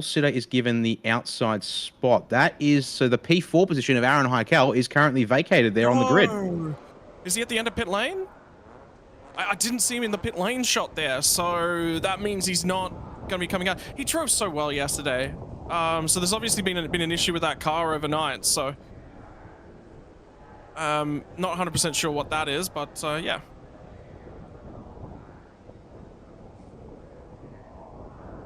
Sitter is given the outside spot. That is, so the P4 position of Aaron Heikel is currently vacated there on the grid. Is he at the end of pit lane? I didn't see him in the pit lane shot there, so that means he's not going to be coming out. He drove so well yesterday, so there's obviously been an issue with that car overnight, so not 100% sure what that is, but yeah.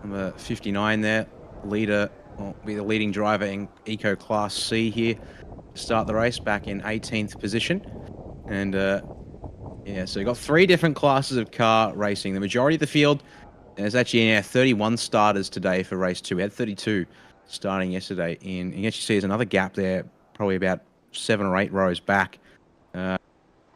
Number 59 there, leader, will be the leading driver in Eco Class C here to start the race, back in 18th position. And yeah, so we've got 3 different classes of car racing. The majority of the field, there's actually 31 starters today for race 2. We had 32 starting yesterday. And you actually see there's another gap there, probably about 7 or 8 rows back. So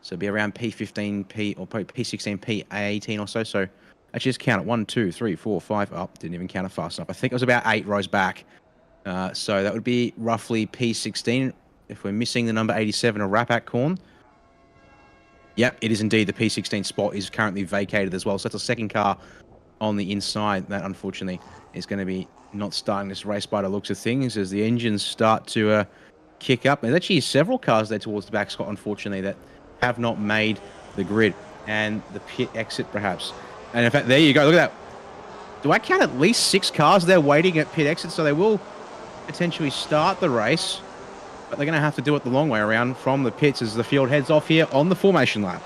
it'll be around P15, or probably P16, P18 or so. So actually just count it. 1, 2, 3, 4, 5. Oh, didn't even count it fast enough. I think it was about 8 rows back. So that would be roughly P16 if we're missing the number 87 of Rapak Korn. Yep, it is indeed. The P16 spot is currently vacated as well. So that's a second car on the inside that unfortunately is going to be not starting this race by the looks of things as the engines start to kick up. There's actually several cars there towards the back, Scott, unfortunately, that have not made the grid and the pit exit perhaps. And in fact, there you go. Look at that. Do I count at least 6 cars there waiting at pit exit? So they will potentially start the race, but they're going to have to do it the long way around from the pits as the field heads off here on the formation lap.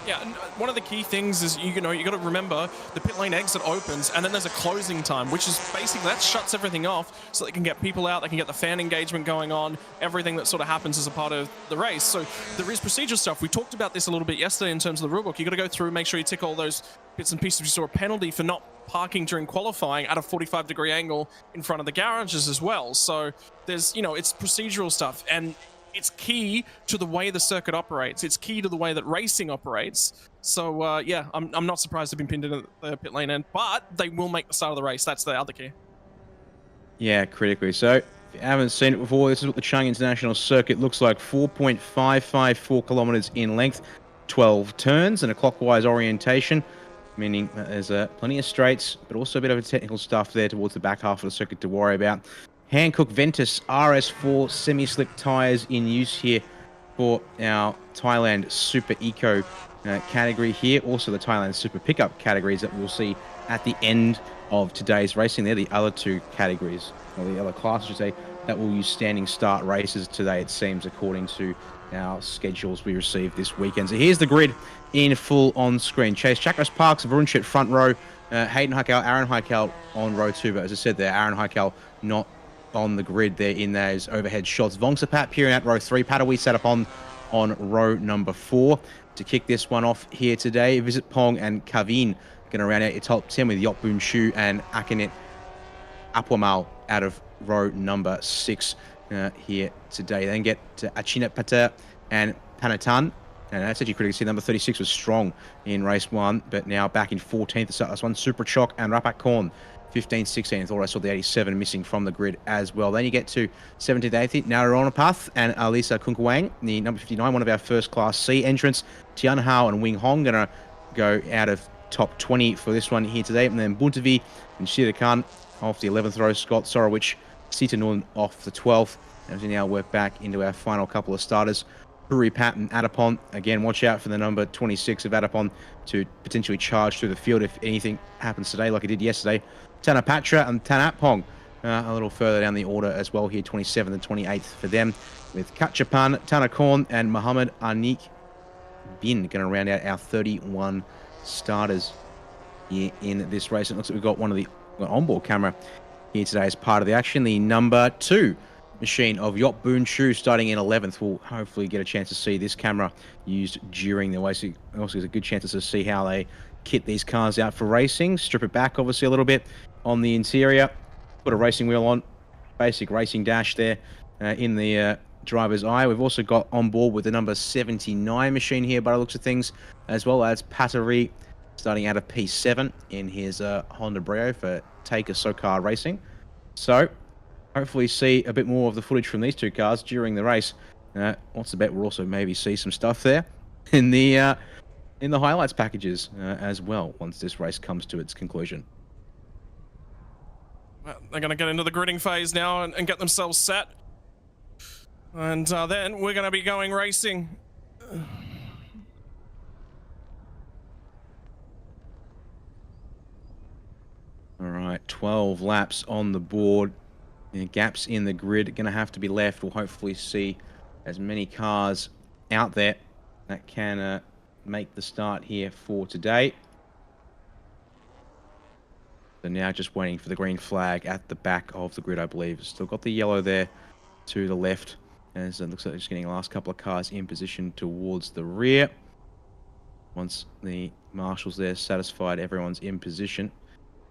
Yeah, and one of the key things is, you know, you got to remember the pit lane exit opens and then there's a closing time, which is basically that shuts everything off so they can get people out, they can get the fan engagement going on, everything that sort of happens as a part of the race. So there is procedural stuff. We talked about this a little bit yesterday in terms of the rulebook. You got to go through, make sure you tick all those bits and pieces. You saw a penalty for not parking during qualifying at a 45-degree angle in front of the garages as well. So there's, you know, it's procedural stuff, and it's key to the way the circuit operates. It's key to the way that racing operates. So yeah, I'm not surprised they've been pinned in at the pit lane end, but they will make the start of the race. That's the other key. Yeah, critically. So if you haven't seen it before, this is what the Chang International Circuit looks like. 4.554 kilometers in length, 12 turns and a clockwise orientation, meaning that there's plenty of straights, but also a bit of a technical stuff there towards the back half of the circuit to worry about. Hankook Ventus RS4 semi-slick tyres in use here for our Thailand Super Eco category here. Also the Thailand Super Pickup categories that we'll see at the end of today's racing. They're the other 2 categories, or the other classes, I should say, that will use standing start races today, it seems, according to our schedules we received this weekend. So here's the grid in full on screen. Chase Chakras Parks, Varunchit front row, Hayden Heikel, Aaron Heikel on row 2. But as I said there, Aaron Heikel not on the grid there in those overhead shots. Vongsapat peering out row 3. Padawi set up on row number 4. To kick this one off here today, Visit Pong and Kavin going to round out your top 10 with Yopbun Shu and Akanet Apwamal out of row number 6 here today. Then get to Achinat Pater and Panatan. And that's actually critical to see. Number 36 was strong in race 1, but now back in 14th to start this one. Super Chock and Rapak Korn 15, 16. I thought I saw the 87 missing from the grid as well. Then you get to 17th, 18th, Naronapath and Alisa Kunkwang, the number 59, one of our first Class C entrants. Tian Hao and Wing Hong going to go out of top 20 for this one here today. And then Buntavi and Shirakan off the 11th row. Scott Sorowich, Sitanun off the 12th. As we now work back into our final couple of starters. Puri Pat and Adapon. Again, watch out for the number 26 of Adapon to potentially charge through the field if anything happens today like it did yesterday. Tanapatra and Tanapong a little further down the order as well here, 27th and 28th for them, with Kachapan, Tanakorn and Muhammad Anik Bin going to round out our 31 starters here in this race. It looks like we've got one of the onboard camera here today as part of the action. The number 2 machine of Yop Boon Shu starting in 11th. We'll hopefully get a chance to see this camera used during the race. Also, there's a good chance to see how they kit these cars out for racing. Strip it back, obviously, a little bit on the interior. Put a racing wheel on. Basic racing dash there in the driver's eye. We've also got on board with the number 79 machine here by the looks of things, as well as Patari starting out of P7 in his Honda Brio for Taker SoCar Racing. So hopefully see a bit more of the footage from these 2 cars during the race. What's the bet? We'll also maybe see some stuff there in the highlights packages as well once this race comes to its conclusion. They're going to get into the gridding phase now and get themselves set. And then we're going to be going racing. All right, 12 laps on the board. Gaps in the grid are going to have to be left. We'll hopefully see as many cars out there that can make the start here for today. So now just waiting for the green flag at the back of the grid, I believe. Still got the yellow there to the left, as it looks like just getting the last couple of cars in position towards the rear. Once the marshals there satisfied everyone's in position,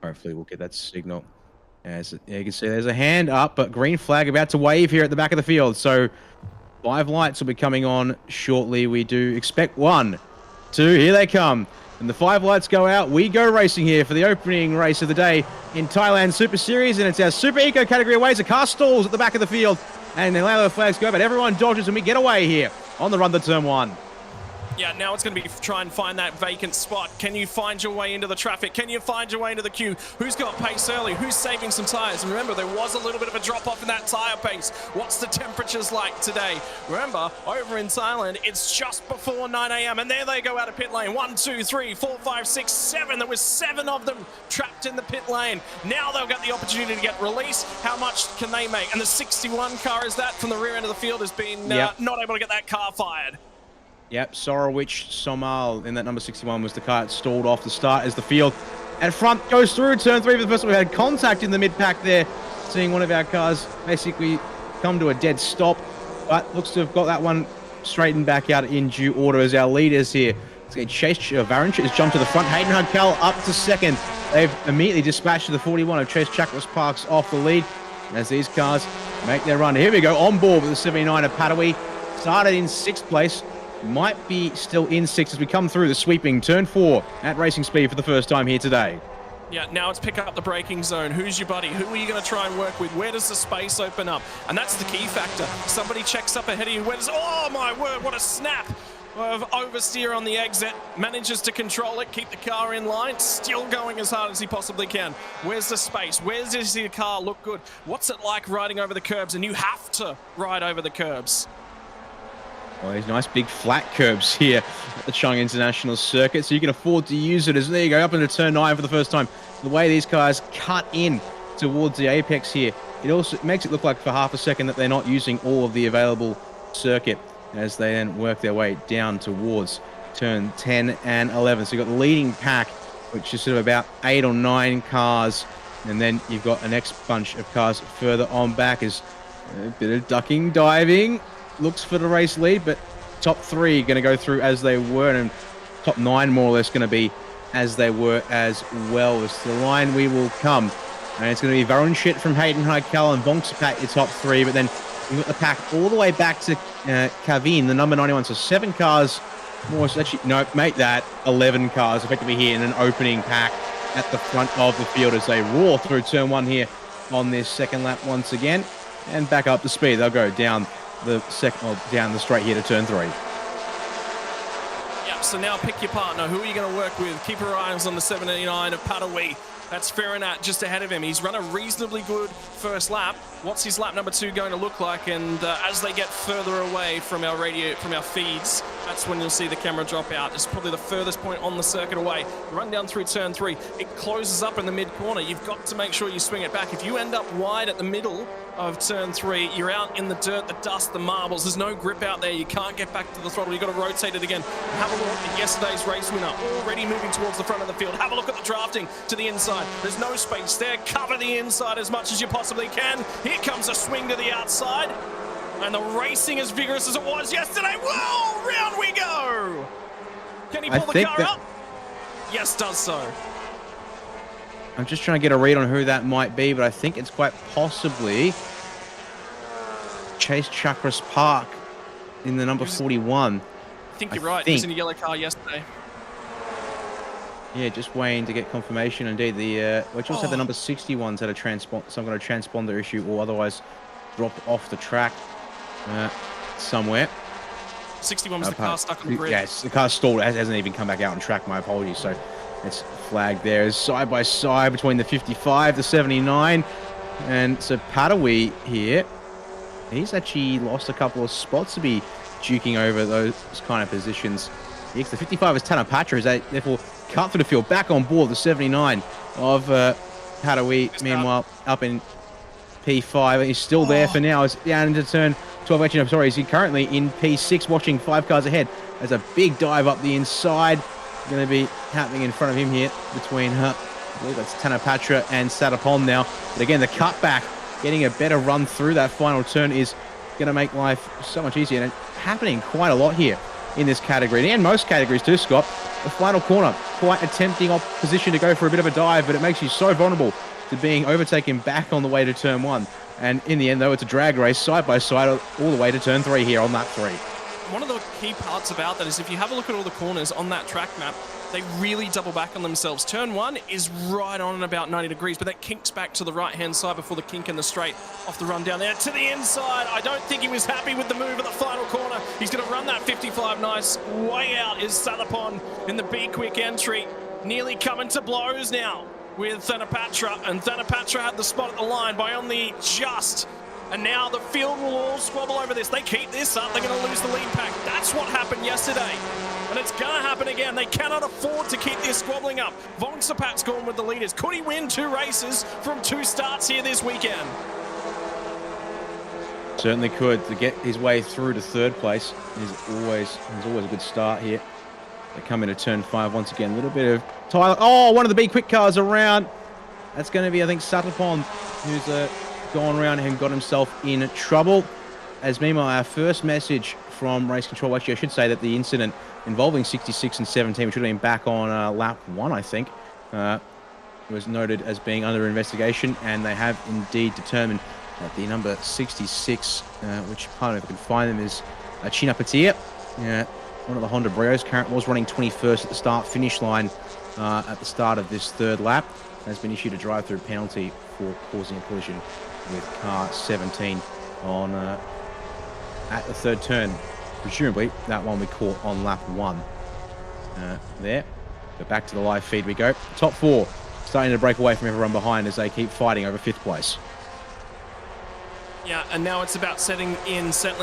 hopefully we'll get that signal. As you can see, there's a hand up, but green flag about to wave here at the back of the field. So 5 lights will be coming on shortly. We do expect 1, 2, here they come. And the 5 lights go out. We go racing here for the opening race of the day in Thailand Super Series. And it's our Super Eco category aways. A car stalls at the back of the field. And the yellow flags go, but everyone dodges and we get away here on the run to turn 1. Yeah, now it's going to be try and find that vacant spot. Can you find your way into the traffic? Can you find your way into the queue? Who's got pace early? Who's saving some tyres? And remember, there was a little bit of a drop-off in that tyre pace. What's the temperatures like today? Remember, over in Thailand, it's just before 9 a.m. And there they go out of pit lane. 1, 2, 3, 4, 5, 6, 7. There was 7 of them trapped in the pit lane. Now they'll get the opportunity to get released. How much can they make? And the 61 car is that from the rear end of the field has been not able to get that car fired. Yep, Sorowich Somal in that number 61 was the car that stalled off the start as the field and front goes through turn 3 for the first time. We had contact in the mid-pack there, seeing one of our cars basically come to a dead stop, but looks to have got that one straightened back out in due order as our leaders here. It's going to chase Varanch has jumped to the front. Hayden Hudkel up to second. They've immediately dispatched the 41 of Chase Chakras Parks off the lead as these cars make their run. Here we go, on board with the 79 of Padawi. Started in 6th place. Might be still in 6th as we come through the sweeping turn 4 at racing speed for the first time here today. Yeah, now it's pick up the braking zone. Who's your buddy? Who are you going to try and work with? Where does the space open up? And that's the key factor. Somebody checks up ahead of you. Where does, oh my word, what a snap of oversteer on the exit. Manages to control it, keep the car in line, still going as hard as he possibly can. Where's the space? Where does the car look good? What's it like riding over the curbs? And you have to ride over the curbs. Well, these nice big flat curbs here at the Chang International Circuit, so you can afford to use it. As there you go, up into turn 9 for the first time. The way these cars cut in towards the apex here, it also makes it look like for half a second that they're not using all of the available circuit as they then work their way down towards turn 10 and 11. So you've got the leading pack, which is sort of about 8 or 9 cars, and then you've got a next bunch of cars further on back as a bit of ducking, diving. Looks for the race lead, but top 3 going to go through as they were, and top 9 more or less going to be as they were as well. As the line we will come, and it's going to be Varunchit from Hayden Haikal and Vonksapat your top 3, but then you've got the pack all the way back to Kavin, the number 91. So 7 cars more, actually no, make that 11 cars effectively here in an opening pack at the front of the field as they roar through turn 1 here on this second lap once again, and back up to speed. They'll go down the down the straight here to turn 3. Yep, so now pick your partner. Who are you going to work with? Keep your eyes on the 79 of Padawi. That's Farinat just ahead of him. He's run a reasonably good first lap. What's his lap number 2 going to look like? And as they get further away from our radio, from our feeds, that's when you'll see the camera drop out. It's probably the furthest point on the circuit away. Run down through turn 3. It closes up in the mid corner. You've got to make sure you swing it back. If you end up wide at the middle of turn 3, you're out in the dirt, the dust, the marbles. There's no grip out there. You can't get back to the throttle. You've got to rotate it again. Have a look at yesterday's race winner, already moving towards the front of the field. Have a look at the drafting to the inside. There's no space there. Cover the inside as much as you possibly can. Here comes a swing to the outside. And the racing as vigorous as it was yesterday. Whoa, round we go. Can he pull the car up? Yes, does so. I'm just trying to get a read on who that might be, but I think it's quite possibly Chase Chakras Park in the number 41. I think you're right. He was in a yellow car yesterday. Yeah, just waiting to get confirmation. Indeed, the which also had the number 61s had a some kind of transponder issue or otherwise dropped off the track somewhere. 61 was the car stuck on the grid. Yes, the car stalled. It hasn't even come back out on track. My apologies. So it's flagged there as side by side between the 55, the 79. And so Padawi here, he's actually lost a couple of spots to be duking over those kind of positions. The 55 is Tanapatra, as they therefore cut through the field, back on board the 79 of Padawi. Meanwhile, up in P5, he's still there for now. It's down into turn 12. Actually, I'm sorry, he's currently in P6, watching 5 cars ahead. There's a big dive up the inside. Going to be happening in front of him here between I believe that's Tanapatra and Satapon now. But again, the cutback, getting a better run through that final turn is going to make life so much easier. And it's happening quite a lot here in this category, and most categories too, Scott. The final corner, quite a tempting position to go for a bit of a dive, but it makes you so vulnerable to being overtaken back on the way to turn 1. And in the end, though, it's a drag race side by side all the way to turn 3 here on lap 3. One of the key parts about that is if you have a look at all the corners on that track map, they really double back on themselves. Turn 1 is right on and about 90 degrees, but that kinks back to the right-hand side before the kink in the straight off the run down there to the inside. I don't think he was happy with the move at the final corner. He's going to run that 55 nice. Way out is Salapon in the B-Quik entry. Nearly coming to blows now with Thanapatra, and Thanapatra had the spot at the line by only just. And now the field will all squabble over this. They keep this up, they're going to lose the lead pack. That's what happened yesterday, and it's going to happen again. They cannot afford to keep this squabbling up. Vongsapat's gone with the leaders. Could he win 2 races from 2 starts here this weekend? Certainly could. To get his way through to 3rd place is always a good start here. They come into turn 5 once again. A little bit of Tyler. Oh, one of the B-Quik cars around. That's going to be, I think, Satapon, who's gone around and got himself in trouble. As meanwhile, our first message from race control, actually I should say that the incident involving 66 and 17, which would have been back on lap 1, I think, was noted as being under investigation, and they have indeed determined that the number 66, which pardon me if I can find them, is Chinapatia. One of the Honda Brios, was running 21st at the start-finish line at the start of this 3rd lap, has been issued a drive-through penalty for causing a collision with car 17 on at the 3rd turn. Presumably that one we caught on lap 1 there. But back to the live feed we go. Top 4 starting to break away from everyone behind as they keep fighting over 5th place. Yeah, and now it's about settling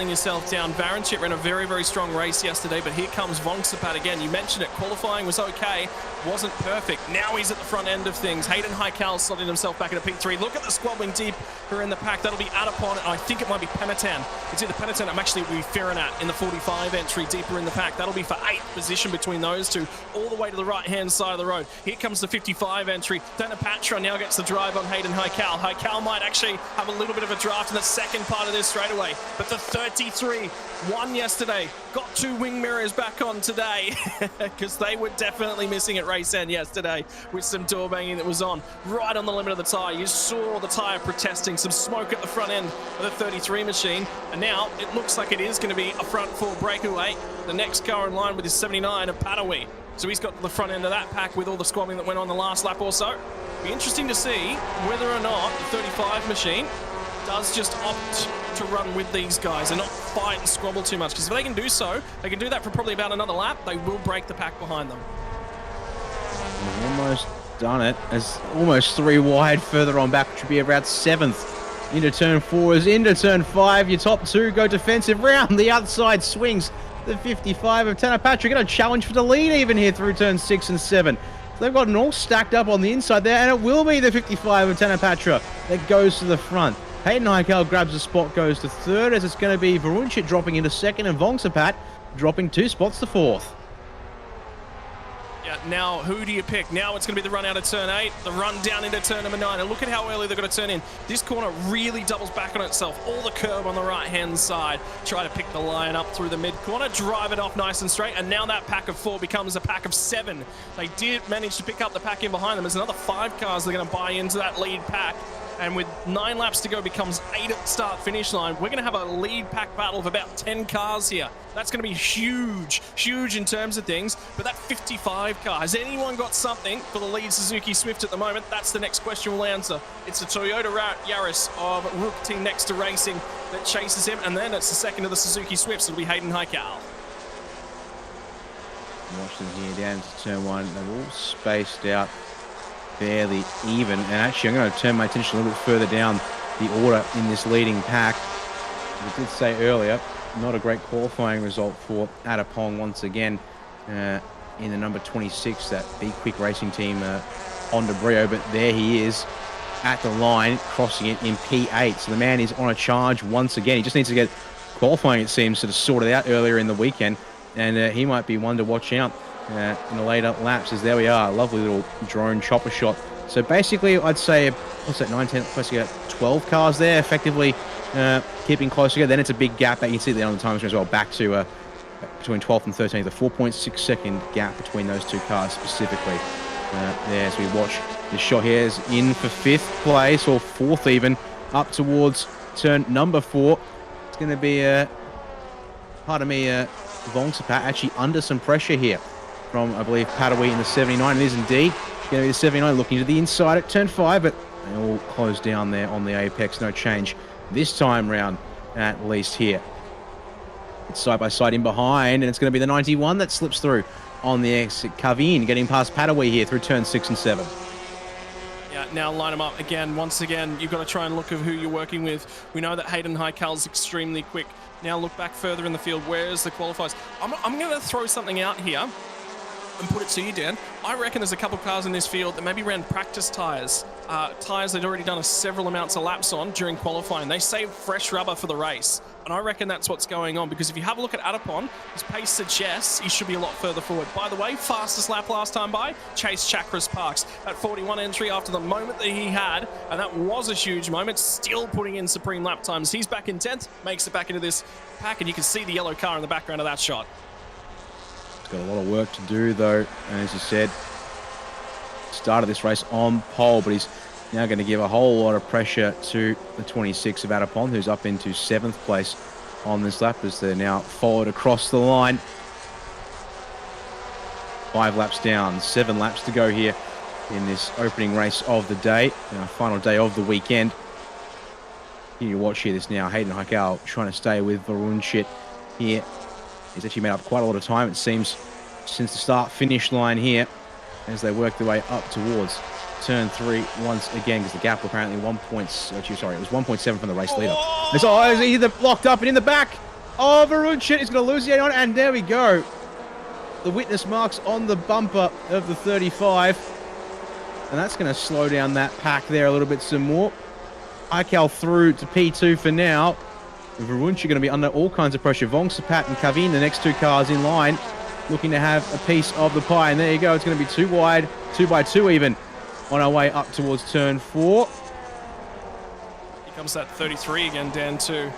yourself down. Varenchit ran a very, very strong race yesterday, but here comes Vongsapat again. You mentioned it, qualifying was okay, wasn't perfect. Now he's at the front end of things. Hayden Haikal slotted himself back into P3. Look at the squabbling deep who are in the pack. That'll be Adapon, I think it might be Penatan. It's either Penatan, I'm actually be Ferranat in the 45 entry deeper in the pack. That'll be for 8th position between those two, all the way to the right-hand side of the road. Here comes the 55 entry. Thanapatra now gets the drive on Hayden Haikal. Haikal might actually have a little bit of a draft in the second part of this straightaway, but the 33 won yesterday, got 2 wing mirrors back on today because they were definitely missing at race end yesterday with some door banging that was on right on the limit of the tyre. You saw the tyre protesting, some smoke at the front end of the 33 machine, and now it looks like it is going to be a front 4 breakaway. The next car in line with his 79 of Padawi, so he's got the front end of that pack with all the squabbling that went on the last lap or so. Be interesting to see whether or not the 35 machine does just opt to run with these guys and not fight and squabble too much, because if they can do so, they can do that for probably about another lap, they will break the pack behind them. Almost done it. As almost 3 wide further on back, which would be about 7th. Into turn 4 is into turn 5. Your top 2 go defensive. Round the outside swings the 55 of Tanapatra. Got a challenge for the lead even here through turn 6 and 7. So they've got it all stacked up on the inside there, and it will be the 55 of Tanapatra that goes to the front. Hayden Haikal grabs a spot, goes to 3rd, as it's going to be Varunchit dropping into 2nd, and Vongsapat dropping 2 spots to 4th. Yeah, now who do you pick? Now it's going to be the run out of turn 8, the run down into turn number 9, and look at how early they're going to turn in. This corner really doubles back on itself. All the curb on the right-hand side. Try to pick the line up through the mid-corner, drive it off nice and straight, and now that pack of 4 becomes a pack of 7. They did manage to pick up the pack in behind them. There's another 5 cars they're going to buy into that lead pack. And with 9 laps to go, becomes 8 at the start-finish line. We're going to have a lead pack battle of about 10 cars here. That's going to be huge, huge in terms of things. But that 55 car, has anyone got something for the lead Suzuki Swift at the moment? That's the next question we'll answer. It's the Toyota Yaris of Rook Team Next to Racing that chases him. And then it's the second of the Suzuki Swifts. It'll be Hayden Haikal. Watch them here down to turn 1. They're all spaced out fairly even. And actually, I'm going to turn my attention a little bit further down the order in this leading pack. As I did say earlier, not a great qualifying result for Adapong once again in the number 26, that B-Quik Racing team on Brio, but there he is at the line, crossing it in P8. So the man is on a charge once again. He just needs to get qualifying, it seems, sort of sorted out earlier in the weekend, and he might be one to watch out in the later laps, as there we are, lovely little drone chopper shot. So basically, I'd say, what's that, 9, 10, close to 12 cars there, effectively keeping close together. Then it's a big gap that you can see there on the time screen as well, back to between 12th and 13th, a 4.6 second gap between those two cars specifically. There, as we watch the shot here, is in for 5th place, or 4th even, up towards turn number 4. It's going to be, Vongsapat actually under some pressure here from, I believe, Padawi in the 79. It is indeed going to be the 79 looking to the inside at turn 5, but they all close down there on the apex. No change this time round, at least here. It's side by side in behind, and it's going to be the 91 that slips through on the exit. Kavin getting past Padawi here through turn 6 and 7. Yeah, now line them up again. Once again, you've got to try and look at who you're working with. We know that Hayden Heikal's extremely quick. Now look back further in the field. Where's the qualifiers? I'm going to throw something out here and put it to you, Dan. I reckon there's a couple cars in this field that maybe ran practice tyres. Tyres they'd already done several amounts of laps on during qualifying. They saved fresh rubber for the race. And I reckon that's what's going on, because if you have a look at Adapon, his pace suggests he should be a lot further forward. By the way, fastest lap last time by, Chase Chakras Parks. That 41 entry after the moment that he had, and that was a huge moment, still putting in supreme lap times. He's back in 10th, makes it back into this pack, and you can see the yellow car in the background of that shot. It's got a lot of work to do, though, and as you said, started this race on pole, but he's now going to give a whole lot of pressure to the 26 of Adapon, who's up into 7th place on this lap, as they're now followed across the line. 5 laps down, 7 laps to go here in this opening race of the day, final day of the weekend. Here you watch here this now, Hayden Haikal trying to stay with Varunchit here. He's actually made up quite a lot of time, it seems, since the start-finish line here, as they work their way up towards turn 3 once again, because the gap apparently it was 1.7 from the race leader. He's either blocked up and in the back. Oh, Varunchit is going to lose the 8 on, and there we go. The witness marks on the bumper of the 35, and that's going to slow down that pack there a little bit some more. Haikal through to P2 for now. Varunchit going to be under all kinds of pressure. Vongsapat and Kavin, the next 2 cars in line, looking to have a piece of the pie. And there you go. It's going to be 2 wide, 2 by 2 even, on our way up towards turn 4. Here comes that 33 again, Dan, too.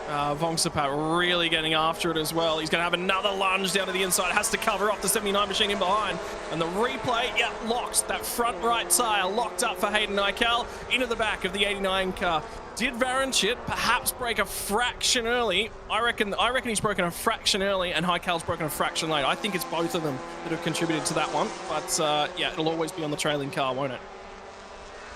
Vongsapat really getting after it as well. He's going to have another lunge down to the inside. Has to cover off the 79 machine in behind. And the replay, yeah, locked. That front right tyre locked up for Hayden Haikal into the back of the 89 car. Did Varunchit perhaps break a fraction early? I reckon he's broken a fraction early, and Heikal's broken a fraction late. I think it's both of them that have contributed to that one. But yeah, it'll always be on the trailing car, won't it?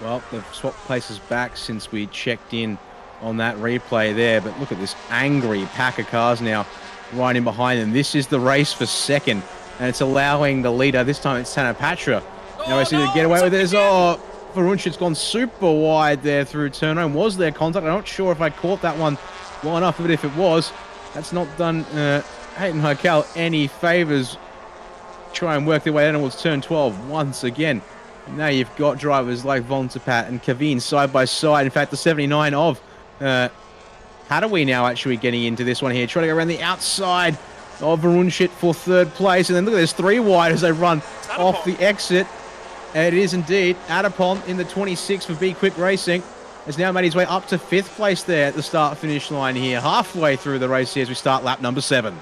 Well, they've swapped places back since we checked in on that replay there. But look at this angry pack of cars now right in behind them. This is the race for second, and it's allowing the leader, this time it's Tanapatra. Now I see to get away with this. Oh, Varunchit's gone super wide there through turn 9. Was there contact? I'm not sure if I caught that one well enough, but if it was, that's not done Hayden Haikal any favours. Try and work their way down towards turn 12 once again. Now you've got drivers like Vongsapat and Kavin side by side. In fact, the 79 of Padawi now actually getting into this one here, trying to go around the outside of Varunchit for 3rd place. And then look at this 3 wide as they run off the exit. It is indeed Adapon in the 26 for B-Quik Racing. Has now made his way up to 5th place there at the start-finish line here, halfway through the race here as we start lap number 7.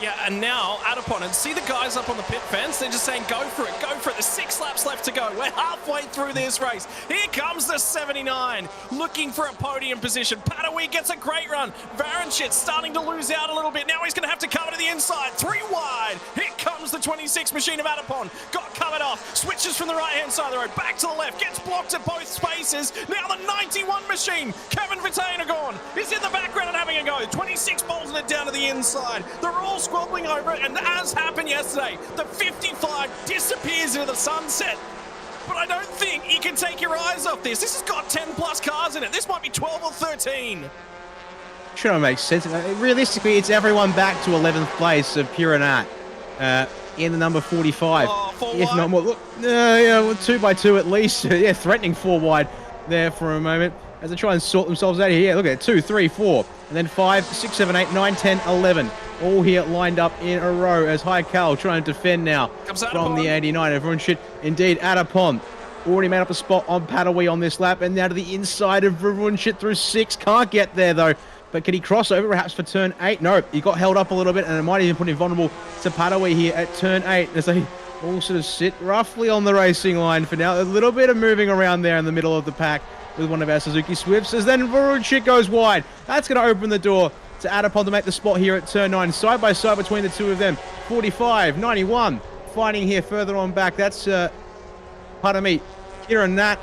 Yeah, and now Adapon, and see the guys up on the pit fence, they're just saying, go for it, go for it. There's 6 laps left to go. We're halfway through this race. Here comes the 79, looking for a podium position. Padawi gets a great run. Varunchit starting to lose out a little bit. Now he's going to have to cover to the inside. 3 wide. Here comes the 26 machine of Adapon. Got covered off. Switches from the right-hand side of the road. Back to the left. Gets blocked at both spaces. Now the 91 machine. Kevin Vitainagorn is in the background and having a go. 26 bolting it down to the inside. They're all squabbling over it, and as happened yesterday, the 55 disappears into the sunset. but I don't think you can take your eyes off this. This has got 10 plus cars in it. This might be 12 or 13. Trying to make sense. Realistically, it's everyone back to 11th place of Piranat in the number 45. Oh, four if wide. not more. Look, yeah, well, 2 by 2 at least. Yeah, threatening 4 wide there for a moment as they try and sort themselves out of here. Look at it, 2, 3, 4, and then 5, 6, 7, 8, 9, 10, 11. All here lined up in a row as Haikal trying to defend now from the 89. Everyone should indeed Adapon. Already made up a spot on Padawi on this lap, and now to the inside of Varunchit through 6. Can't get there though. But can he cross over perhaps for turn 8? No, he got held up a little bit, and it might even put him vulnerable to Padawi here at turn 8 as they all sort of sit roughly on the racing line for now. A little bit of moving around there in the middle of the pack with one of our Suzuki Swifts as then Varunchit goes wide. That's going to open the door to Adapon to make the spot here at turn 9. Side by side between the two of them. 45, 91. Fighting here further on back. That's, pardon me, Kieran Nat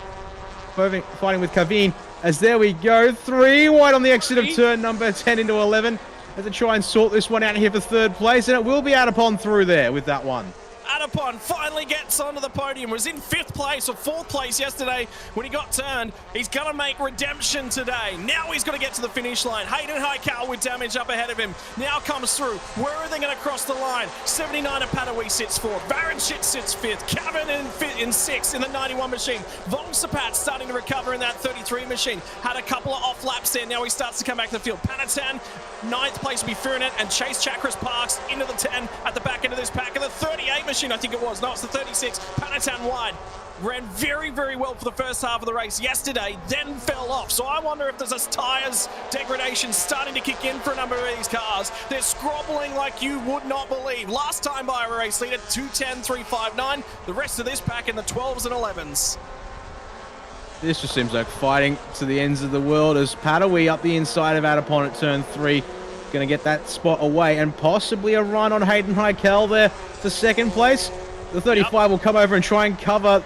fighting with Kaveen. As there we go. 3 wide on the exit of turn number 10 into 11. As they try and sort this one out here for 3rd place. And it will be Adapon through there with that one. Adapon finally gets onto the podium. Was in 5th place or 4th place yesterday when he got turned. He's going to make redemption today. Now he's got to get to the finish line. Hayden Haikal with damage up ahead of him. Now comes through. Where are they going to cross the line? 79 of Padawi sits 4th. Varanchit sits 5th. Cavan in 6th in the 91 machine. Vong Sapat starting to recover in that 33 machine. Had a couple of off laps there. Now he starts to come back to the field. Panatan, 9th place will be Furinet, and Chase Chakras Parks into the 10 at the back end of this pack. And the 38 machine, I think it was. No, it's the 36. Panatan wide. Ran very, very well for the first half of the race yesterday, then fell off. So I wonder if there's a tyres degradation starting to kick in for a number of these cars. They're scrobbling like you would not believe. Last time by a race leader, 210, 359. The rest of this pack in the 12s and 11s. This just seems like fighting to the ends of the world as Padawi up the inside of Adapon at turn 3. Going to get that spot away and possibly a run on Hayden Haikal there for 2nd place. The 35 will come over and try and cover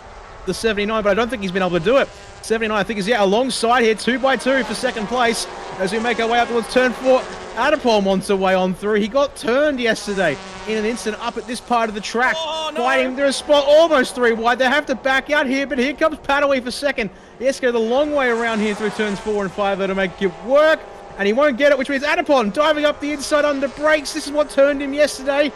the 79, but I don't think he's been able to do it. 79, I think, is alongside here, 2 by 2 for 2nd place as we make our way up towards turn 4. Adapon wants a way on through. He got turned yesterday in an instant up at this part of the track. Oh, no. Fighting through a spot almost 3 wide. They have to back out here, but here comes Padawi for 2nd. He has to go the long way around here through turns 4 and 5 there to make it work. And he won't get it, which means Adapon diving up the inside under brakes. This is what turned him yesterday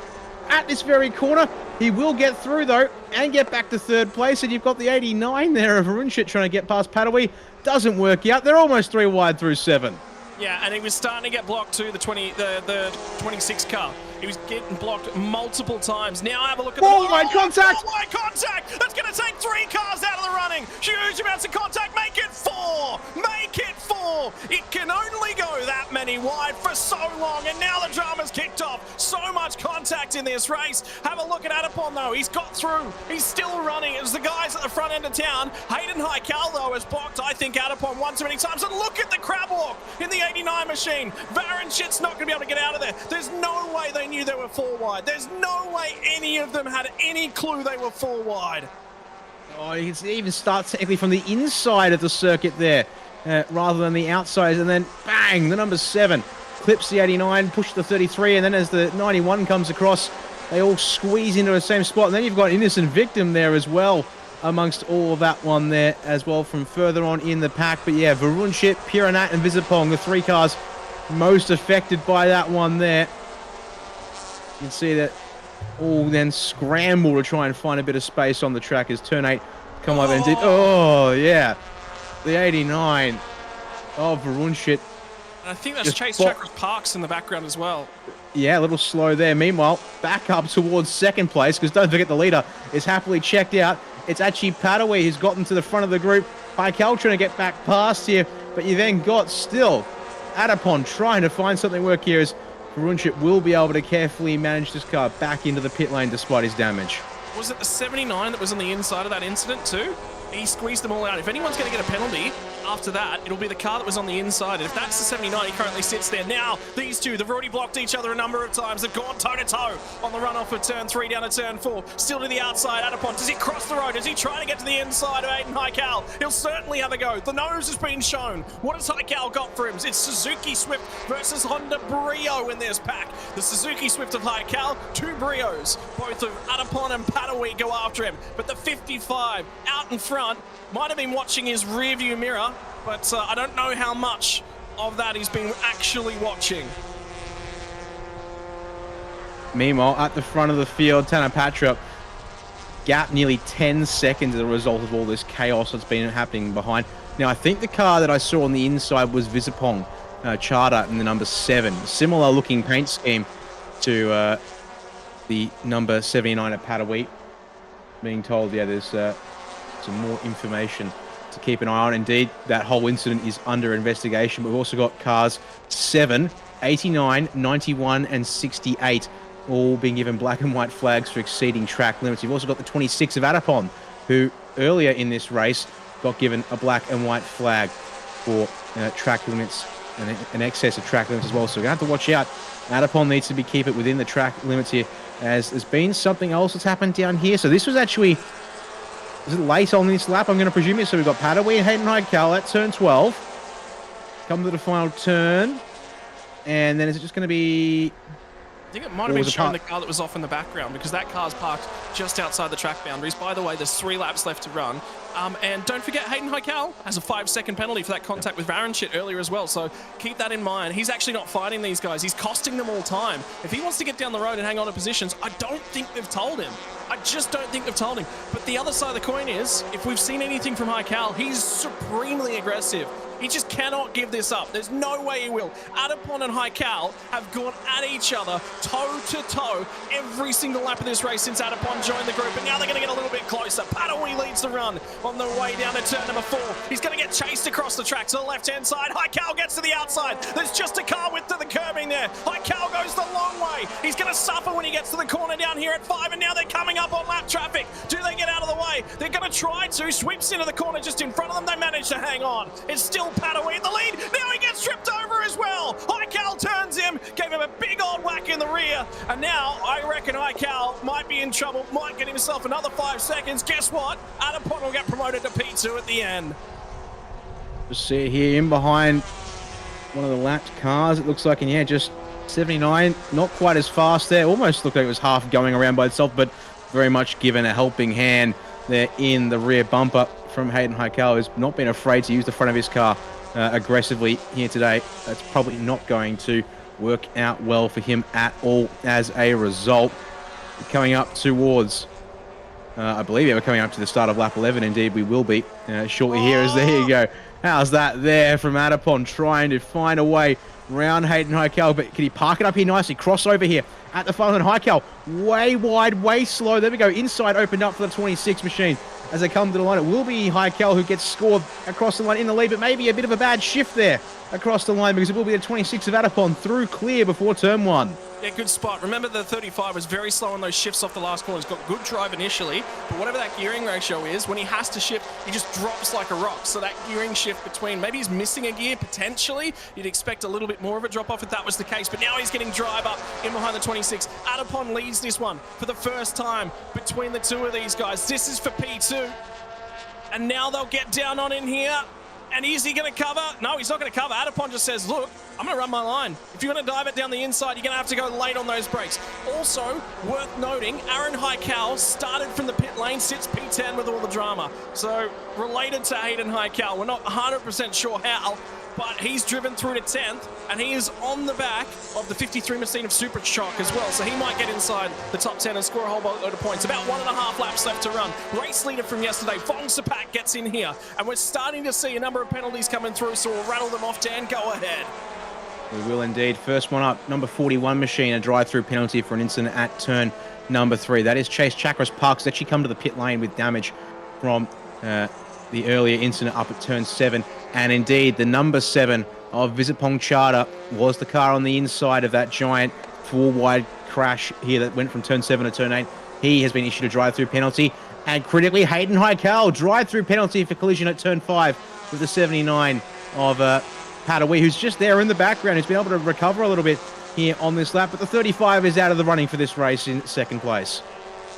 at this very corner. He will get through, though, and get back to 3rd place. And you've got the 89 there of Arunchit trying to get past Padawi. Doesn't work out. They're almost 3 wide through 7. Yeah, and he was starting to get blocked too, the 26 car. He was getting blocked multiple times. Now have a look at the... 4 wide contact! 4 wide contact! That's going to take 3 cars out of the running. Huge amounts of contact. Make it 4! Make it 4! It can only go that many wide for so long, and now the drama's kicked off. So much contact in this race. Have a look at Adapon, though. He's got through. He's still running. It was the guys at the front end of town. Hayden Haikal, though, has blocked, I think, Adapon one too many times. And look at the crab walk in the 89 machine. Varanchit's not going to be able to get out of there. There's no way they knew they were 4 wide. There's no way any of them had any clue they were 4 wide. Oh, you can even start technically from the inside of the circuit there, rather than the outside. And then, bang, the number 7 clips the 89, push the 33, and then as the 91 comes across, they all squeeze into the same spot. And then you've got Innocent Victim there as well, amongst all of that one there as well from further on in the pack. But yeah, Varunchit, Piranat, and Visapong, the 3 cars most affected by that one there. You can see that all then scramble to try and find a bit of space on the track as turn 8 come over and did. Oh, yeah. The 89 of Varunchit. And I think that's Chase Chakras Parks in the background as well. Yeah, a little slow there. Meanwhile, back up towards 2nd place, because don't forget the leader is happily checked out. It's actually Padawi who's gotten to the front of the group. Haikal trying to get back past here, but you then got still Adapon trying to find something work here as Varunchit will be able to carefully manage this car back into the pit lane despite his damage. Was it the 79 that was on the inside of that incident too? He squeezed them all out. If anyone's going to get a penalty, after that, it'll be the car that was on the inside. And if that's the 79, he currently sits there. Now, these two, they've already blocked each other a number of times. They've gone toe-to-toe on the runoff of turn 3 down to turn 4. Still to the outside, Adapon. Does he cross the road? Does he try to get to the inside of Aiden Highcal? He'll certainly have a go. The nose has been shown. What has Highcal got for him? It's Suzuki Swift versus Honda Brio in this pack. The Suzuki Swift of Highcal, 2 Brios. Both of Adapon and Padawi go after him. But the 55 out in front might have been watching his rearview mirror, but I don't know how much of that he's been actually watching. Meanwhile, at the front of the field, Tanapatra gap nearly 10 seconds as a result of all this chaos that's been happening behind. Now, I think the car that I saw on the inside was Visipong Charter in the number 7. Similar looking paint scheme to the number 79 at Padawi. Being told, yeah, there's some more information to keep an eye on. Indeed, that whole incident is under investigation. We've also got cars 7, 89, 91, and 68, all being given black and white flags for exceeding track limits. You've also got the 26 of Adapon, who earlier in this race got given a black and white flag for track limits and an excess of track limits as well. So we're going to have to watch out. Adapon needs to keep it within the track limits here, as there's been something else that's happened down here. So this was actually, is it late on this lap? I'm going to presume it. So we've got Padawi and Hayden Highcal at turn 12. Come to the final turn. And then is it just going to be... I think it might have been showing the car that was off in the background, because that car's parked just outside the track boundaries. By the way, there's 3 laps left to run. And don't forget, Hayden Highcal has a 5-second penalty for that contact with Varenchit earlier as well. So keep that in mind. He's actually not fighting these guys. He's costing them all time. If he wants to get down the road and hang on to positions, I don't think they've told him. I just don't think they've told him. But the other side of the coin is, if we've seen anything from Highcal, he's supremely aggressive. He just cannot give this up. There's no way he will. Adapon and Highcal have gone at each other toe-to-toe every single lap of this race since Adapon joined the group, and now they're going to get a little bit closer. Padawi leads the run on the way down to turn number 4. He's going to get chased across the track to the left-hand side. Highcal gets to the outside. There's just a car width to the curbing there. Highcal goes the long way. He's going to suffer when he gets to the corner down here at 5, and now they're coming up on lap traffic. Do they get out of the way? They're going to try to. Sweeps into the corner just in front of them. They manage to hang on. It's still Padawi in the lead. Now he gets tripped over as well. Highcal turns him, gave him a big old whack in the rear, and now I reckon Highcal might be in trouble, might get himself another 5 seconds. Guess what? Adapon will get promoted to P2 at the end. Just see here in behind one of the lapped cars, it looks like, and yeah, just 79, not quite as fast there. Almost looked like it was half going around by itself, but very much given a helping hand there in the rear bumper from Hayden Highcal, who's not been afraid to use the front of his car aggressively here today. That's probably not going to work out well for him at all as a result. Coming up towards, I believe we're coming up to the start of lap 11. Indeed, we will be shortly here. As there you go. How's that there from Adapon, trying to find a way round Hayden Highcal, but can he park it up here nicely? Cross over here at the front, and Highcal way wide, way slow. There we go. Inside opened up for the 26 machine. As they come to the line, it will be Highcal who gets scored across the line in the lead, but maybe a bit of a bad shift there across the line, because it will be the 26 of Adapon through clear before turn 1. Yeah, good spot. Remember, the 35 was very slow on those shifts off the last corner. He's got good drive initially, but whatever that gearing ratio is, when he has to shift, he just drops like a rock. So that gearing shift between, maybe he's missing a gear potentially. You'd expect a little bit more of a drop off if that was the case, but now he's getting drive up in behind the 26. Adapon leads this one for the first time between the two of these guys. This is for P2, and now they'll get down on in here. And is he going to cover? No, he's not going to cover. Adapon just says, look, I'm going to run my line. If you're going to dive it down the inside, you're going to have to go late on those brakes. Also, worth noting, Aaron Highcal started from the pit lane, sits P10 with all the drama. So, related to Hayden Highcal. We're not 100% sure how, but he's driven through to 10th, and he is on the back of the 53 machine of Super Chock as well, so he might get inside the top 10 and score a whole boatload of points. About 1.5 laps left to run. Race leader from yesterday, Vong Sapak, gets in here, and we're starting to see a number of penalties coming through, so we'll rattle them off. Dan, go ahead. We will indeed. First one up, number 41 machine, a drive-through penalty for an incident at turn number 3. That is Chase Chakras Parks. Actually come to the pit lane with damage from the earlier incident up at turn 7. And indeed, the number 7 of Visipong Charter was the car on the inside of that giant 4-wide crash here that went from turn 7 to turn 8. He has been issued a drive-through penalty. And critically, Hayden Highcal, drive-through penalty for collision at turn 5 with the 79 of Padawi, who's just there in the background, who's been able to recover a little bit here on this lap, but the 35 is out of the running for this race in second place.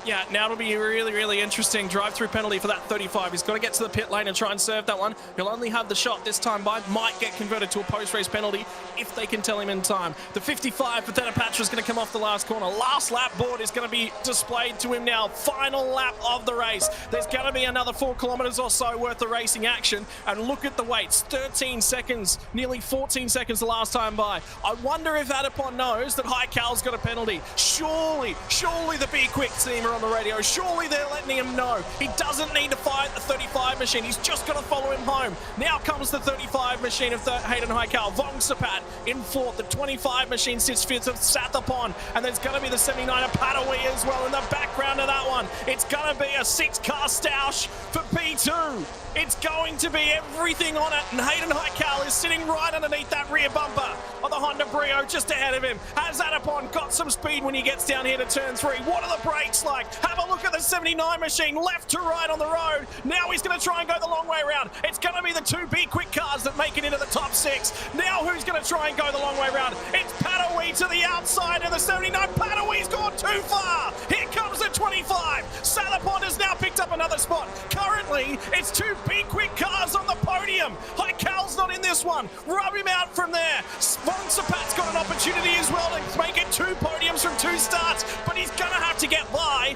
Yeah, now it'll be a really, really interesting drive-through penalty for that 35. He's got to get to the pit lane and try and serve that one. He'll only have the shot this time by. Might get converted to a post-race penalty if they can tell him in time. The 55 for Penalties is going to come off the last corner. Last lap board is going to be displayed to him now. Final lap of the race. There's going to be another 4 kilometers or so worth of racing action. And look at the weights. 13 seconds, nearly 14 seconds the last time by. I wonder if Adipon knows that Haikale's got a penalty. Surely the B-Quik team are on the radio. Surely they're letting him know. He doesn't need to fight the 35 machine. He's just got to follow him home. Now comes the 35 machine of Hayden Haikale. Vongsapat in fourth. The 25 machine sits fifth of Sathapon. And there's going to be the 79 of Padawi as well in the background of that one. It's going to be a 6-car stoush for P2. It's going to be everything on it, and Hayden Haikale is sitting right underneath that rear bumper of the Honda Brio just ahead of him. Has Adipon got some speed when he gets down here to turn 3? What are the brakes like? Have a look at the 79 machine, left to right on the road. Now he's going to try and go the long way around. It's going to be the 2 B-Quik cars that make it into the top 6. Now who's going to try and go the long way around? It's Padawi to the outside of the 79. Padawi's gone too far. Here comes the 25. Sathapon has now picked up another spot. Currently, it's 2 B-Quik cars on the podium. Haikale's not in this one. Rub him out from there. Vonsapat's got an opportunity as well to make it 2 podiums from 2 starts, but he's going to have to get by.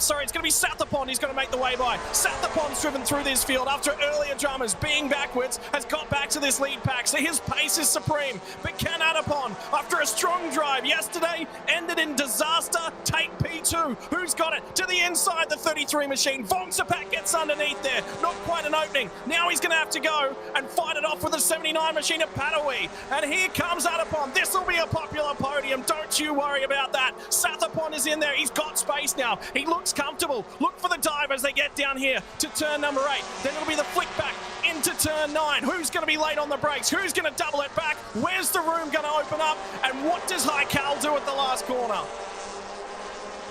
It's going to be Sathapon he's going to make the way by. Sathapon's driven through this field after earlier dramas, being backwards, has got back to this lead pack, so his pace is supreme. But can Adipon, after a strong drive yesterday, ended in disaster, take P2? Who's got it? To the inside, the 33 machine. Vongsapat gets underneath there. Not quite an opening. Now he's going to have to go and fight it off with the 79 machine of Padawi. And here comes Adipon. This will be a popular podium. Don't you worry about that. Sathapon is in there. He's got space now. He looks comfortable. Look for the dive as they get down here to turn number 8. Then it'll be the flick back into turn 9. Who's going to be late on the brakes? Who's going to double it back? Where's the room going to open up? And what does Haikale do at the last corner?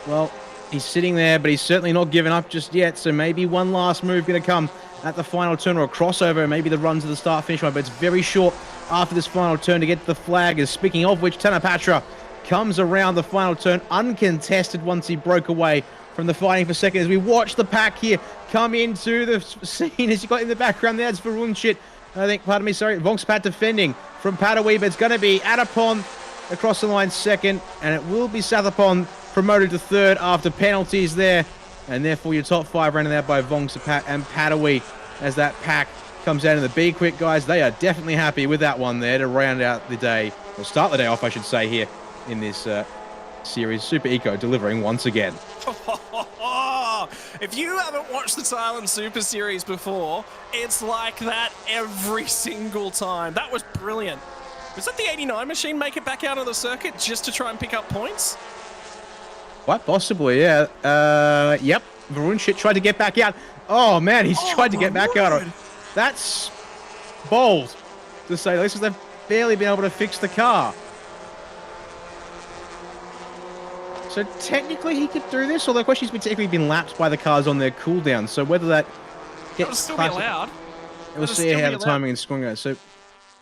Well, he's sitting there, but he's certainly not giving up just yet. So maybe one last move going to come at the final turn, or a crossover, maybe the run to the start-finish line. But it's very short after this final turn to get to the flag. As speaking of which, Tanapatra comes around the final turn uncontested once he broke away from the fighting for second. As we watch the pack here come into the scene, as you got in the background there, it's Varunchit. Vongsapat defending from Padawi, but it's going to be Adipon across the line second, and it will be Sathapon promoted to third after penalties there. And therefore your top 5 rounded out by Vongsapat and Padawi as that pack comes out in the B-Quik guys. They are definitely happy with that one there to round out the day, or start the day off, I should say, here in this series. Super Eco delivering once again. If you haven't watched the Thailand Super Series before, it's like that every single time. That was brilliant. Was that the 89 machine make it back out of the circuit just to try and pick up points? Quite possibly, yeah. Yep. Varunchit tried to get back out. Oh, man, he's tried to get back out. That's bold, to say the least, because they've barely been able to fix the car. So technically he could do this, although the question has technically been lapped by the cars on their cooldown. So whether that gets still be allowed. We'll see how the timing and scoring goes. So it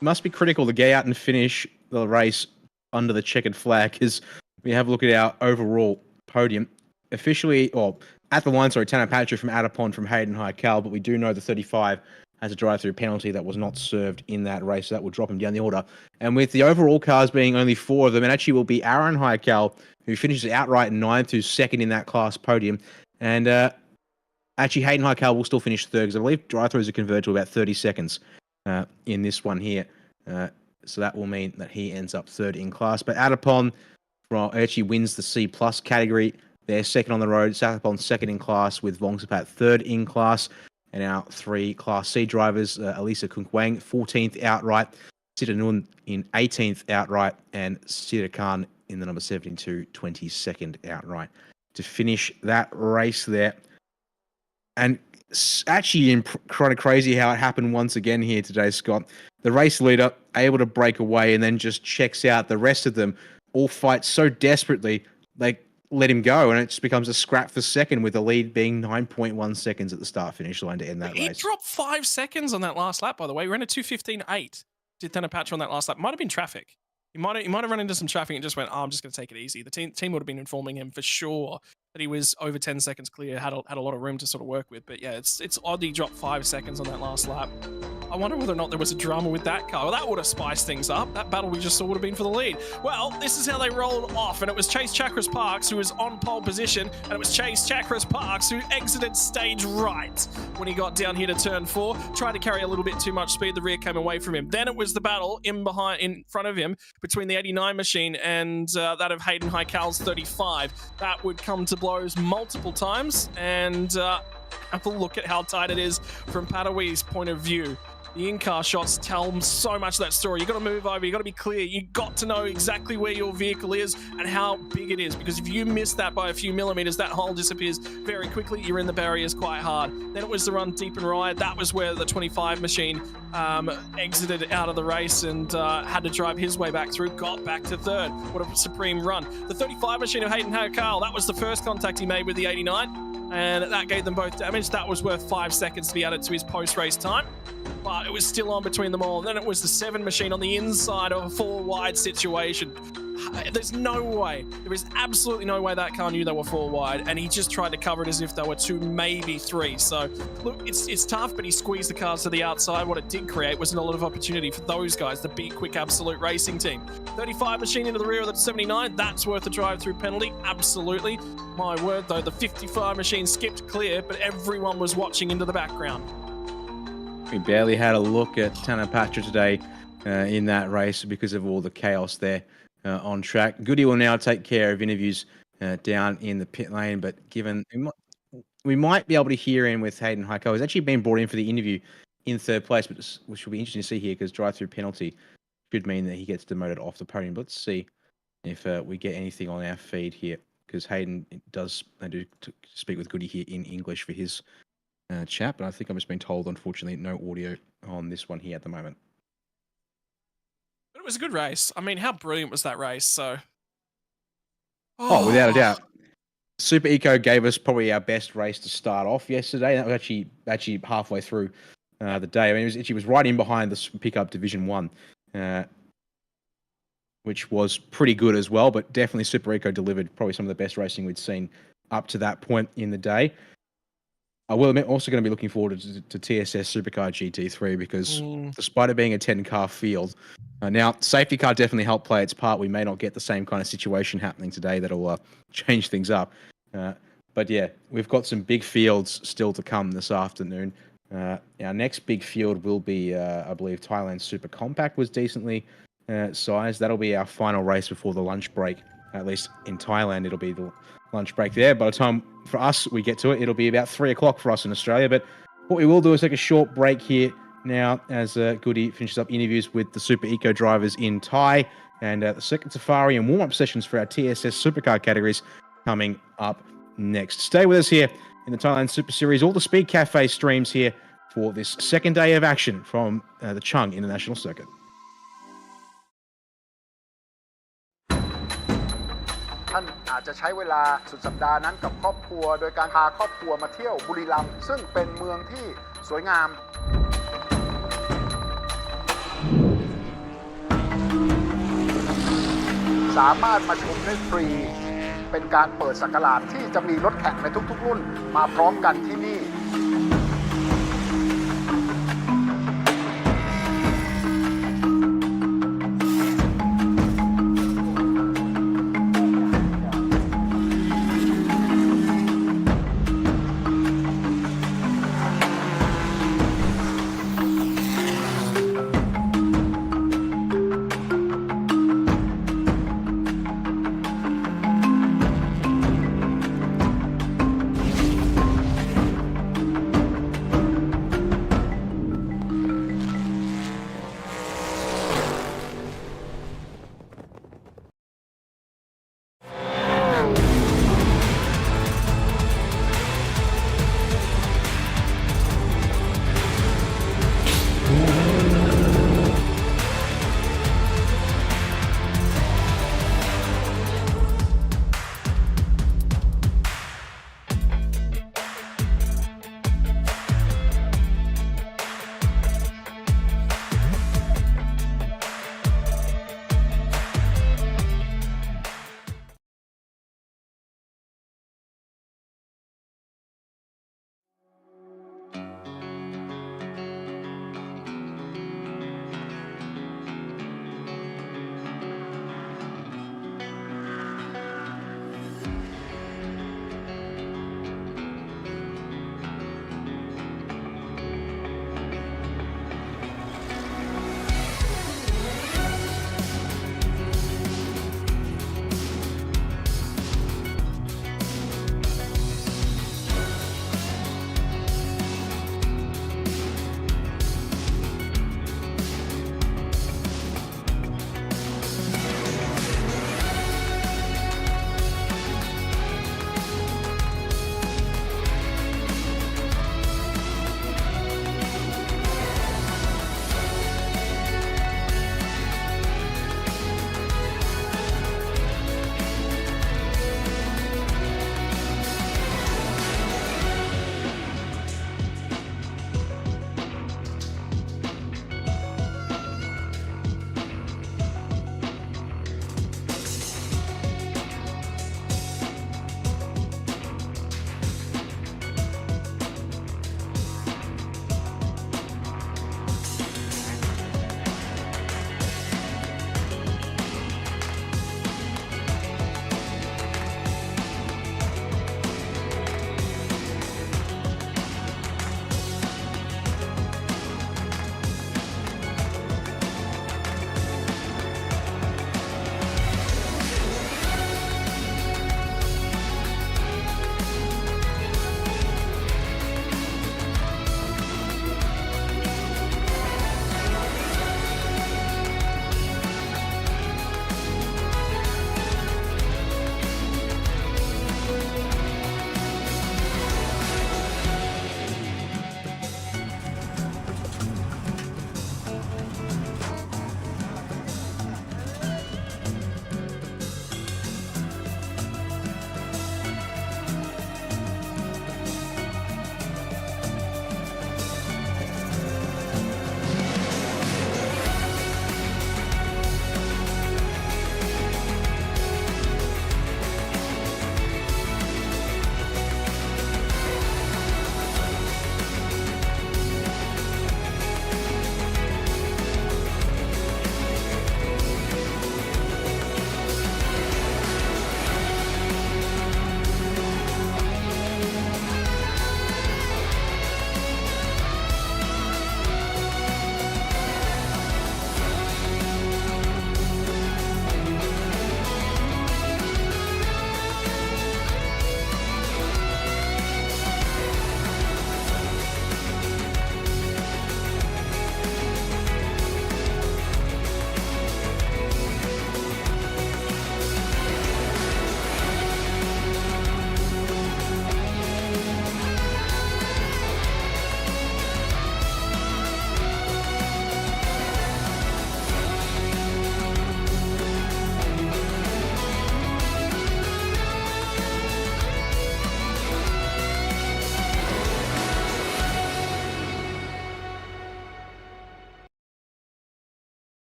must be critical to get out and finish the race under the checkered flag, because we have a look at our overall podium. Officially, or at the line, Tanapatra from Adipon from Hayden Haikale, but we do know the 35 has a drive-through penalty that was not served in that race, so that will drop him down the order. And with the overall cars being only 4 of them, it actually will be Aaron Haikale, who finishes outright 9th, who's second in that class podium. And actually, Hayden Haikale will still finish third, because I believe drive-throughs are converted to about 30 seconds in this one here. So that will mean that he ends up third in class. But Adipon actually wins the C+ category. They're second on the road. Sathapon second in class, with Vongsapat third in class. And our 3 Class C drivers, Elisa Kunkwang, 14th outright, Sitanun in 18th outright, and Sita Khan in the number 72, 22nd outright to finish that race there. And actually kind of crazy how it happened once again here today, Scott. The race leader able to break away and then just checks out. The rest of them all fight so desperately. They let him go, and it just becomes a scrap for second, with the lead being 9.1 seconds at the start-finish line to end that He race. dropped 5 seconds on that last lap, by the way. We ran a 2:15.8. Did Thanapatra on that last lap. Might have been traffic. He might have run into some traffic and just went, oh, I'm just going to take it easy. The team would have been informing him for sure that he was over 10 seconds clear, had a lot of room to sort of work with. But yeah, it's odd he dropped 5 seconds on that last lap. I wonder whether or not there was a drama with that car. Well, that would have spiced things up. That battle we just saw would have been for the lead. Well, this is how they rolled off, and it was Chase Chakras Parks who was on pole position, and it was Chase Chakras Parks who exited stage right when he got down here to turn 4. Tried to carry a little bit too much speed. The rear came away from him. Then it was the battle in front of him between the 89 machine and that of Hayden Heikal's 35. That would come to blows multiple times, and have a look at how tight it is from Padawi's point of view. The in-car shots tell so much of that story. You got to move over. You got to be clear. You got to know exactly where your vehicle is and how big it is. Because if you miss that by a few millimeters, that hole disappears very quickly. You're in the barriers quite hard. Then it was the run deep and wide. That was where the 25 machine exited out of the race and had to drive his way back through. Got back to third. What a supreme run. The 35 machine of Hayden Haikal, that was the first contact he made with the 89. And that gave them both damage. That was worth 5 seconds to be added to his post-race time. But it was still on between them all. And then it was the 7 machine on the inside of a 4 wide situation. There's no way. There is absolutely no way that car knew they were 4 wide, and he just tried to cover it as if they were 2, maybe 3. So, look, it's tough, but he squeezed the cars to the outside. What it did create was a lot of opportunity for those guys, the B-Quik Absolute Racing team. 35 machine into the rear of the 79, that's worth a drive-through penalty, absolutely. My word, though, the 55 machine skipped clear, but everyone was watching into the background. We barely had a look at Thanapatra today in that race because of all the chaos there on track. Goody will now take care of interviews down in the pit lane, but given we might be able to hear in with Hayden Heiko. He's actually been brought in for the interview in third place, but which will be interesting to see here because drive-through penalty could mean that he gets demoted off the podium. But let's see if we get anything on our feed here because Hayden they do speak with Goody here in English for his chat, but I think I'm just being told, unfortunately, no audio on this one here at the moment. But it was a good race. I mean, how brilliant was that race? So, oh, without a doubt, Super Eco gave us probably our best race to start off yesterday. That was actually halfway through the day. I mean, it was right in behind the pickup Division 1, which was pretty good as well. But definitely Super Eco delivered probably some of the best racing we'd seen up to that point in the day. I will admit, also going to be looking forward to TSS Supercar GT3 because despite it being a 10-car field, now safety car definitely helped play its part. We may not get the same kind of situation happening today that'll change things up. But yeah, we've got some big fields still to come this afternoon. Our next big field will be, I believe, Thailand Super Compact was decently sized. That'll be our final race before the lunch break. At least in Thailand, it'll be the lunch break there. By the time for us we get to it, it'll be about 3 o'clock for us in Australia. But what we will do is take a short break here now as Goody finishes up interviews with the Super Eco drivers in Thai and the second safari and warm-up sessions for our TSS Supercar categories coming up next. Stay with us here in the Thailand Super Series. All the Speed Cafe streams here for this second day of action from the Chang International Circuit. ท่านอาจจะใช้เวลาสุดสัปดาห์นั้นกับครอบครัวโดยการพาครอบครัวมาเที่ยวบุรีรัมย์ซึ่งเป็นเมืองที่สวยงามสามารถมาชมได้ฟรีเป็นการเปิดศักราชที่จะมีรถแข่งในทุกๆรุ่นมาพร้อมกันที่นี่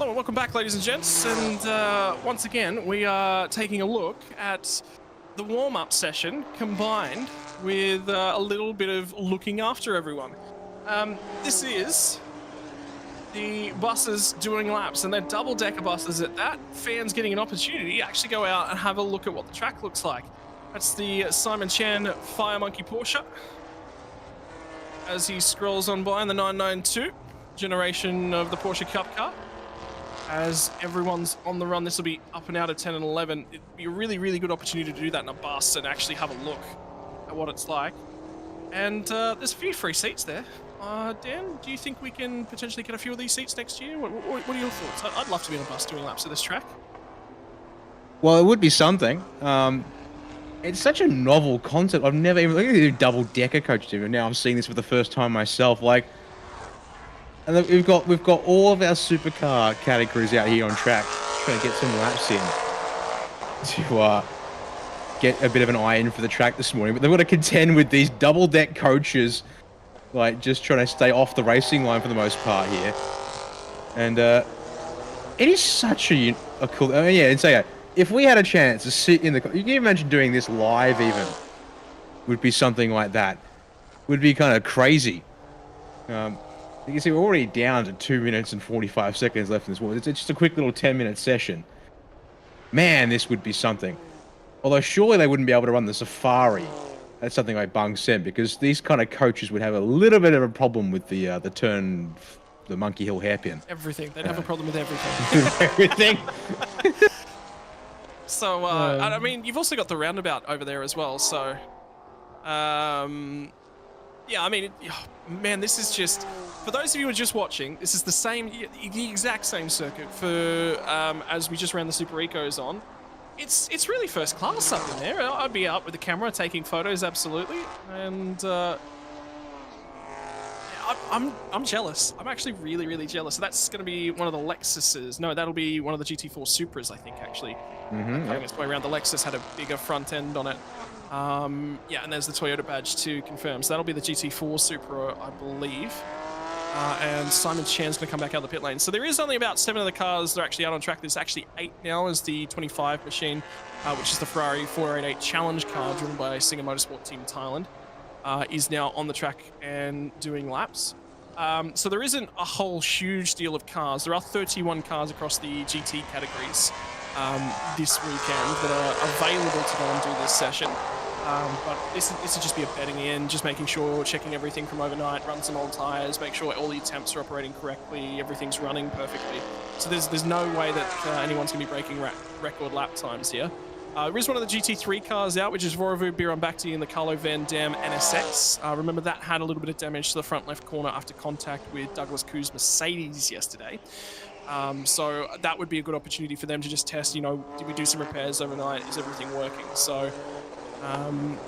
Hello and welcome back, ladies and gents. And once again, we are taking a look at the warm-up session combined with a little bit of looking after everyone. This is the buses doing laps, and they're double-decker buses at that. Fans getting an opportunity to actually go out and have a look at what the track looks like. That's the Simon Chan Fire Monkey Porsche as he scrolls on by in the 992 generation of the Porsche Cup car. As everyone's on the run, this will be up and out of 10 and 11. It'd be a really, really good opportunity to do that in a bus and actually have a look at what it's like. And there's a few free seats there. Dan, do you think we can potentially get a few of these seats next year? What are your thoughts? I'd love to be on a bus doing laps of this track. Well, it would be something. It's such a novel concept. I've never even looked at the double-decker coaches even. Now I'm seeing this for the first time myself. Like, and then we've got all of our supercar categories out here on track, trying to get some laps in to get a bit of an eye in for the track this morning. But they've got to contend with these double-deck coaches, like just trying to stay off the racing line for the most part here. And it is such a cool. I mean, yeah, and say if we had a chance to sit in the, you can imagine doing this live even. Would be something like that. Would be kind of crazy. You can see we're already down to 2 minutes and 45 seconds left in this one. It's just a quick little 10-minute session. Man, this would be something. Although surely they wouldn't be able to run the Safari. That's something like Bung said, because these kind of coaches would have a little bit of a problem with the Monkey Hill hairpin. Everything. They'd have a problem with everything. Everything. So, I mean, you've also got the roundabout over there as well. So, yeah, I mean, man, this is just, for those of you who are just watching, this is the exact same circuit for, as we just ran the Super Ecos on. It's really first class up in there. I'd be up with the camera taking photos, absolutely. And, I'm jealous. I'm actually really, really jealous. So that's going to be one of the Lexuses. No, that'll be one of the GT4 Supras, I think, actually. Going its way around. The Lexus had a bigger front end on it. Yeah, and there's the Toyota badge to confirm. So that'll be the GT4 Supra, I believe. And Simon Chan's going to come back out of the pit lane. So there is only about 7 of the cars that are actually out on track. There's actually 8 now as the 25 machine, which is the Ferrari 488 Challenge car driven by Singer Motorsport Team Thailand, is now on the track and doing laps. So there isn't a whole huge deal of cars. There are 31 cars across the GT categories this weekend that are available to go and do this session. But this will just be a betting in, just making sure, checking everything from overnight, run some old tyres, make sure all the temps are operating correctly, everything's running perfectly. So there's no way that anyone's going to be breaking record lap times here. There is one of the GT3 cars out, which is Vorovu Birambakti in the Carlo Van Dam NSX. Remember that had a little bit of damage to the front left corner after contact with Douglas Koo's Mercedes yesterday. So that would be a good opportunity for them to just test, you know, did we do some repairs overnight? Is everything working? So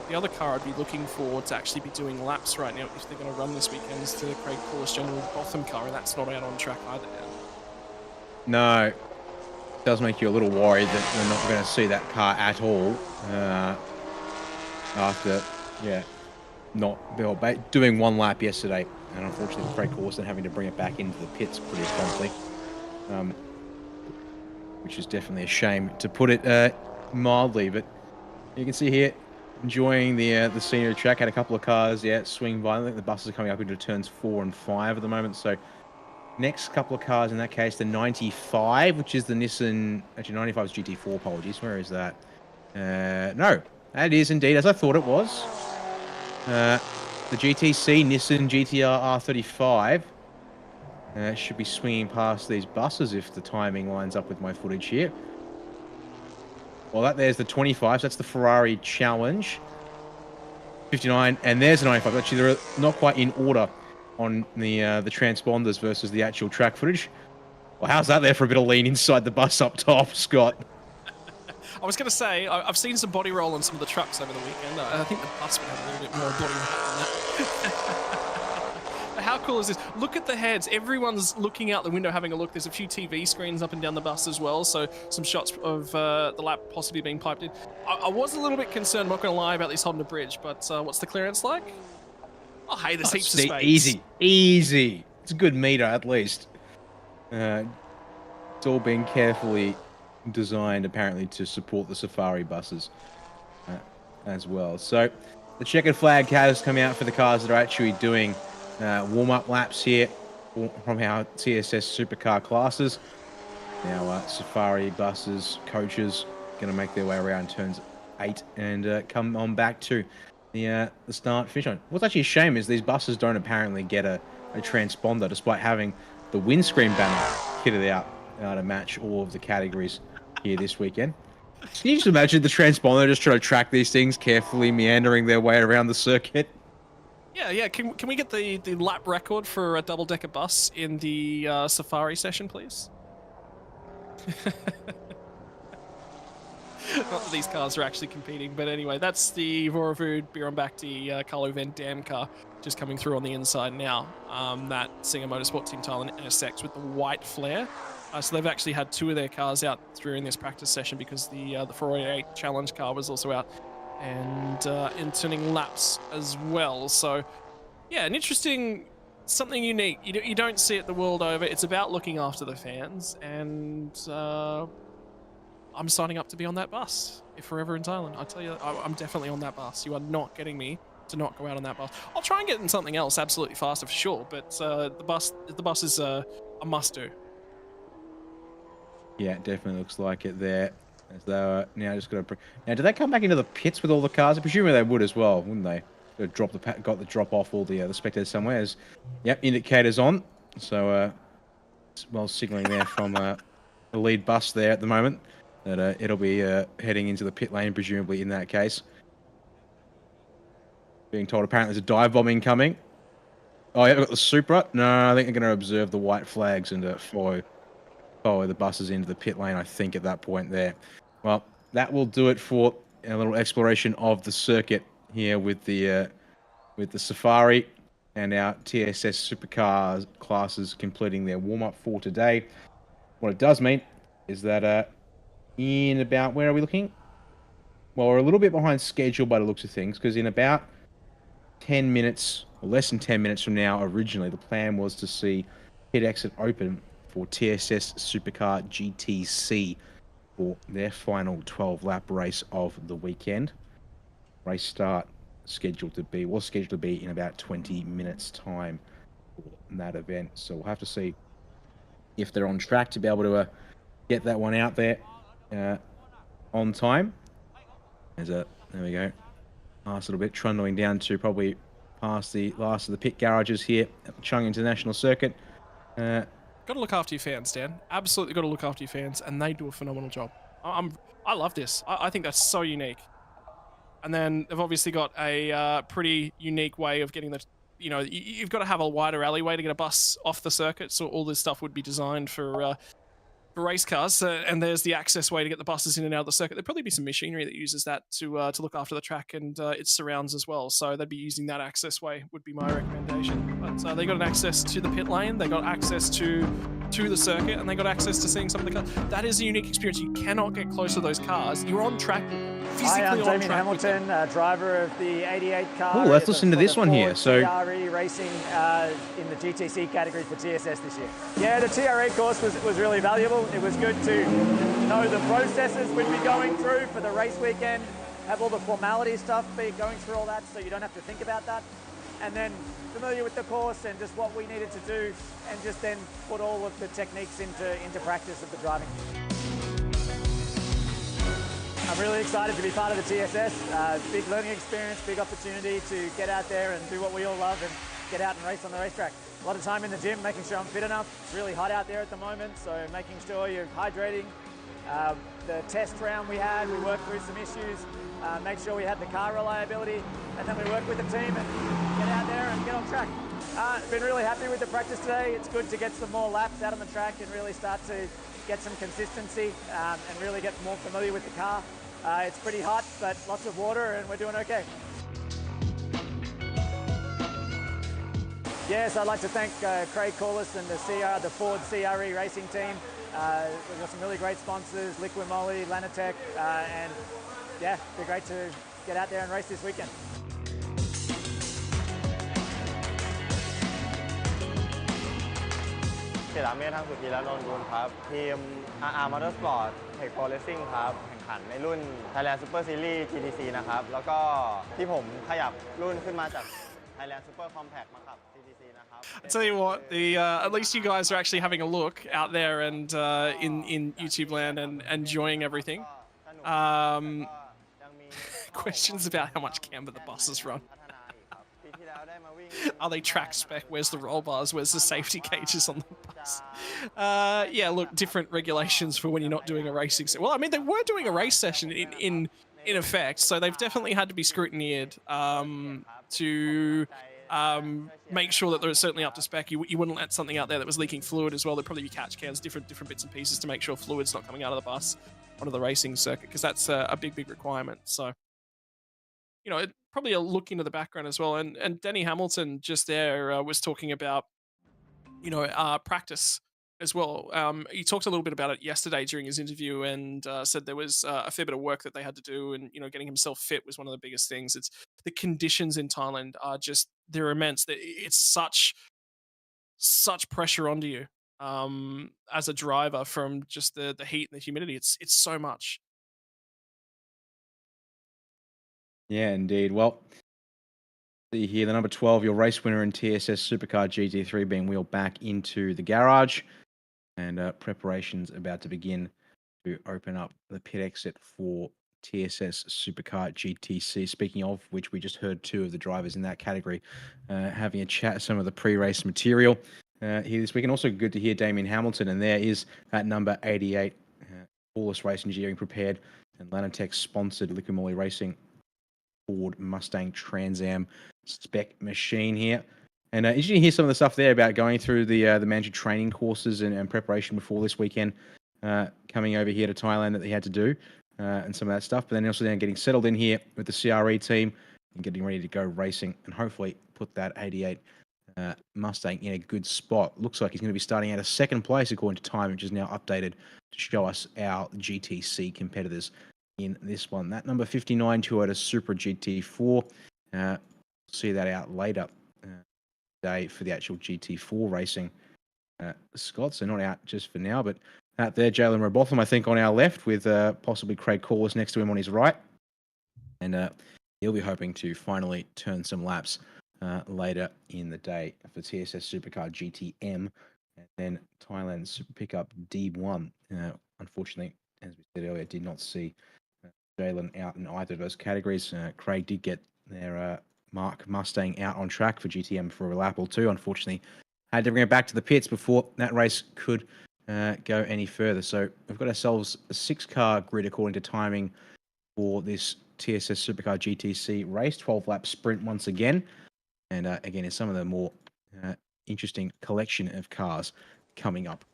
the other car I'd be looking for to actually be doing laps right now, if they're going to run this weekend, is the Craig Corliss General Gotham car, and that's not out on track either now. No. It does make you a little worried that we're not going to see that car at all after, yeah, not doing one lap yesterday, and unfortunately Craig Corson having to bring it back into the pits pretty promptly, which is definitely a shame, to put it mildly. But you can see here, enjoying the scenery track. Had a couple of cars, swing by. I think the buses are coming up into turns 4 and 5 at the moment. So next couple of cars, in that case, the 95, which is the Nissan. Actually, 95 is GT4. Apologies. Where is that? No, that is indeed as I thought it was. The GTC Nissan GTR R35 should be swinging past these buses if the timing lines up with my footage here. Well, there's the 25, so that's the Ferrari Challenge. 59, and there's the 95. Actually, they're not quite in order on the transponders versus the actual track footage. Well, how's that there for a bit of lean inside the bus up top, Scott? I was going to say, I've seen some body roll on some of the trucks over the weekend. I think the bus would have a little bit more body roll than that. How cool is this? Look at the heads. Everyone's looking out the window having a look. There's a few TV screens up and down the bus as well, so some shots of the lap possibly being piped in. I was a little bit concerned, I'm not going to lie, about this Honda bridge, but what's the clearance like? Oh, hey, there's heaps of space. Easy. It's a good meter, at least. It's all been carefully designed, apparently, to support the safari buses as well. So the checkered flag has come out for the cars that are actually doing warm-up laps here from our TSS supercar classes. Now, safari buses, coaches, going to make their way around turns 8 and come on back to the start finish line. What's actually a shame is these buses don't apparently get a transponder, despite having the windscreen banner kitted out to match all of the categories here this weekend. Can you just imagine the transponder just trying to track these things, carefully meandering their way around the circuit? Yeah. Can we get the lap record for a double-decker bus in the safari session, please? Not that these cars are actually competing, but anyway, that's the Voravood Birambakti Carlo Van Dam car just coming through on the inside now. That Singer Motorsport Team Thailand NSX with the white flare. So they've actually had 2 of their cars out during this practice session because the 488 Challenge car was also out and in turning laps as well. So yeah, an interesting, something unique. You don't see it the world over. It's about looking after the fans, and I'm signing up to be on that bus if we're ever in Thailand. I tell you, I'm definitely on that bus. You are not getting me to not go out on that bus. I'll try and get in something else absolutely faster for sure, but the bus is a must-do. Yeah, it definitely looks like it there. As though now just got to. Now, do they come back into the pits with all the cars? I presume they would as well, wouldn't they? Got the drop off all the spectators somewhere. Yep, indicators on. So well signaling there from the lead bus there at the moment that it'll be heading into the pit lane, presumably in that case. Being told apparently there's a dive bomb incoming. Oh, yeah, we've got the Supra. No, I think they're going to observe the white flags and follow the buses into the pit lane, I think, at that point there. Well, that will do it for a little exploration of the circuit here with the Safari and our TSS supercars classes completing their warm-up for today. What it does mean is that in about, where are we looking? Well, we're a little bit behind schedule by the looks of things, because in about 10 minutes, or less than 10 minutes from now, originally, the plan was to see pit exit open for TSS Supercar GTC for their final 12-lap race of the weekend. Race start was scheduled to be in about 20 minutes' time for that event. So we'll have to see if they're on track to be able to get that one out there on time. There we go. Last little bit, trundling down to probably past the last of the pit garages here at the Chang International Circuit. Got to look after your fans, Dan. Absolutely got to look after your fans, and they do a phenomenal job. I love this. I think that's so unique. And then they've obviously got a pretty unique way of getting the, you've got to have a wider alleyway to get a bus off the circuit. So all this stuff would be designed for race cars, and there's the access way to get the buses in and out of the circuit. There'd probably be some machinery that uses that to look after the track and its surrounds as well. So they'd be using that access way, would be my recommendation. But they got an access to the pit lane, they got access to the circuit, and they got access to seeing some of the cars. That is a unique experience. You cannot get close to those cars. You're on track, physically Hi, I'm on Damien track. Hamilton, driver of the 88 car. Oh, let's listen to this one here. So TRE racing in the GTC category for TSS this year. Yeah, the TRE course was really valuable. It was good to know the processes we'd be going through for the race weekend, have all the formality stuff going through all that so you don't have to think about that. And then familiar with the course and just what we needed to do, and just then put all of the techniques into practice of the driving. I'm really excited to be part of the TSS. Big learning experience, big opportunity to get out there and do what we all love and get out and race on the racetrack. A lot of time in the gym, making sure I'm fit enough. It's really hot out there at the moment, so making sure you're hydrating. The test round we worked through some issues, make sure we had the car reliability, and then we worked with the team and get out there and get on track. Been really happy with the practice today. It's good to get some more laps out on the track and really start to get some consistency and really get more familiar with the car. It's pretty hot, but lots of water, and we're doing okay. Yes, I'd like to thank Craig Corliss and the Ford CRE racing team. We've got some really great sponsors, Liquid Moly, Lanatech, and yeah, it'd be great to get out there and race this weekend. ศิระเมธทั้งสุธีและนนท์บุญครับทีม RR Motorsport Tech Pro Racing ครับแข่งขันในรุ่น Thailand Super Series GTC นะครับแล้วก็ที่ผมขยับรุ่นขึ้นมาจาก Thailand Super Compact มาขับ GTC นะครับ I tell you what, at least you guys are actually having a look out there and in YouTube land and enjoying everything. Questions about how much camber the buses run. Are they track spec? Where's the roll bars? Where's the safety cages on the bus? Yeah, look, different regulations for when you're not doing a racing session. Well, I mean, they were doing a race session in effect, so they've definitely had to be scrutinized to make sure that they're certainly up to spec. You wouldn't let something out there that was leaking fluid as well. There'd probably be catch cans, different bits and pieces to make sure fluid's not coming out of the bus onto the racing circuit, because that's a big requirement. So, you know, probably a look into the background as well. And Denny Hamilton just there was talking about, you know, practice as well. He talked a little bit about it yesterday during his interview, and said there was a fair bit of work that they had to do, and, you know, getting himself fit was one of the biggest things. It's the conditions in Thailand are just, they're immense. It's such pressure onto you as a driver from just the heat and the humidity. It's so much. Yeah, indeed. Well, see here, the number 12, your race winner in TSS Supercar GT3 being wheeled back into the garage, and preparations about to begin to open up the pit exit for TSS Supercar GTC. Speaking of which, we just heard two of the drivers in that category having a chat, some of the pre-race material here this week. And also good to hear Damien Hamilton, and there is at number 88, Flawless Race Engineering prepared and Lanatech sponsored Liquid Moly Racing Ford Mustang Trans Am spec machine here. And you can hear some of the stuff there about going through the mandatory training courses and preparation before this weekend, coming over here to Thailand that they had to do, and some of that stuff. But then also then getting settled in here with the CRE team and getting ready to go racing and hopefully put that 88 Mustang in a good spot. Looks like he's going to be starting out a second place according to time, which is now updated to show us our GTC competitors in this one. That number 59 Toyota Supra GT4. See that out later today for the actual GT4 racing. Scots are not out just for now, but out there, Jalen Robotham, I think, on our left, with possibly Craig Corliss next to him on his right. And he'll be hoping to finally turn some laps later in the day for TSS Supercar GTM, and then Thailand Super Pickup D1. Unfortunately, as we said earlier, did not see Jalen out in either of those categories. Craig did get their Mark Mustang out on track for GTM for a lap or two. Unfortunately, had to bring it back to the pits before that race could go any further. So we've got ourselves a 6-car grid according to timing for this TSS Supercar GTC race. 12-lap sprint once again. And again, it's some of the more interesting collection of cars coming up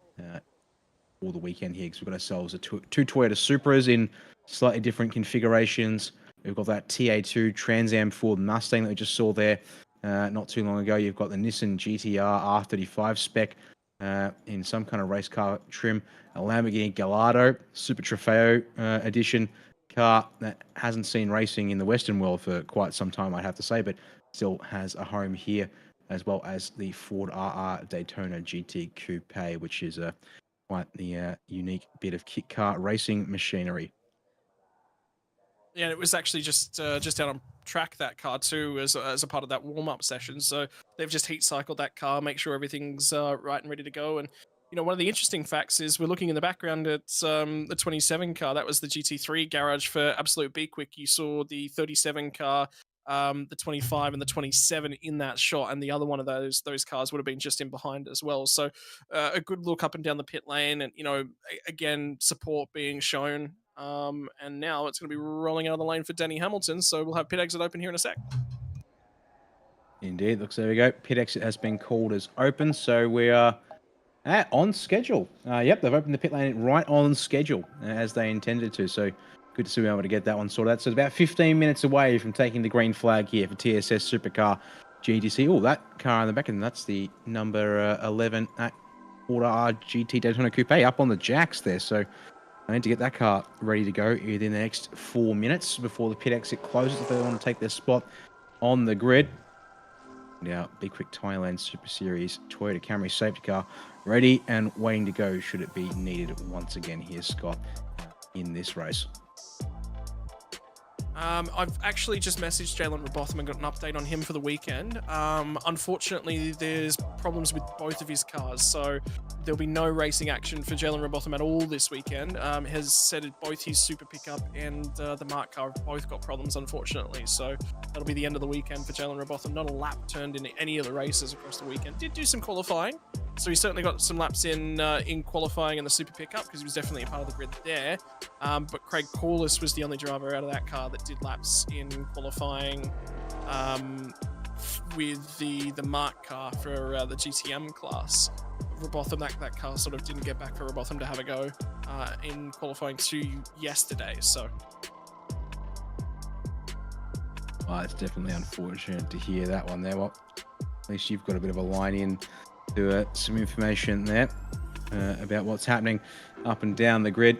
for the weekend here, because we've got ourselves two Toyota Supras in slightly different configurations. We've got that TA2 Trans Am Ford Mustang that we just saw there not too long ago. You've got the Nissan GTR R35 spec in some kind of race car trim. A Lamborghini Gallardo Super Trofeo edition car that hasn't seen racing in the Western world for quite some time, I'd have to say, but still has a home here, as well as the Ford RR Daytona GT Coupe, which is quite the unique bit of kit car racing machinery. Yeah, it was actually just out on track, that car too, as a part of that warm-up session. So they've just heat cycled that car, make sure everything's right and ready to go. And, you know, one of the interesting facts is we're looking in the background at the 27 car. That was the GT3 garage for Absolute B-Quik. You saw the 37 car, the 25 and the 27 in that shot, and the other one of those cars would have been just in behind as well. So a good look up and down the pit lane, and, you know, again, support being shown. And now it's going to be rolling out of the lane for Denny Hamilton, so we'll have pit exit open here in a sec. Indeed, looks, there we go. Pit exit has been called as open, so we are on schedule. Yep, they've opened the pit lane right on schedule as they intended to. So good to see we're able to get that one sorted out. So it's about 15 minutes away from taking the green flag here for TSS Supercar GTC. Oh, that car in the back, and that's the number 11 at Ford RR GT Daytona Coupe up on the jacks there. So I need to get that car ready to go within the next 4 minutes before the pit exit closes if they want to take their spot on the grid. Now, B-Quik Thailand Super Series Toyota Camry safety car ready and waiting to go should it be needed once again here, Scott, in this race. I've actually just messaged Jalen Robotham and got an update on him for the weekend. Unfortunately, there's problems with both of his cars, so there'll be no racing action for Jalen Robotham at all this weekend. Has said both his Super Pickup and the Mark car have both got problems, unfortunately, so that'll be the end of the weekend for Jalen Robotham. Not a lap turned in any of the races across the weekend. Did do some qualifying, so he certainly got some laps in qualifying in the Super Pickup because he was definitely a part of the grid there. But Craig Corliss was the only driver out of that car that did laps in qualifying with the Mark car for the GTM class. Robotham, that car sort of didn't get back for Robotham to have a go in qualifying 2 yesterday. So, well, it's definitely unfortunate to hear that one there. Well, at least you've got a bit of a line in to some information there about what's happening up and down the grid.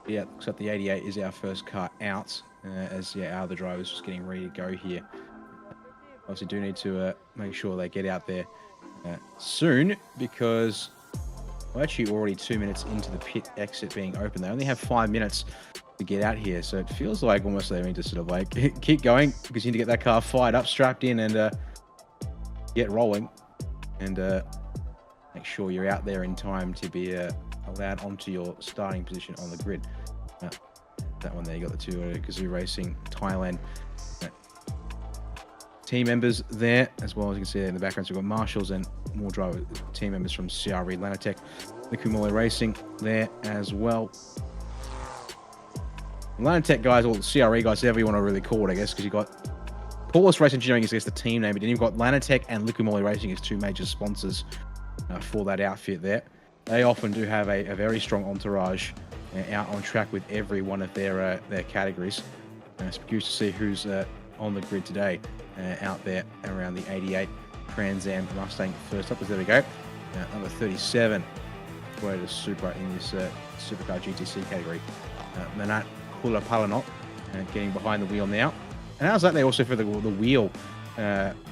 Yeah, looks like the 88 is our first car out, as our other drivers just getting ready to go here. Obviously, do need to make sure they get out there soon, because we're actually already 2 minutes into the pit exit being open. They only have 5 minutes to get out here, so it feels like almost they need to sort of like keep going, because you need to get that car fired up, strapped in, and get rolling, and make sure you're out there in time to be allowed onto your starting position on the grid. That one there, you got the two Gazoo Racing Thailand team members there, as well as you can see there in the background. So we've got marshals and more driver team members from CRE Lanatech, Likumole Racing there as well. Lanatech guys, or CRE guys, whatever you want to really call it, I guess, because you've got Paulus Race Engineering is, I guess, the team name, but then you've got Lanatech and Likumole Racing as two major sponsors for that outfit there. They often do have a very strong entourage out on track with every one of their categories. It's curious to see who's on the grid today out there around the 88 Trans Am Mustang first up. There we go. Number 37, Toyota Supra in this Supercar GTC category. Manat Kulapalanot getting behind the wheel now. And how's that there also for the wheel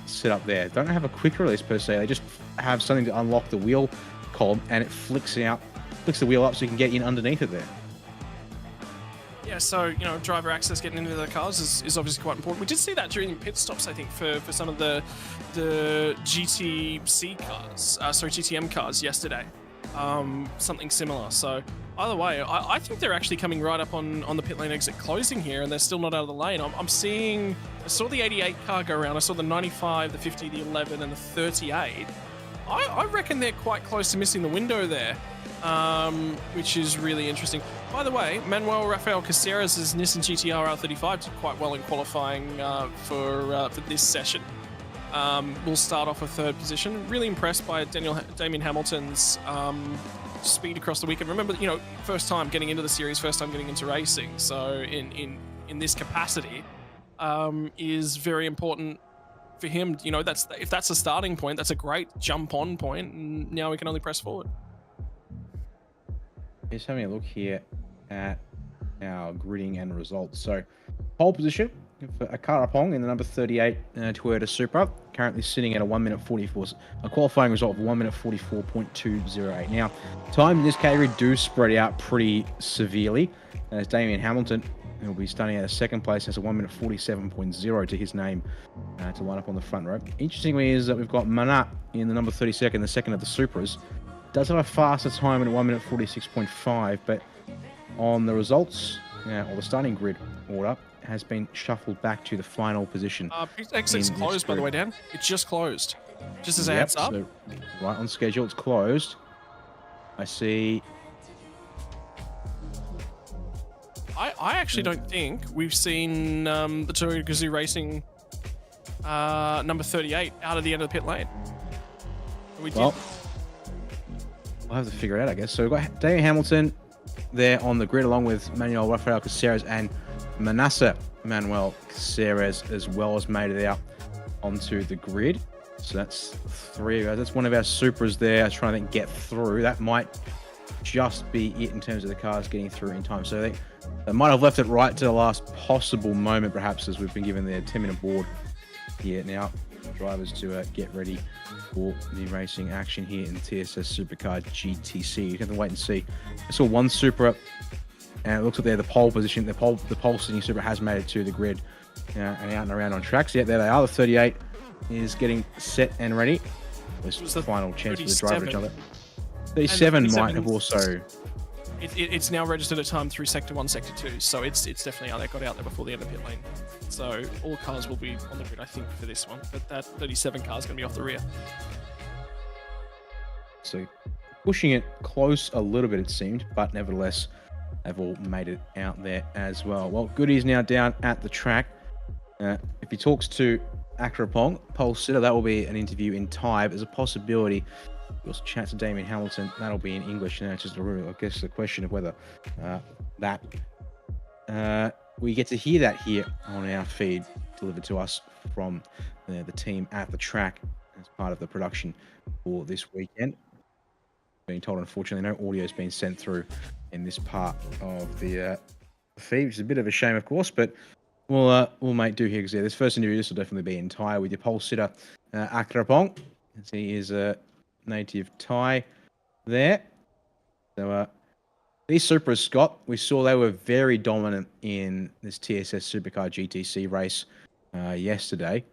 set up there? Don't have a quick release per se. They just have something to unlock the wheel column, and it flicks the wheel up so you can get in underneath it there. yeah, so, you know, driver access getting into the cars is obviously quite important. We did see that during pit stops, I think, for some of the GTC cars, GTM cars yesterday. Something similar. So either way, I think they're actually coming right up on the pit lane exit closing here, and they're still not out of the lane. I saw the 88 car go around. I saw the 95, the 50, the 11, and the 38. I reckon they're quite close to missing the window there, which is really interesting. By the way, Manuel Rafael Caceres' Nissan GT-R R35 did quite well in qualifying for this session. We'll start off a third position. Really impressed by Damien Hamilton's speed across the weekend. Remember, you know, first time getting into the series, first time getting into racing. So in this capacity is very important for him. You know, if that's a starting point, that's a great jump on point. And now we can only press forward. Just having a look here at our gridding and results. So pole position for Akarapong in the number 38 Toyota Supra, currently sitting at a 1 minute 44, a qualifying result of 1 minute 44.208. Now, time in this category do spread out pretty severely, as Damien Hamilton, who will be starting at a second place, has a 1 minute 47.0 to his name to line up on the front row. Interestingly is that we've got Manat in the number 32nd, the second of the Supras. Does have a faster time at 1 minute 46.5, but on the results, or the starting grid order, has been shuffled back to the final position. Exit's closed, by the way, Dan. It's just closed. Just as a heads up. So right on schedule, it's closed. I see. I actually don't think we've seen the Toyota Gazoo Racing number 38 out of the end of the pit lane. We did. Well, I'll have to figure it out, I guess. So we've got Damien Hamilton there on the grid, along with Manuel Rafael Caceres and Manasseh Manuel Caceres, as well as made it out onto the grid. So that's three of us. That's one of our Supras there trying to get through. That might just be it in terms of the cars getting through in time. So they might have left it right to the last possible moment, perhaps, as we've been given their 10-minute board here. Now, drivers to get ready for the racing action here in TSS Supercar GTC. You have to wait and see. I saw one Supra, and it looks like they're the pole position. The pole sitting Supra has made it to the grid and out and around on tracks. Yeah, there they are. The 38 is getting set and ready. This was the final chance for the driver to 37 might have also. It's now registered a time through Sector 1, Sector 2, so it's definitely out there, got out there before the end of pit lane. So all cars will be on the grid, I think, for this one, but that 37 car is going to be off the rear. So pushing it close a little bit, it seemed, but nevertheless, they've all made it out there as well. Well, Goody's now down at the track. If he talks to Akrapong, pole sitter, that will be an interview in Thai. There's a possibility. We'll also chat to Damien Hamilton. That'll be in English. And it's just I guess the question of whether we get to hear that here on our feed delivered to us from the team at the track as part of the production for this weekend. Being told, unfortunately, no audio has been sent through in this part of the feed, which is a bit of a shame, of course, but we'll make do here because this first interview, this will definitely be in Thai with your pole sitter, Akrapong, as he is a native Thai there. So these Supras, Scott, we saw they were very dominant in this TSS Supercar GTC race yesterday.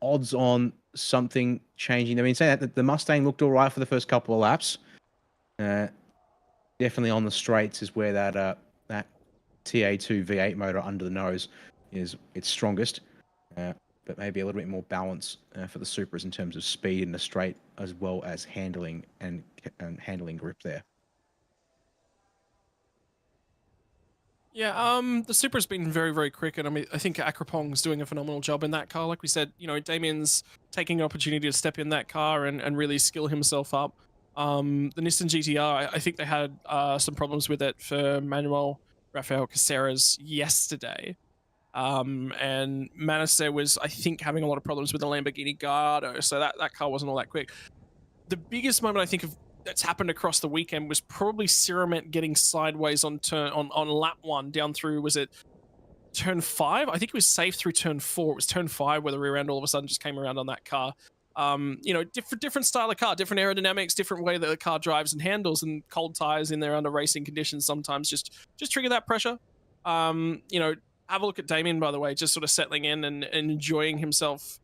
Odds on something changing. I mean, say that the Mustang looked all right for the first couple of laps. Definitely on the straights is where that TA2 V8 motor under the nose is its strongest. But maybe a little bit more balance for the Supras in terms of speed in the straight, as well as handling and handling grip there. Yeah, the Supra's been very, very quick, and I think Akrapong's doing a phenomenal job in that car. Like we said, Damien's taking an opportunity to step in that car and really skill himself up. The Nissan GTR, I think they had some problems with it for Manuel Rafael Caceres yesterday. And Manasseh was, I think, having a lot of problems with the Lamborghini Gallardo, so that car wasn't all that quick. The biggest moment I think of that's happened across the weekend was probably Ceramet getting sideways on lap 1 down through, was it turn 5? I think he was safe through turn 4. It was turn 5 where the rear end all of a sudden just came around on that car. Different style of car, different aerodynamics, different way that the car drives and handles, and cold tires in there under racing conditions sometimes just trigger that pressure. Have a look at Damien, by the way, just sort of settling in and enjoying himself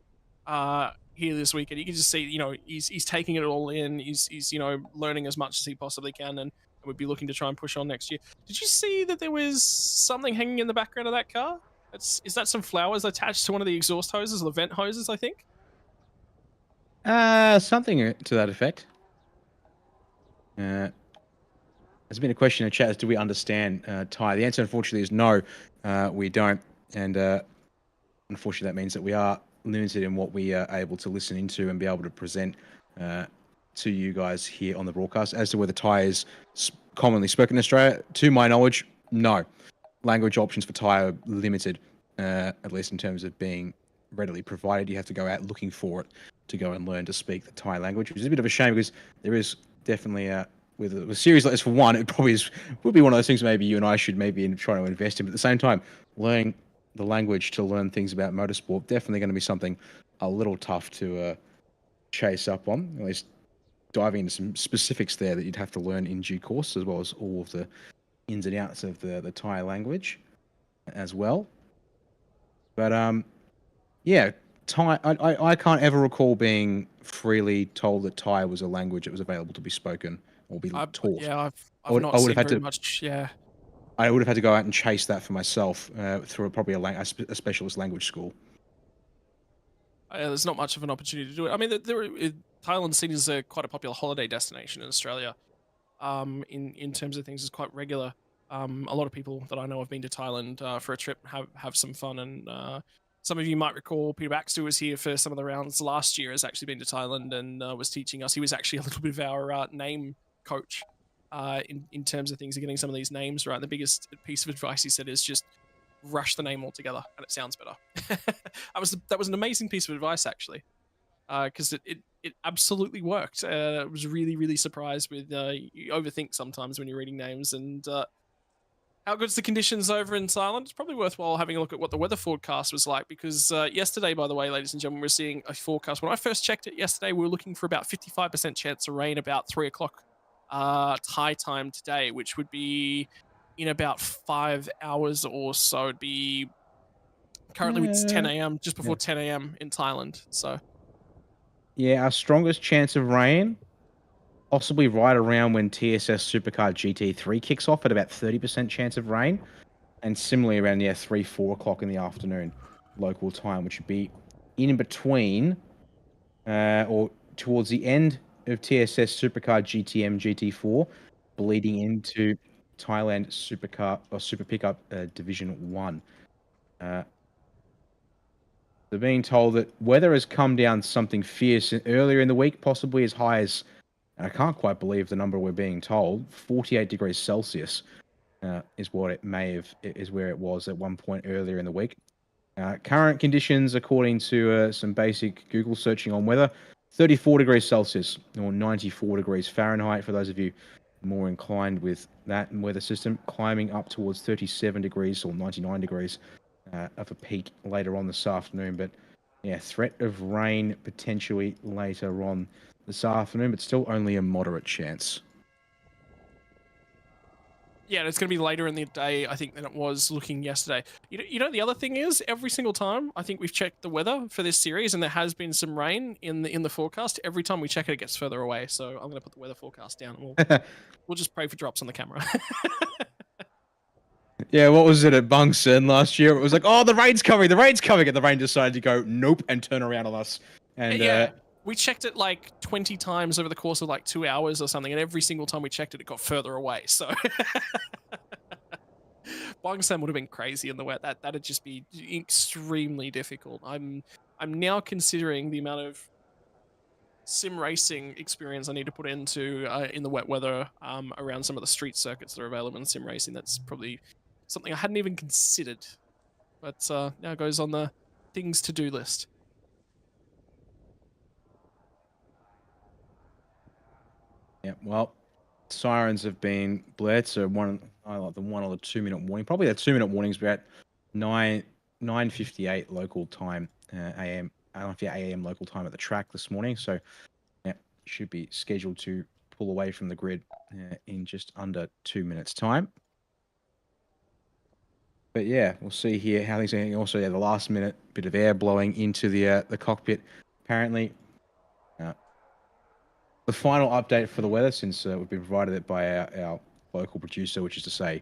here this weekend. You can just see, he's taking it all in. He's learning as much as he possibly can, and would be looking to try and push on next year. Did you see that there was something hanging in the background of that car? Is that some flowers attached to one of the exhaust hoses or the vent hoses, I think? Something to that effect. There's been a question in the chat as do we understand Thai? The answer, unfortunately, is no, we don't. And unfortunately, that means that we are limited in what we are able to listen into and be able to present to you guys here on the broadcast. As to whether Thai is commonly spoken in Australia, to my knowledge, no. Language options for Thai are limited, at least in terms of being readily provided. You have to go out looking for it to go and learn to speak the Thai language, which is a bit of a shame because there is definitely with a series like this, for one, it probably would be one of those things maybe you and I should maybe try to invest in. But at the same time, learning the language to learn things about motorsport, definitely going to be something a little tough to chase up on. At least diving into some specifics there that you'd have to learn in due course, as well as all of the ins and outs of the Thai language as well. But yeah, Thai. I can't ever recall being freely told that Thai was a language that was available to be spoken or be taught. Yeah, I've not seen very much. Yeah, I would have had to go out and chase that for myself through probably a specialist language school. There's not much of an opportunity to do it. I mean, Thailand's seen as quite a popular holiday destination in Australia. In terms of things, it's quite regular. A lot of people that I know have been to Thailand for a trip, have some fun, and some of you might recall Peter Baxter was here for some of the rounds last year, has actually been to Thailand and was teaching us. He was actually a little bit of our name coach in terms of things of getting some of these names right. The biggest piece of advice he said is just rush the name altogether and it sounds better. That was an amazing piece of advice, actually, because it absolutely worked. I was really, really surprised with you overthink sometimes when you're reading names, and How good's the conditions over in Thailand? It's probably worthwhile having a look at what the weather forecast was like because yesterday, by the way, ladies and gentlemen, we're seeing a forecast. When I first checked it yesterday, we were looking for about 55% chance of rain about 3 o'clock Thai time today, which would be in about 5 hours or so. It'd be currently it's 10 a.m., just before 10 a.m. in Thailand. So, yeah, our strongest chance of rain, possibly right around when TSS Supercar GT3 kicks off at about 30% chance of rain. And similarly around, 3, 4 o'clock in the afternoon local time, which would be in between or towards the end of TSS Supercar GTM GT4, bleeding into Thailand Supercar or Super Pickup Division 1. They're being told that weather has come down something fierce earlier in the week, possibly as high as, and I can't quite believe the number we're being told, 48 degrees Celsius is what it is where it was at one point earlier in the week. Current conditions, according to some basic Google searching on weather, 34 degrees Celsius or 94 degrees Fahrenheit for those of you more inclined with that weather system, climbing up towards 37 degrees or 99 degrees of a peak later on this afternoon. But yeah, threat of rain potentially later on this afternoon, but still only a moderate chance. yeah, and it's going to be later in the day, I think, than it was looking yesterday. You know, the other thing is, every single time I think we've checked the weather for this series, and there has been some rain in the forecast. Every time we check it, it gets further away. So I'm going to put the weather forecast down, and we'll just pray for drops on the camera. Yeah, what was it at Bungson last year? It was like, oh, the rain's coming, and the rain decided to go nope and turn around on us. And yeah, we checked it like 20 times over the course of like 2 hours or something, and every single time we checked it, it got further away. So Bongsan would have been crazy in the wet. That'd just be extremely difficult. I'm now considering the amount of sim racing experience I need to put into in the wet weather around some of the street circuits that are available in sim racing. That's probably something I hadn't even considered, but now goes on the things to do list. Yeah, well, sirens have been blared, so I like the 1 or the 2 minute warning. Probably that 2 minute warning's about 9:58 local time AM. I don't know if AM local time at the track this morning. So yeah, should be scheduled to pull away from the grid in just under 2 minutes time. But yeah, we'll see here how things are going. Also, yeah, the last minute bit of air blowing into the cockpit. Apparently, the final update for the weather, since we've been provided it by our local producer, which is to say,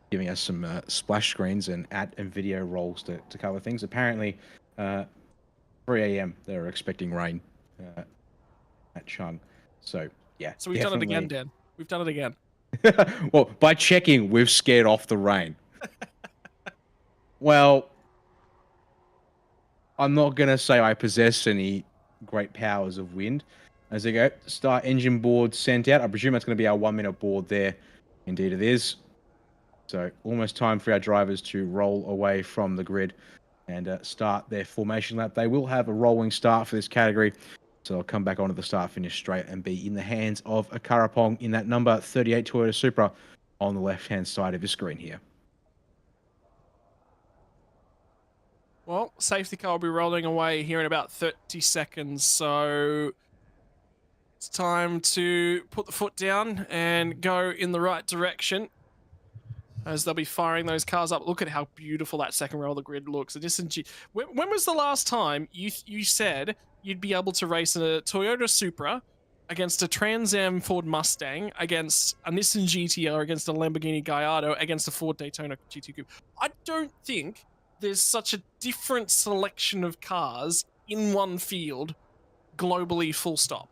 giving us some splash screens and video rolls to cover things. Apparently, 3 a.m. they're expecting rain at Chang. So yeah. So we've done it again, Dan. We've done it again. Well, by checking, we've scared off the rain. Well, I'm not gonna say I possess any great powers of wind. As they go, start engine board sent out. I presume that's going to be our 1 minute board there. Indeed it is. So almost time for our drivers to roll away from the grid and start their formation lap. They will have a rolling start for this category. So they'll come back onto the start finish straight and be in the hands of a Karapong in that number 38 Toyota Supra on the left-hand side of your screen here. Well, safety car will be rolling away here in about 30 seconds. So it's time to put the foot down and go in the right direction as they'll be firing those cars up. Look at how beautiful that second row of the grid looks. When was the last time you said you'd be able to race a Toyota Supra against a Trans Am Ford Mustang, against a Nissan GTR, against a Lamborghini Gallardo, against a Ford Daytona GT Coupe? I don't think there's such a different selection of cars in one field globally, full stop.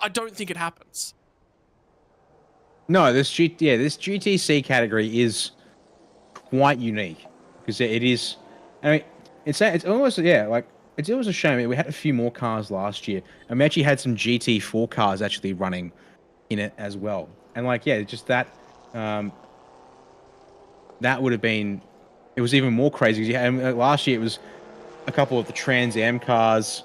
I don't think it happens. No, this GTC category is quite unique because it is. I mean, it's almost it's almost a shame. We had a few more cars last year, and we actually had some GT4 cars actually running in it as well. And just that that would have been. It was even more crazy. Last year it was a couple of the Trans Am cars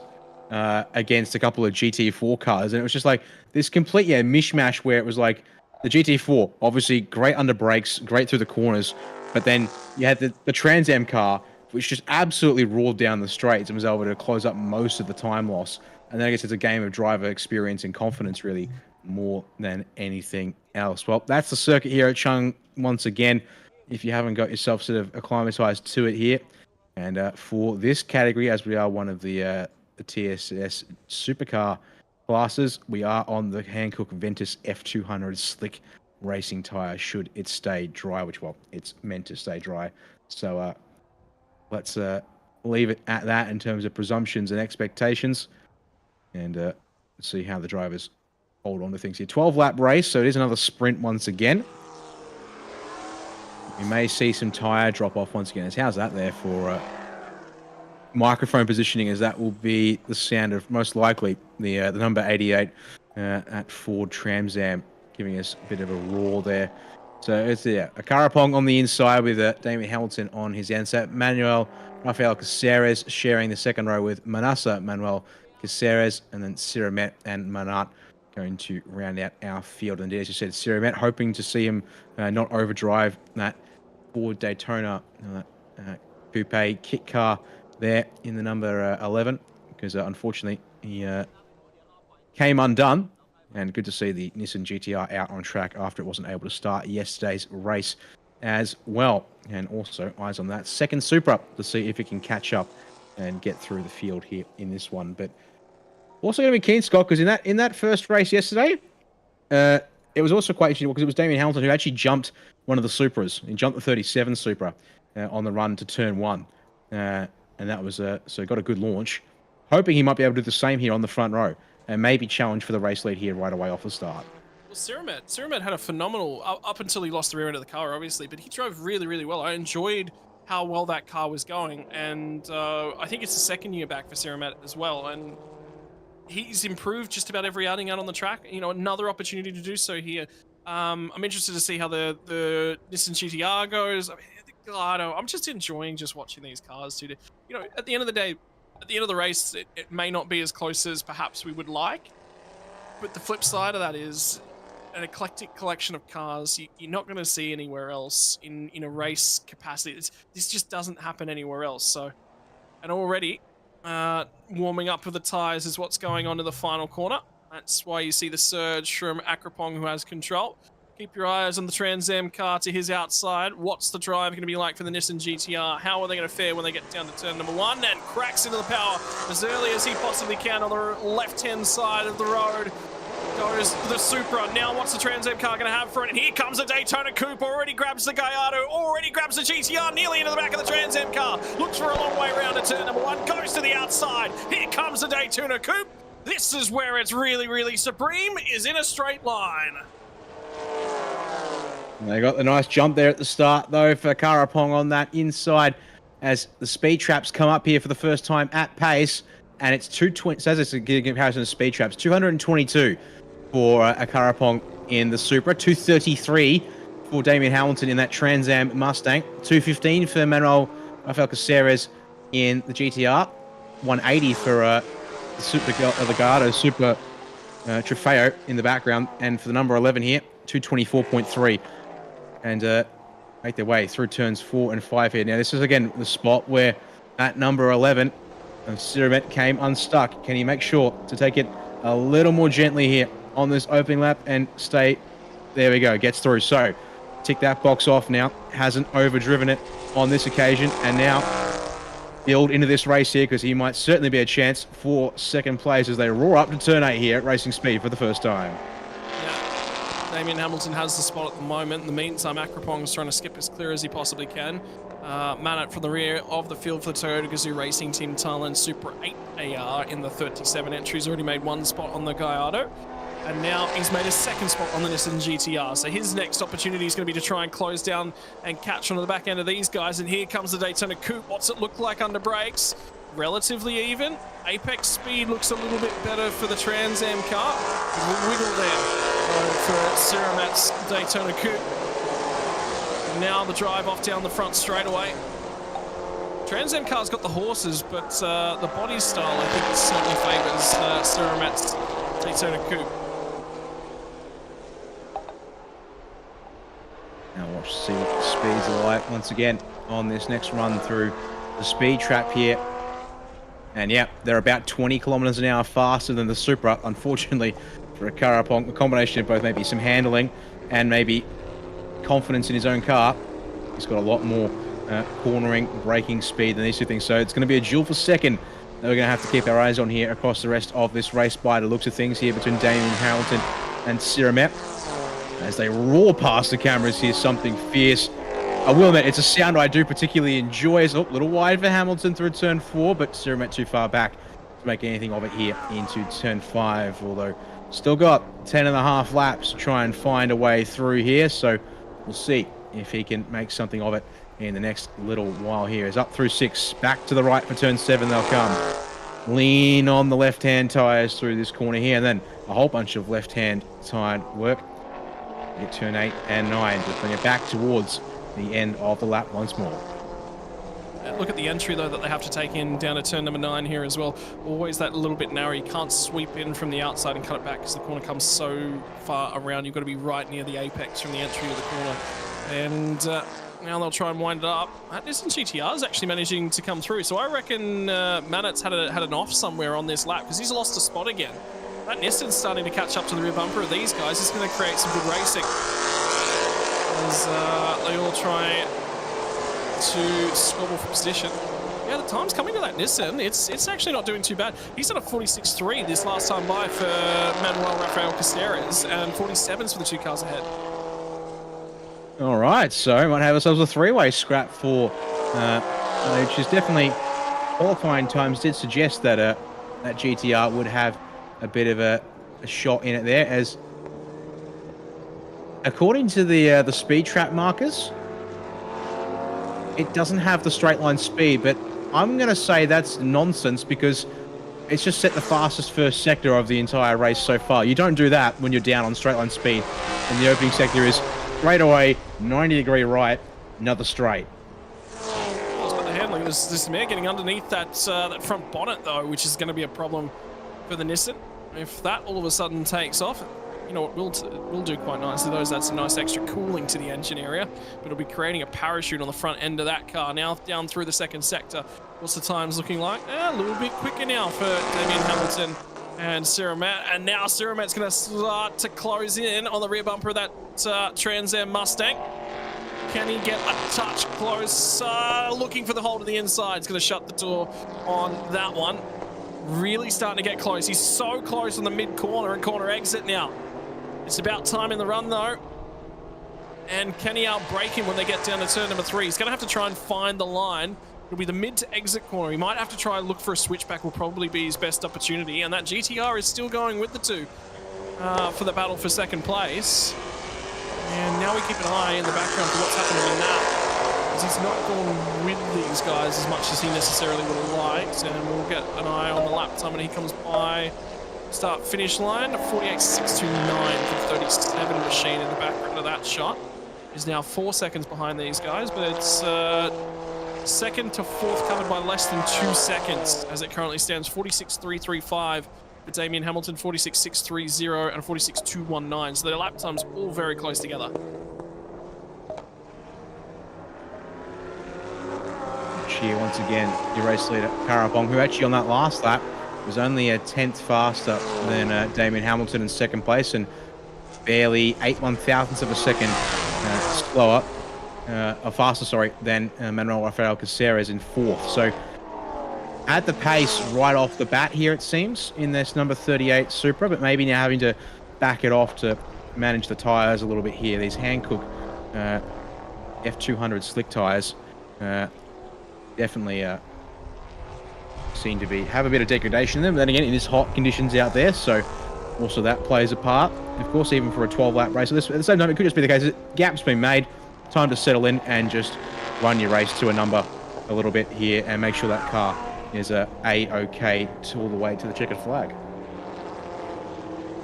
against a couple of GT4 cars, and it was just like this complete mishmash where it was like the GT4, obviously great under brakes, great through the corners, but then you had the Trans Am car, which just absolutely roared down the straights and was able to close up most of the time loss. And then I guess it's a game of driver experience and confidence, really, more than anything else. Well, that's the circuit here at Chang once again, if you haven't got yourself sort of acclimatized to it here. And for this category, as we are one of the TSS supercar classes, we are on the Hankook Ventus F200 slick racing tire should it stay dry, which, well, it's meant to stay dry. So let's leave it at that in terms of presumptions and expectations, and see how the drivers hold on to things here. 12-lap race, so it is another sprint once again. We may see some tire drop off once again. How's that there for microphone positioning, as that will be the sound of most likely the number 88 at Ford Trans Am, giving us a bit of a roar there. So it's a Karapong on the inside with Damien Hamilton on his end. So Manuel Rafael Caceres sharing the second row with Manasa Manuel Caceres, and then Siramet and Manat going to round out our field. And as you said, Siramet hoping to see him not overdrive that Ford Daytona coupe kit car there in the number 11, because unfortunately he came undone. And good to see the Nissan GTR out on track after it wasn't able to start yesterday's race as well. And also eyes on that second Supra to see if it can catch up and get through the field here in this one. But also going to be keen, Scott, because in that first race yesterday, it was also quite interesting because it was Damien Hamilton who actually jumped one of the Supras. He jumped the 37 Supra on the run to turn 1. And that was so got a good launch. Hoping he might be able to do the same here on the front row and maybe challenge for the race lead here right away off the start. Well, Siramet had a phenomenal, up until he lost the rear end of the car, obviously, but he drove really, really well. I enjoyed how well that car was going, and I think it's the second year back for Siramet as well, and he's improved just about every outing out on the track. You know, another opportunity to do so here. I'm interested to see how the Nissan GTR goes. I mean, the Gallardo, I'm just enjoying just watching these cars too. You know, at the end of the day, at the end of the race, it may not be as close as perhaps we would like, but the flip side of that is an eclectic collection of cars you're not going to see anywhere else in a race capacity. This just doesn't happen anywhere else. So, and already warming up with the tires is what's going on in the final corner. That's why you see the surge from Akrapong, who has control. Keep your eyes on the Trans Am car to his outside. What's the drive going to be like for the Nissan GTR? How are they going to fare when they get down to turn number 1? And cracks into the power as early as he possibly can on the left-hand side of the road. Goes the Supra. Now what's the Trans Am car going to have for it? And here comes the Daytona Coupe. Already grabs the Gallardo. Already grabs the GTR. Nearly into the back of the Trans Am car. Looks for a long way around to turn number 1. Goes to the outside. Here comes the Daytona Coupe. This is where it's really, really supreme, is in a straight line. They got the nice jump there at the start, though, for Karapong on that inside as the speed traps come up here for the first time at pace. And it's 220, so as it's a comparison to speed traps, 222 for Karapong in the Supra, 233 for Damien Hamilton in that Trans Am Mustang, 215 for Manuel Rafael Caceres in the GTR, 180 for the Gallardo Super Trofeo in the background, and for the number 11 here, 224.3. And make their way through turns 4 and 5 here. Now, this is, again, the spot where at number 11, Siramet came unstuck. Can he make sure to take it a little more gently here on this opening lap and stay? There we go, gets through. So, tick that box off now. Hasn't overdriven it on this occasion. And now, build into this race here, because he might certainly be a chance for second place as they roar up to turn 8 here at racing speed for the first time. Damien Hamilton has the spot at the moment. In the meantime, Akrapong is trying to skip as clear as he possibly can. Manat from the rear of the field for the Toyota Gazoo Racing Team Thailand Super 8 AR in the 37 entry. He's already made 1 spot on the Gallardo. And now he's made a 2nd spot on the Nissan GTR. So his next opportunity is going to be to try and close down and catch onto the back end of these guys. And here comes the Daytona Coupe. What's it look like under brakes? Relatively even. Apex speed looks a little bit better for the Trans Am car. Wiggle there for Siramet's Daytona Coupe. Now the drive off down the front straightaway. Trans Am car's got the horses, but the body style I think certainly favours Siramet's Daytona Coupe. Now watch to see what the speeds are like once again on this next run through the speed trap here. And yeah, they're about 20 kilometers an hour faster than the Supra. Unfortunately for Karapong, a combination of both maybe some handling and maybe confidence in his own car. He's got a lot more cornering, braking speed than these two things. So it's going to be a duel for second that we're going to have to keep our eyes on here across the rest of this race by the looks of things here between Damien Hamilton and Siramet. As they roar past the cameras here, something fierce. I will admit, it's a sound I do particularly enjoy. It's a little wide for Hamilton through turn 4, but Siramet too far back to make anything of it here into turn 5. Although, still got 10.5 laps to try and find a way through here. So, we'll see if he can make something of it in the next little while here. Is up through 6, back to the right for turn 7 they'll come. Lean on the left-hand tyres through this corner here, and then a whole bunch of left-hand tyre work. Get turn 8 and 9 to bring it back towards the end of the lap once more. Look at the entry though that they have to take in down to turn number 9 here as well. Always that little bit narrow. You can't sweep in from the outside and cut it back because the corner comes so far around. You've got to be right near the apex from the entry of the corner. And now they'll try and wind it up. That Nissan GTR is actually managing to come through. So I reckon Manet's had an off somewhere on this lap because he's lost a spot again. That Nissan's starting to catch up to the rear bumper of these guys. It's going to create some good racing. As they all try to squabble for position. Yeah, the time's coming to that Nissan. It's actually not doing too bad. He's done a 46.3 this last time by for Manuel Rafael Caceres, and 47s for the two cars ahead. All right, so we might have ourselves a three-way scrap for which is definitely qualifying times did suggest that that GTR would have a bit of a shot in it there, as according to the speed trap markers, it doesn't have the straight line speed, but I'm going to say that's nonsense because it's just set the fastest first sector of the entire race so far. You don't do that when you're down on straight line speed, and the opening sector is straight away, 90-degree right, another straight. Well, it's got the handling. There's this mare getting underneath that front bonnet, though, which is going to be a problem for the Nissan. If that all of a sudden takes off, you know what we'll do quite nicely, though, is that's a nice extra cooling to the engine area, but it'll be creating a parachute on the front end of that car. Now down through the second sector. What's the times looking like? A little bit quicker now for Damien Hamilton and Siramet, and now Siramet's going to start to close in on the rear bumper of that Trans Am Mustang. Can he get a touch close? Looking for the hole to the inside. It's going to shut the door on that one. Really starting to get close. He's so close on the mid-corner and corner exit now. It's about time in the run, though. And can he outbrake him when they get down to turn number 3? He's going to have to try and find the line. It'll be the mid to exit corner. He might have to try and look for a switchback, will probably be his best opportunity. And that GTR is still going with the two for the battle for second place. And now we keep an eye in the background for what's happening in that. Because he's not gone with these guys as much as he necessarily would have liked. And we'll get an eye on the lap time when he comes by start finish line. 48.629 for 37 machine in the background of that shot. Is now 4 seconds behind these guys, but it's second to fourth covered by less than 2 seconds as it currently stands. 46.335 for Damien Hamilton, 46.630 and 46.219. So their lap times all very close together. Cheer once again, your race leader Karapong, who actually on that last lap was only a 10th faster than Damien Hamilton in second place, and barely 8/1000ths of a second slower, faster, sorry, than Manuel Rafael Caceres in fourth. So at the pace right off the bat here, it seems, in this number 38 Supra, but maybe now having to back it off to manage the tyres a little bit here. These Hankook F200 slick tyres definitely seem to have a bit of degradation in them. But then again, it is hot conditions out there, so also that plays a part. Of course, even for a 12-lap race. So at the same time, it could just be the case that gap's been made, time to settle in and just run your race to a number a little bit here and make sure that car is A-OK all the way to the checkered flag.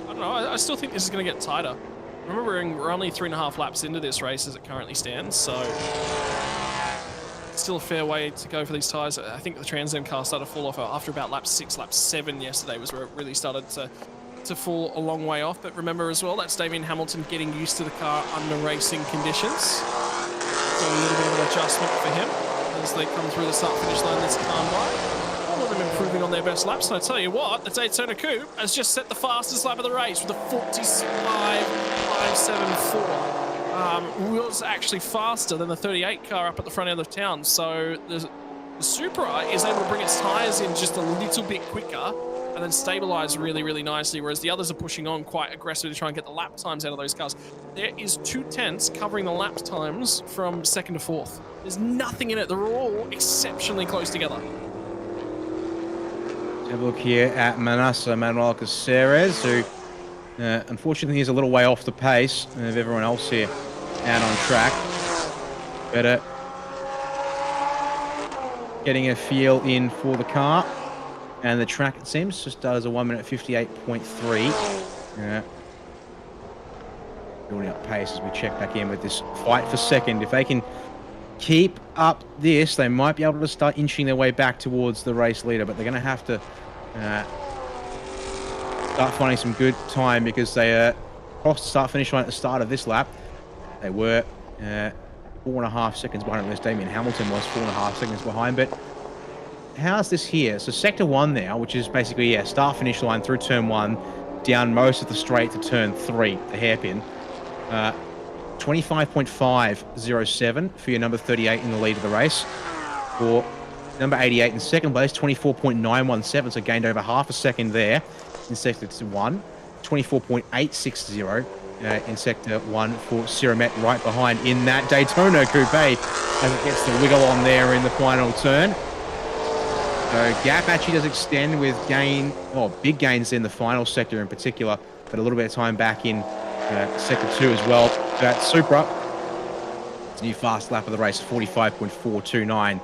I don't know, I still think this is going to get tighter. Remembering we're only 3.5 laps into this race as it currently stands, so still a fair way to go for these tyres. I think the Trans Am car started to fall off after about lap 6, lap 7 yesterday was where it really started to to fall a long way off. But remember as well, that's Damien Hamilton getting used to the car under racing conditions. So a little bit of an adjustment for him as they come through the start-finish line this time by. All of them improving on their best laps. And I tell you what, the Daytona Coupe has just set the fastest lap of the race with a 45.574. Was actually faster than the 38 car up at the front end of town. So the Supra is able to bring its tyres in just a little bit quicker and then stabilize really, really nicely, whereas the others are pushing on quite aggressively to try and get the lap times out of those cars. There is 2 tenths covering the lap times from second to fourth. There's nothing in it. They're all exceptionally close together. Have a look here at Manassa Manuel Caceres, who unfortunately is a little way off the pace of everyone else here out on track. But getting a feel in for the car. And the track, it seems, just does a 1 minute 58.3. Building up pace as we check back in with this fight for second. If they can keep up this, they might be able to start inching their way back towards the race leader, but they're going to have to start finding some good time because they crossed the start-finish line at the start of this lap. They were 4.5 seconds behind, unless Damien Hamilton was 4.5 seconds behind, but how's this here? So sector 1 now, which is basically, yeah, start-finish line through turn 1, down most of the straight to turn 3, the hairpin. 25.507 for your number 38 in the lead of the race. For number 88 in second place, 24.917, so gained over half a second there in sector 1. 24.860 in sector 1 for Siramet right behind in that Daytona Coupe as it gets the wiggle on there in the final turn. So gap actually does extend with big gains in the final sector in particular, but a little bit of time back in sector 2 as well. That Supra, it's a new fast lap of the race, 45.429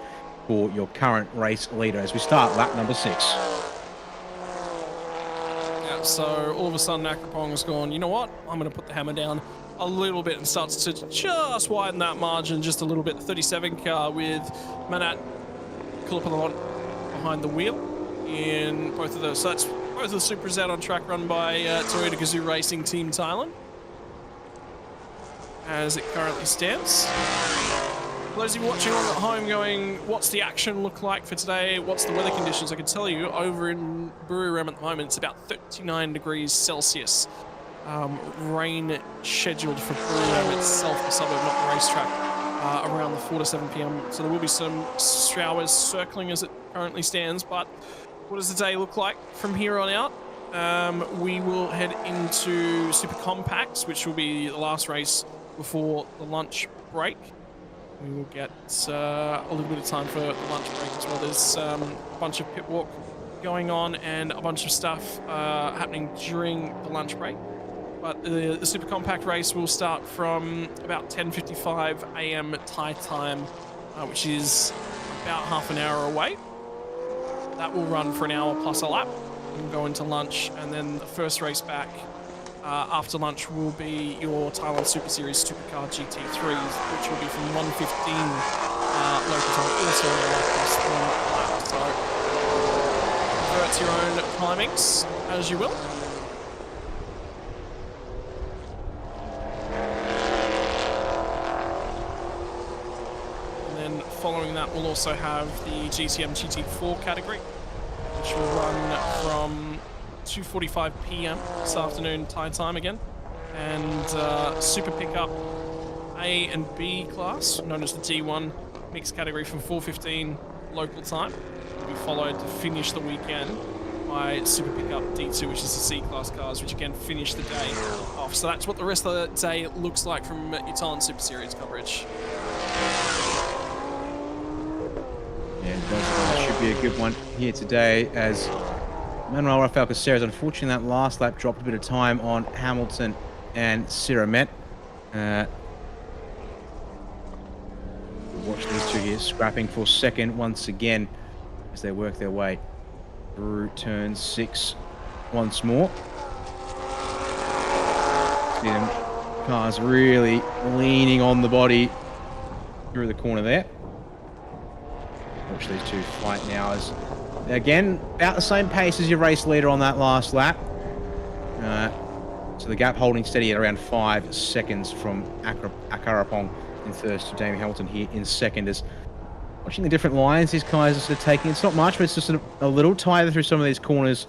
for your current race leader as we start lap number 6. Yeah, so all of a sudden Akropong's gone, you know what, I'm going to put the hammer down a little bit and starts to just widen that margin just a little bit. The 37 car with Manat Kulapalot behind the wheel in both of those. So that's both of the Supras out on track run by Toyota Gazoo Racing Team Thailand as it currently stands. For those of you watching on at home going, what's the action look like for today? What's the weather conditions? I can tell you over in Buriram at the moment, it's about 39 degrees Celsius. Rain scheduled for Buriram itself, the suburb, not the racetrack, around the 4 to 7 p.m. So there will be some showers circling as it currently stands, but what does the day look like from here on out? We will head into Super Compacts, which will be the last race before the lunch break. We will get a little bit of time for the lunch break as well. There's a bunch of pit walk going on and a bunch of stuff happening during the lunch break. But the Super Compact race will start from about 10:55 a.m. Thai time, which is about half an hour away. That will run for an hour plus a lap. We'll go into lunch, and then the first race back after lunch will be your Thailand Super Series Supercar GT3s, which will be from 1:15 local time, also on the lap plus 1 lap. So convert your own timings as you will. Following that, we'll also have the GTM GT4 category, which will run from 2:45 p.m. this afternoon Thai time again, and Super Pickup A and B class, known as the D1 mixed category, from 4:15 local time, will be followed to finish the weekend by Super Pickup D2, which is the C class cars, which again finish the day off. So that's what the rest of the day looks like from your Thailand Super Series coverage. Yeah, it should be a good one here today as Manuel Rafael Caceres, unfortunately, that last lap dropped a bit of time on Hamilton and Siramet. Watch these two here scrapping for second once again as they work their way through turn 6 once more. See them cars really leaning on the body through the corner there. Watch these two fight now as, again, about the same pace as your race leader on that last lap. So the gap holding steady at around 5 seconds from Akarapong in first to Damien Hamilton here in second. As watching the different lines these guys are sort of taking, it's not much, but it's just a little tighter through some of these corners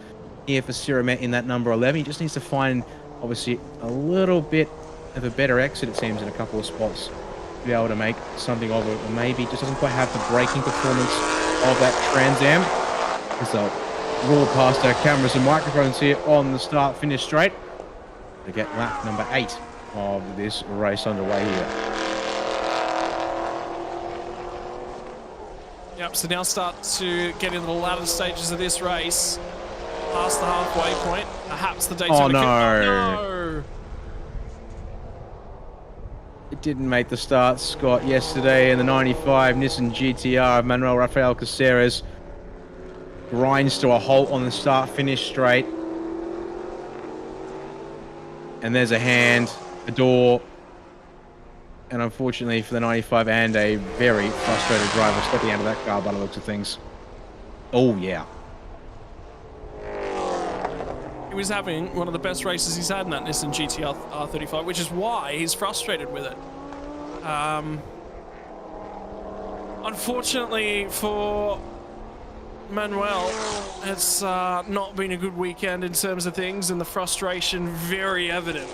here for Siramet in that number 11. He just needs to find, obviously, a little bit of a better exit, it seems, in a couple of spots to be able to make something of it, or maybe just doesn't quite have the braking performance of that Trans Am. As they'll roll past our cameras and microphones here on the start-finish straight to get lap number 8 of this race underway here. Yep, so now start to get into the latter stages of this race. Past the halfway point. Perhaps the Daytona. Oh, no. No. It didn't make the start, Scott, yesterday in the 95 Nissan GTR. Manuel Rafael Caceres grinds to a halt on the start-finish straight. And there's a hand, a door, and unfortunately for the 95 and a very frustrated driver stepping out of that car by the looks of things. Oh, yeah. He was having one of the best races he's had in that Nissan GTR R35, which is why he's frustrated with it. Unfortunately for Manuel, it's not been a good weekend in terms of things, and the frustration very evident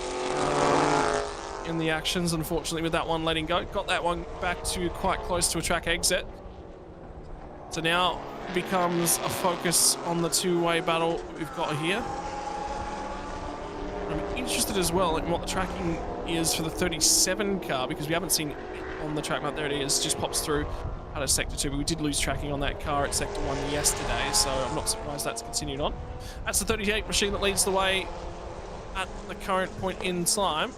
in the actions, unfortunately, with that one letting go. Got that one back to quite close to a track exit. So now becomes a focus on the two-way battle we've got here. I'm interested as well in what the tracking is for the 37 car, because we haven't seen it on the track map. There it is, just pops through out of Sector 2, but we did lose tracking on that car at Sector 1 yesterday, so I'm not surprised that's continued on. That's the 38 machine that leads the way at the current point in time.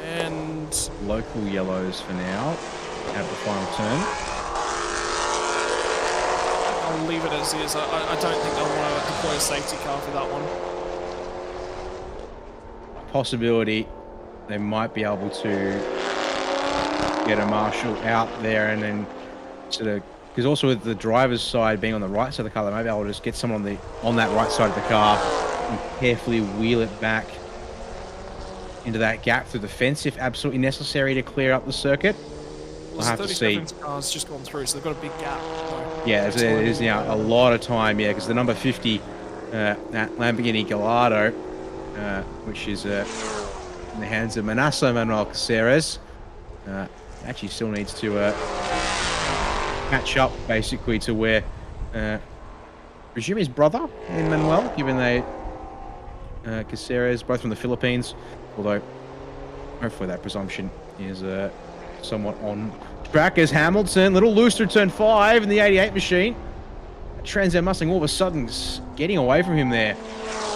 And local yellows for now at the final turn. I'll leave it as is. I don't think they'll want to deploy a safety car for that one. Possibility they might be able to get a marshal out there and then sort of, because also with the driver's side being on the right side of the car, they might be able to just get someone on that right side of the car and carefully wheel it back into that gap through the fence if absolutely necessary to clear up the circuit. We'll have to see. Car's just gone through, so they've got a big gap. Yeah, there's now a lot of time, yeah, because the number 50, that Lamborghini Gallardo, which is in the hands of Manassa Manuel Caceres, actually still needs to catch up basically to where presume his brother in Manuel, given they Caceres, both from the Philippines, although hopefully that presumption is somewhat on track as Hamilton, little loose through turn 5 in the 88 machine. Trans Am Mustang all of a sudden getting away from him there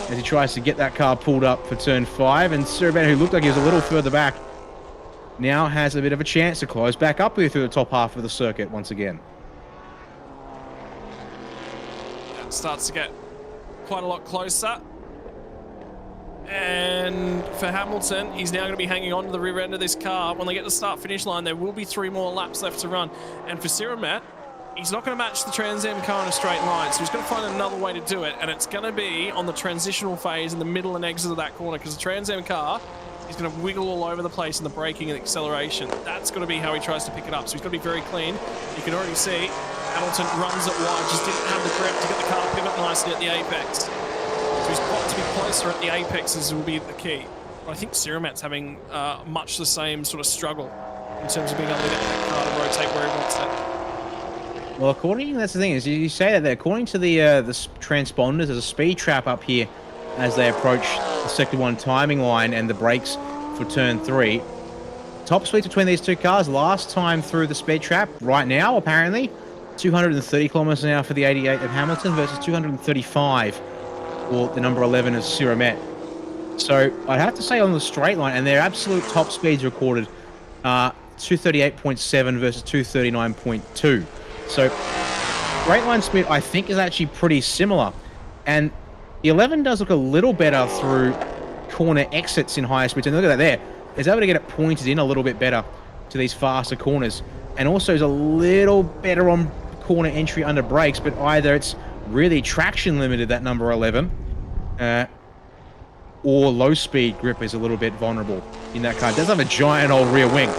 as he tries to get that car pulled up for turn 5, and Siramet, who looked like he was a little further back, now has a bit of a chance to close back up here through the top half of the circuit once again. That starts to get quite a lot closer. And for Hamilton, he's now going to be hanging on to the rear end of this car. When they get to the start-finish line, there will be 3 more laps left to run. And for Siramet, he's not going to match the Trans Am car in a straight line, so he's going to find another way to do it, and it's going to be on the transitional phase in the middle and exit of that corner, because the Trans Am car is going to wiggle all over the place in the braking and acceleration. That's going to be how he tries to pick it up, so he's got to be very clean. You can already see Hamilton runs it wide, just didn't have the grip to get the car pivot nicely at the apex. So he's got to be closer at the apexes will be the key. But I think Siramet's having much the same sort of struggle in terms of being able to get that car to rotate where he wants it. Well, that's the thing, is you say that there, according to the transponders, there's a speed trap up here as they approach the Sector 1 timing line and the brakes for turn 3. Top speed between these two cars last time through the speed trap, right now apparently, 230 kilometers an hour for the 88 of Hamilton versus 235 for the number 11 of Siramet. So I'd have to say on the straight line, and their absolute top speeds recorded, 238.7 versus 239.2. So straight line speed, I think, is actually pretty similar. And the 11 does look a little better through corner exits in higher speeds. And look at that there. It's able to get it pointed in a little bit better to these faster corners. And also is a little better on corner entry under brakes, but either it's really traction limited, that number 11, or low-speed grip is a little bit vulnerable in that car. It does have a giant old rear wing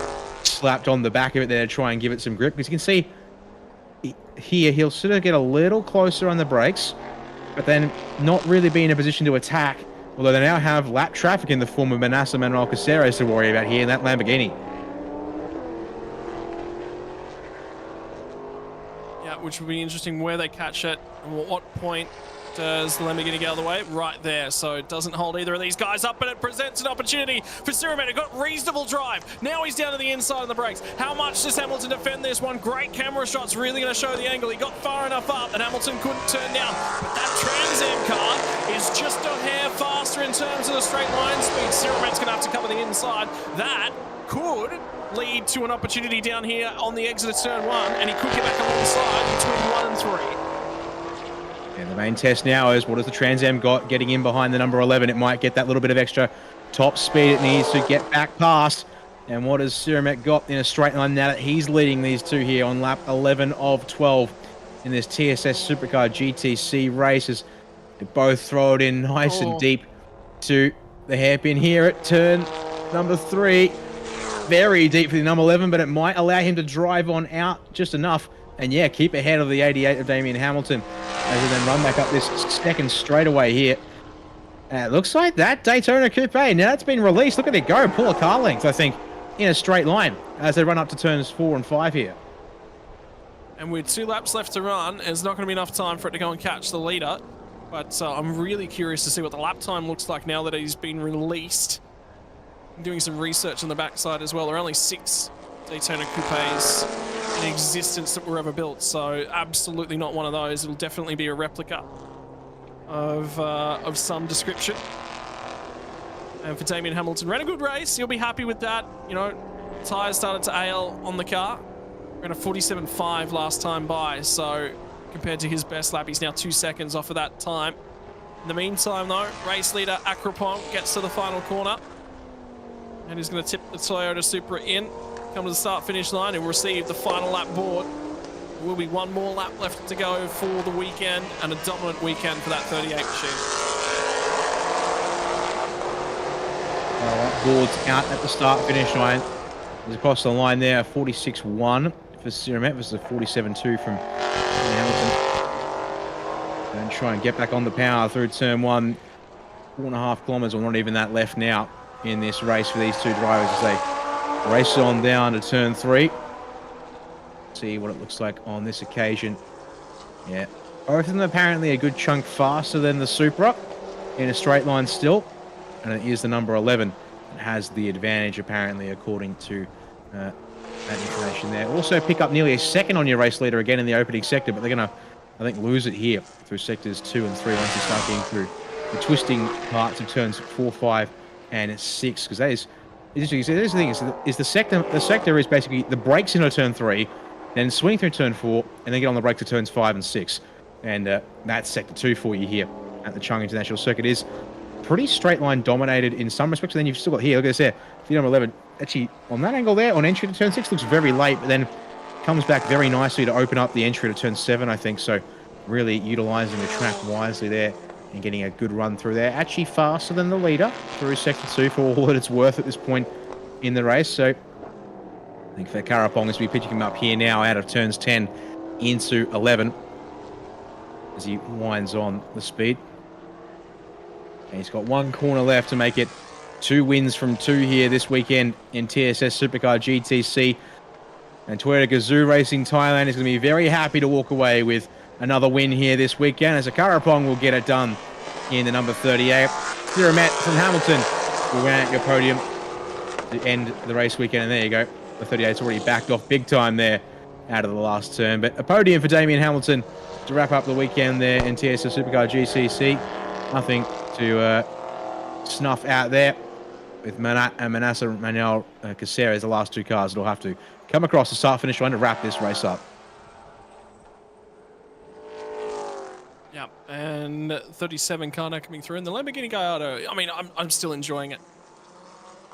slapped on the back of it there to try and give it some grip. Because you can see here, he'll sort of get a little closer on the brakes, but then not really be in a position to attack. Although they now have lap traffic in the form of Manassa Manuel Caceres to worry about here in that Lamborghini. Yeah, which will be interesting where they catch it and at what point does the Lamborghini get out of the way? Right there. So it doesn't hold either of these guys up, but it presents an opportunity for Siramet. It got reasonable drive. Now he's down to the inside on the brakes. How much does Hamilton defend this one? Great camera shots, really going to show the angle. He got far enough up and Hamilton couldn't turn down. But that Trans Am car is just a hair faster in terms of the straight line speed. Siramet's going to have to cover the inside. That could lead to an opportunity down here on the exit of turn 1, and he could get back alongside between 1 and 3. And the main test now is what has the Trans Am got getting in behind the number 11? It might get that little bit of extra top speed it needs to get back past. And what has Siramet got in a straight line now that he's leading these two here on lap 11 of 12 in this TSS Supercar GTC races? They both throw it in nice and deep to the hairpin here at turn number 3. Very deep for the number 11, but it might allow him to drive on out just enough. And yeah, keep ahead of the 88 of Damien Hamilton as he then run back up this second straightaway here. And it looks like that Daytona Coupe, now that's been released. Look at it go, pull a car length, I think, in a straight line as they run up to turns 4 and 5 here. And with 2 laps left to run, there's not going to be enough time for it to go and catch the leader. But I'm really curious to see what the lap time looks like now that he's been released. I'm doing some research on the backside as well. There are only 6 Daytona Coupes in existence that were ever built, so absolutely not one of those. It'll definitely be a replica of some description. And for Damien Hamilton, ran a good race. He'll be happy with that. You know, tyres started to AL on the car. Ran a 47.5 last time by, so compared to his best lap, he's now 2 seconds off of that time. In the meantime, though, race leader Acropong gets to the final corner and he's going to tip the Toyota Supra in. Come to the start-finish line and receive the final lap board. There will be one more lap left to go for the weekend, and a dominant weekend for that 38 machine. Lap board's out at the start-finish line. He's across the line there, 46.1 for Siramet versus a 47.2 from Hamilton. And try and get back on the power through turn 1. 4.5 kilometers, or not even that, left now in this race for these two drivers as they race on down to turn 3. See what it looks like on this occasion. Yeah, both of them apparently a good chunk faster than the Supra in a straight line still. And it is the number 11 that has the advantage apparently, according to that information there. Also pick up nearly a second on your race leader again in the opening sector, but they're going to, I think, lose it here through sectors 2 and 3 once they start getting through the twisting parts of turns 4, 5, and 6, because that is interesting. So there's the thing is the sector is basically the brakes into turn 3, then swing through turn 4, and then get on the brake to turns 5 and 6. And that's sector 2 for you here at the Chang International Circuit. Is pretty straight line dominated in some respects. And then you've still got here, look at this there, the number 11. Actually, on that angle there, on entry to turn 6, looks very late, but then comes back very nicely to open up the entry to turn 7, I think. So really utilizing the track wisely there and getting a good run through there. Actually faster than the leader through sector 2 for all that it's worth at this point in the race. So I think for Karapong as we pitching him up here now out of turns 10 into 11 as he winds on the speed. And he's got one corner left to make it 2 wins from 2 here this weekend in TSS Supercar GTC. And Toyota Gazoo Racing Thailand is going to be very happy to walk away with another win here this weekend, as a Karapong will get it done in the number 38. Siramet from Hamilton will win out your podium to end the race weekend. And there you go. The 38's already backed off big time there out of the last turn. But a podium for Damien Hamilton to wrap up the weekend there in TSS Supercar GCC. Nothing to snuff out there with Manassa Manuel Caceres, the last 2 cars that'll have to come across the start-finish line to wrap this race up. Yeah, and 37 car now coming through, and the Lamborghini Gallardo, I mean, I'm still enjoying it.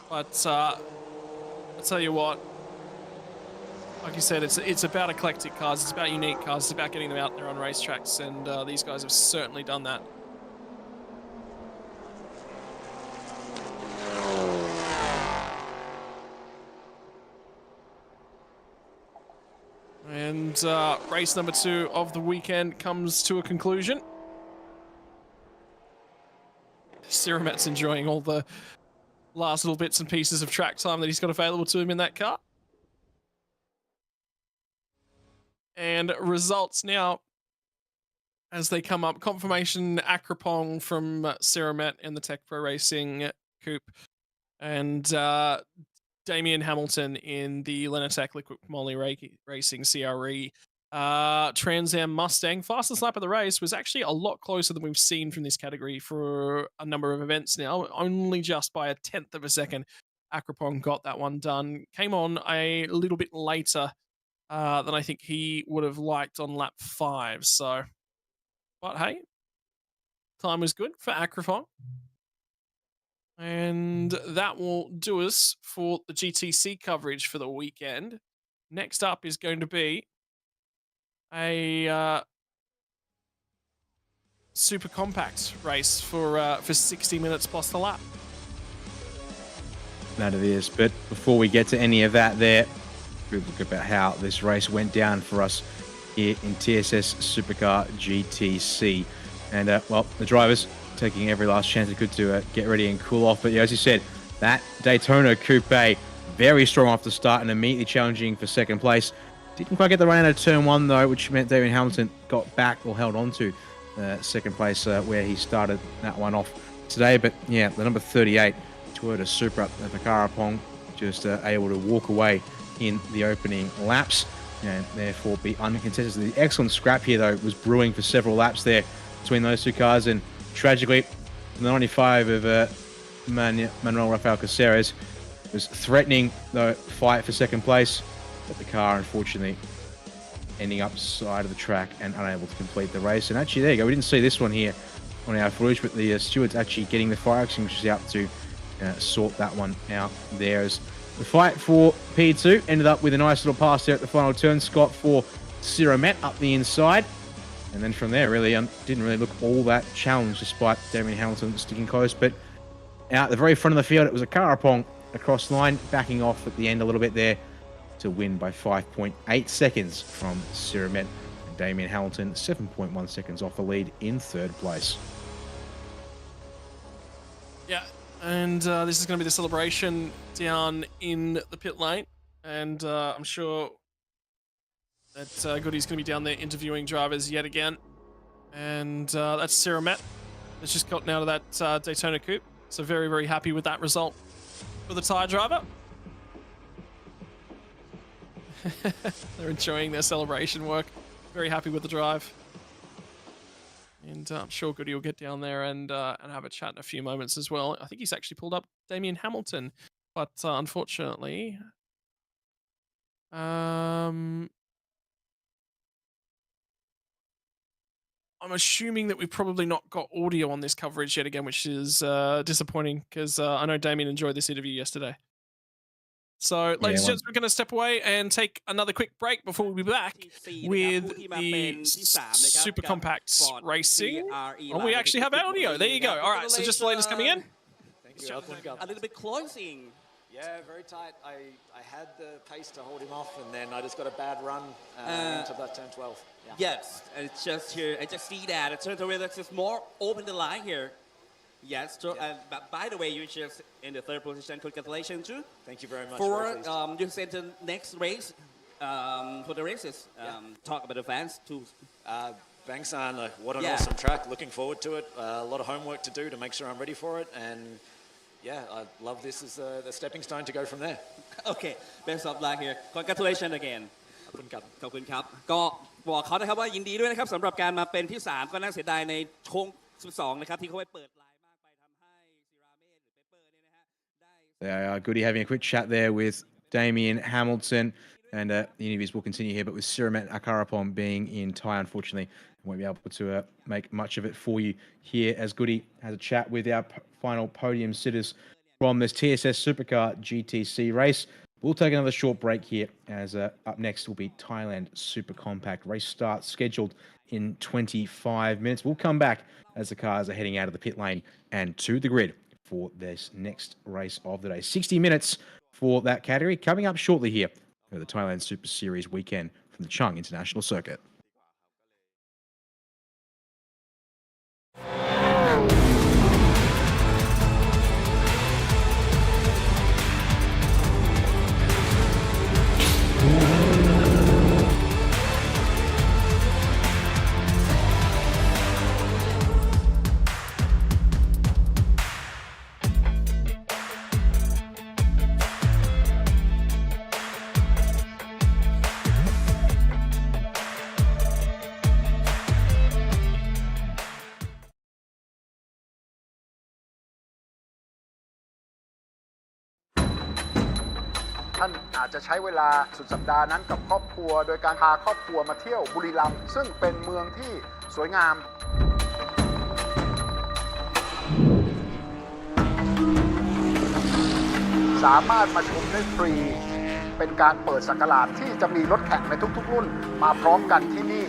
But I'll tell you what, like you said, it's about eclectic cars, it's about unique cars, it's about getting them out there on racetracks, and these guys have certainly done that. And race number 2 of the weekend comes to a conclusion. Siramet's enjoying all the last little bits and pieces of track time that he's got available to him in that car. And results now as they come up. Confirmation Akrapong from Siramet in the Tech Pro Racing Coupe. And Damian Hamilton in the Lenatech Liquid Moly Racing CRE. Trans Am Mustang, fastest lap of the race, was actually a lot closer than we've seen from this category for a number of events now. Only just by a 1/10 of a second, Akrapong got that one done. Came on a little bit later than I think he would have liked on lap 5. So, but hey, time was good for Akrapong. And that will do us for the GTC coverage for the weekend. Next up is going to be a super compact race for 60 minutes plus the lap. That it is. But before we get to any of that there, we'll look about how this race went down for us here in TSS Supercar GTC. And, well, the drivers taking every last chance they could to get ready and cool off. But yeah, as you said, that Daytona Coupe, very strong off the start and immediately challenging for second place. Didn't quite get the run out of turn 1, though, which meant David Hamilton got back or held on to second place where he started that one off today. But yeah, the number 38 Toyota Supra at the Akrapong just able to walk away in the opening laps and therefore be uncontested. The excellent scrap here, though, was brewing for several laps there between those two cars, and tragically, the 95 of Manuel Rafael Caceres was threatening the fight for second place, but the car, unfortunately, ending up side of the track and unable to complete the race. And actually, there you go. We didn't see this one here on our footage, but the stewards actually getting the fire extinguishers out to sort that one out there. As the fight for P2 ended up with a nice little pass there at the final turn. Scott for Siramet up the inside. And then from there, really didn't really look all that challenged, despite Damian Hamilton sticking close. But out at the very front of the field, it was a Akrapong across the line, backing off at the end a little bit there to win by 5.8 seconds from Siramet. And Damian Hamilton, 7.1 seconds off the lead in third place. Yeah, and this is going to be the celebration down in the pit lane. And I'm sure that Goody's going to be down there interviewing drivers yet again. And that's Siramet. It's just gotten out of that Daytona Coupe. So very, very happy with that result for the Thai driver. They're enjoying their celebration work. Very happy with the drive. And I'm sure Goody will get down there and have a chat in a few moments as well. I think he's actually pulled up Damian Hamilton. But unfortunately... I'm assuming that we've probably not got audio on this coverage yet again, which is disappointing because I know Damien enjoyed this interview yesterday. So, ladies and gents, we're going to step away and take another quick break before we'll be back with the Super Compact Racing. Oh, we actually have audio. There you go. All right, so just the latest coming in. Thank you. A little bit closing. Yeah, very tight. I had the pace to hold him off, and then I just got a bad run into that turn 12. Yeah. Yes, and it's just here. I just see that. It turns out it's more open the line here. Yes, so, but by the way, you're just in the third position. Congratulations, too. Thank you very much. For you said the next race for the races. Talk about the fans too. Bangsan, what an awesome track. Looking forward to it. A lot of homework to do to make sure I'm ready for it, and yeah, I love this as the stepping stone to go from there. Okay, best of luck here. Congratulations again. ขอบคุณครับ ขอบคุณครับ ก็บอกเขานะครับว่ายินดีด้วยนะครับสำหรับการมาเป็นที่ 3 ก็น่าเสียดายในโค้ง 12 นะครับที่เขาไปเปิดลายมากไปทำให้ซิราเมหรือเปเปอร์เนี่ยนะฮะได้ Goody having a quick chat there with Damian Hamilton, and the interviews will continue here, but with Siramet Akrapong being in Thai, unfortunately, I won't be able to make much of it for you here as Goody has a chat with our final podium sitters from this TSS Supercar GTC race. We'll take another short break here as up next will be Thailand Super Compact. Race start scheduled in 25 minutes. We'll come back as the cars are heading out of the pit lane and to the grid for this next race of the day. 60 minutes for that category coming up shortly here for the Thailand Super Series weekend from the Chang International Circuit.ท่านอาจจะใช้เวลาสุดสัปดาห์นั้นกับครอบครัวโดยการพาครอบครัวมาเที่ยวบุรีรัมย์ซึ่งเป็นเมืองที่สวยงามสามารถมาชมได้ฟรีเป็นการเปิดสักราชที่จะมีรถแข่งในทุกๆรุ่นมาพร้อมกันที่นี่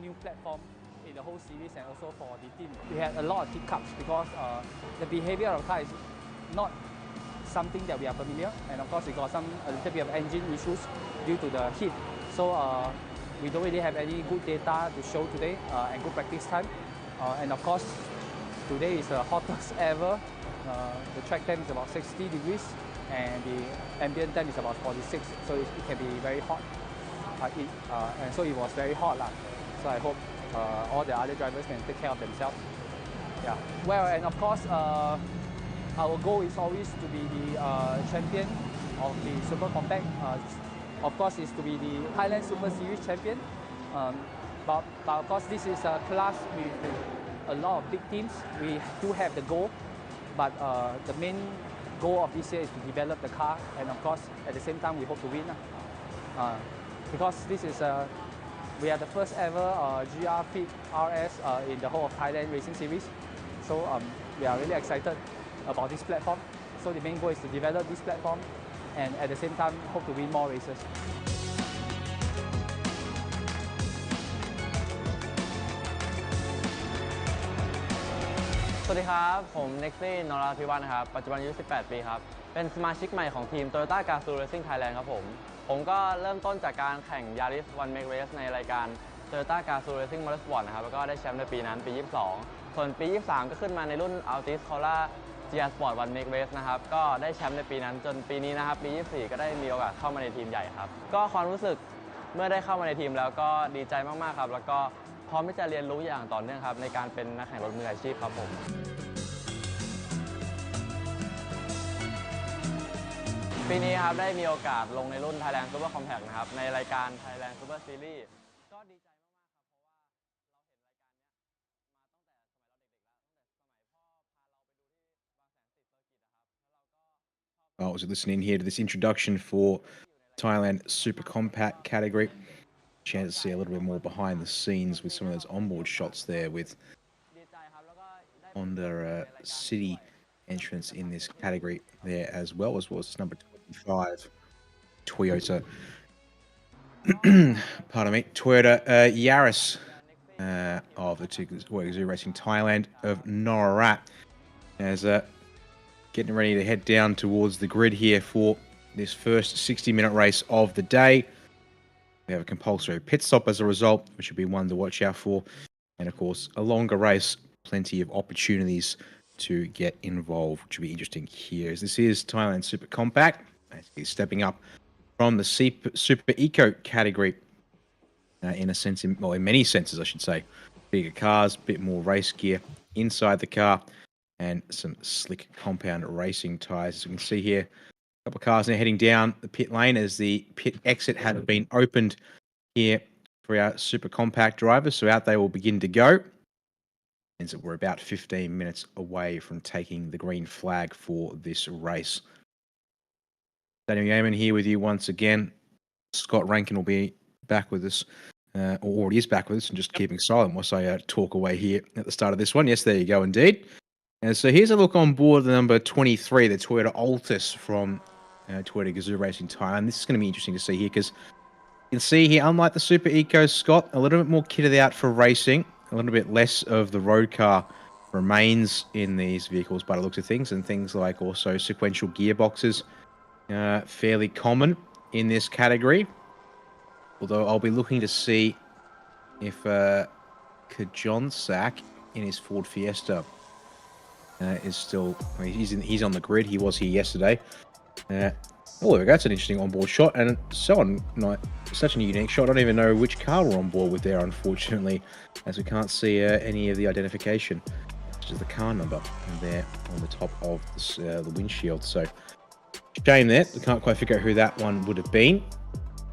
New platform in the whole series and also for the team. We had a lot of hiccups because the behavior of the car is not something that we are familiar, and of course we got a little bit of engine issues due to the heat. So we don't really have any good data to show today and good practice time. And of course today is the hottest ever. The track temp is about 60 degrees and the ambient temp is about 46, so it can be very hot. And so it was very hot. So I hope all the other drivers can take care of themselves. Yeah. Well, and of course, our goal is always to be the champion of the Super Compact. Of course, is to be the Thailand Super Series champion. But of course, this is a class with a lot of big teams. We do have the goal, but the main goal of this year is to develop the car, and of course, at the same time, we hope to win. Because this is we are the first ever GR Fit RS in the whole of Thailand Racing Series. So we are really excited about this platform. So the main goal is to develop this platform and at the same time hope to win more races. สวัสดีครับผมเน็กซี่นราธิวัฒน์นะครับปัจจุบันอายุ18 ปีครับเป็นสมาชิกใหม่ของทีม Toyota Gazoo Racing Thailand ครับผมก็เริ่มต้นจากการแข่ง Yaris One Make Race ในรายการ Toyota Gazoo Racing Motorsport นะครับแล้วก็ได้แชมป์ในปีนั้นปี 22 ส่วนปี 23 ก็ขึ้นมาในรุ่น Altis Cola GR Sport One Make Race นะครับก็ได้แชมป์ในปีนั้นจนปีนี้นะครับปี 24 ก็ได้มีโอกาสเข้ามาในทีมใหญ่ครับก็ความรู้สึกเมื่อได้เข้ามาในทีมแล้วก็ดีใจมากๆครับแล้วก็พร้อมที่จะเรียนรู้อย่างต่อเนื่องครับในการเป็นนักแข่งรถมืออาชีพครับผมปีนี้ครับได้มีโอกาสลงในรุ่น Thailand Super Compact นะครับในรายการ Thailand Super Series ก็ดีใจมากๆครับเพราะว่าเราเห็นรายการนี้มาตั้งแต่สมัยเราเด็กๆแล้วตั้งแต่สมัยพ่อพาเราไปดูที่บางแสน10ธุรกิจนะครับแล้วเราก็ I was listening here to this introduction for Thailand Super Compact category. Chance to see a little bit more behind the scenes with some of those onboard shots there with on their city entrance in this category there as well as number 25 Toyota pardon me, Toyota Yaris of the Gazoo Racing Thailand of Norarat as getting ready to head down towards the grid here for this first 60-minute race of the day. We have a compulsory pit stop as a result, which will be one to watch out for. And of course, a longer race, plenty of opportunities to get involved, which will be interesting here. As this is Thailand Super Compact, he's stepping up from the Super Eco category in a sense, in many senses, I should say. Bigger cars, bit more race gear inside the car, and some slick compound racing tyres. As you can see here, a couple of cars now heading down the pit lane as the pit exit has been opened here for our Super Compact drivers. So out they will begin to go. And so we're about 15 minutes away from taking the green flag for this race. Daniel Yeaman here with you once again. Scott Rankin will be back with us, or already is back with us, and just keeping silent whilst I talk away here at the start of this one. Yes, there you go, indeed. And so here's a look on board the number 23, the Toyota Altis from Toyota Gazoo Racing Thailand. This is going to be interesting to see here because you can see here, unlike the Super Eco, Scott, a little bit more kitted out for racing, a little bit less of the road car remains in these vehicles by the looks of things, and things like also sequential gearboxes, fairly common in this category. Although I'll be looking to see if Kajonsak in his Ford Fiesta is still, he's on the grid. He was here yesterday. Oh, there we go. That's an interesting onboard shot, and such a unique shot. I don't even know which car we're on board with there, unfortunately, as we can't see any of the identification, which is the car number there on the top of the windshield. So, shame there. We can't quite figure out who that one would have been.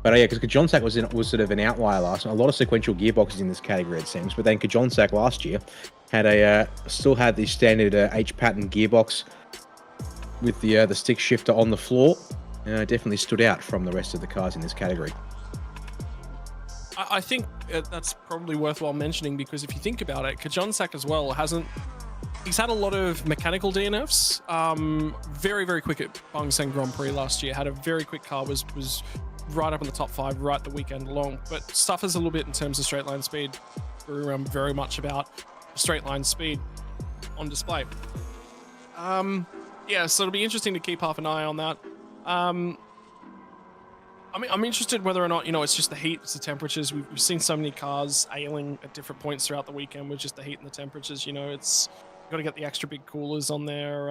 But yeah, because Kajonsak was sort of an outlier last time. A lot of sequential gearboxes in this category, it seems. But then Kajonsak last year had still had the standard H-pattern gearbox with the stick shifter on the floor. Definitely stood out from the rest of the cars in this category. I think that's probably worthwhile mentioning, because if you think about it, Kajonsak as well he's had a lot of mechanical DNFs. Very, very quick at Bang Seng Grand Prix last year. Had a very quick car, was right up in the top 5 right the weekend long, but suffers a little bit in terms of straight line speed. We're very much about straight line speed on display. Yeah, so it'll be interesting to keep half an eye on that. I'm interested whether or not, it's just the heat, it's the temperatures. We've seen so many cars ailing at different points throughout the weekend with just the heat and the temperatures. It's got to get the extra big coolers on there.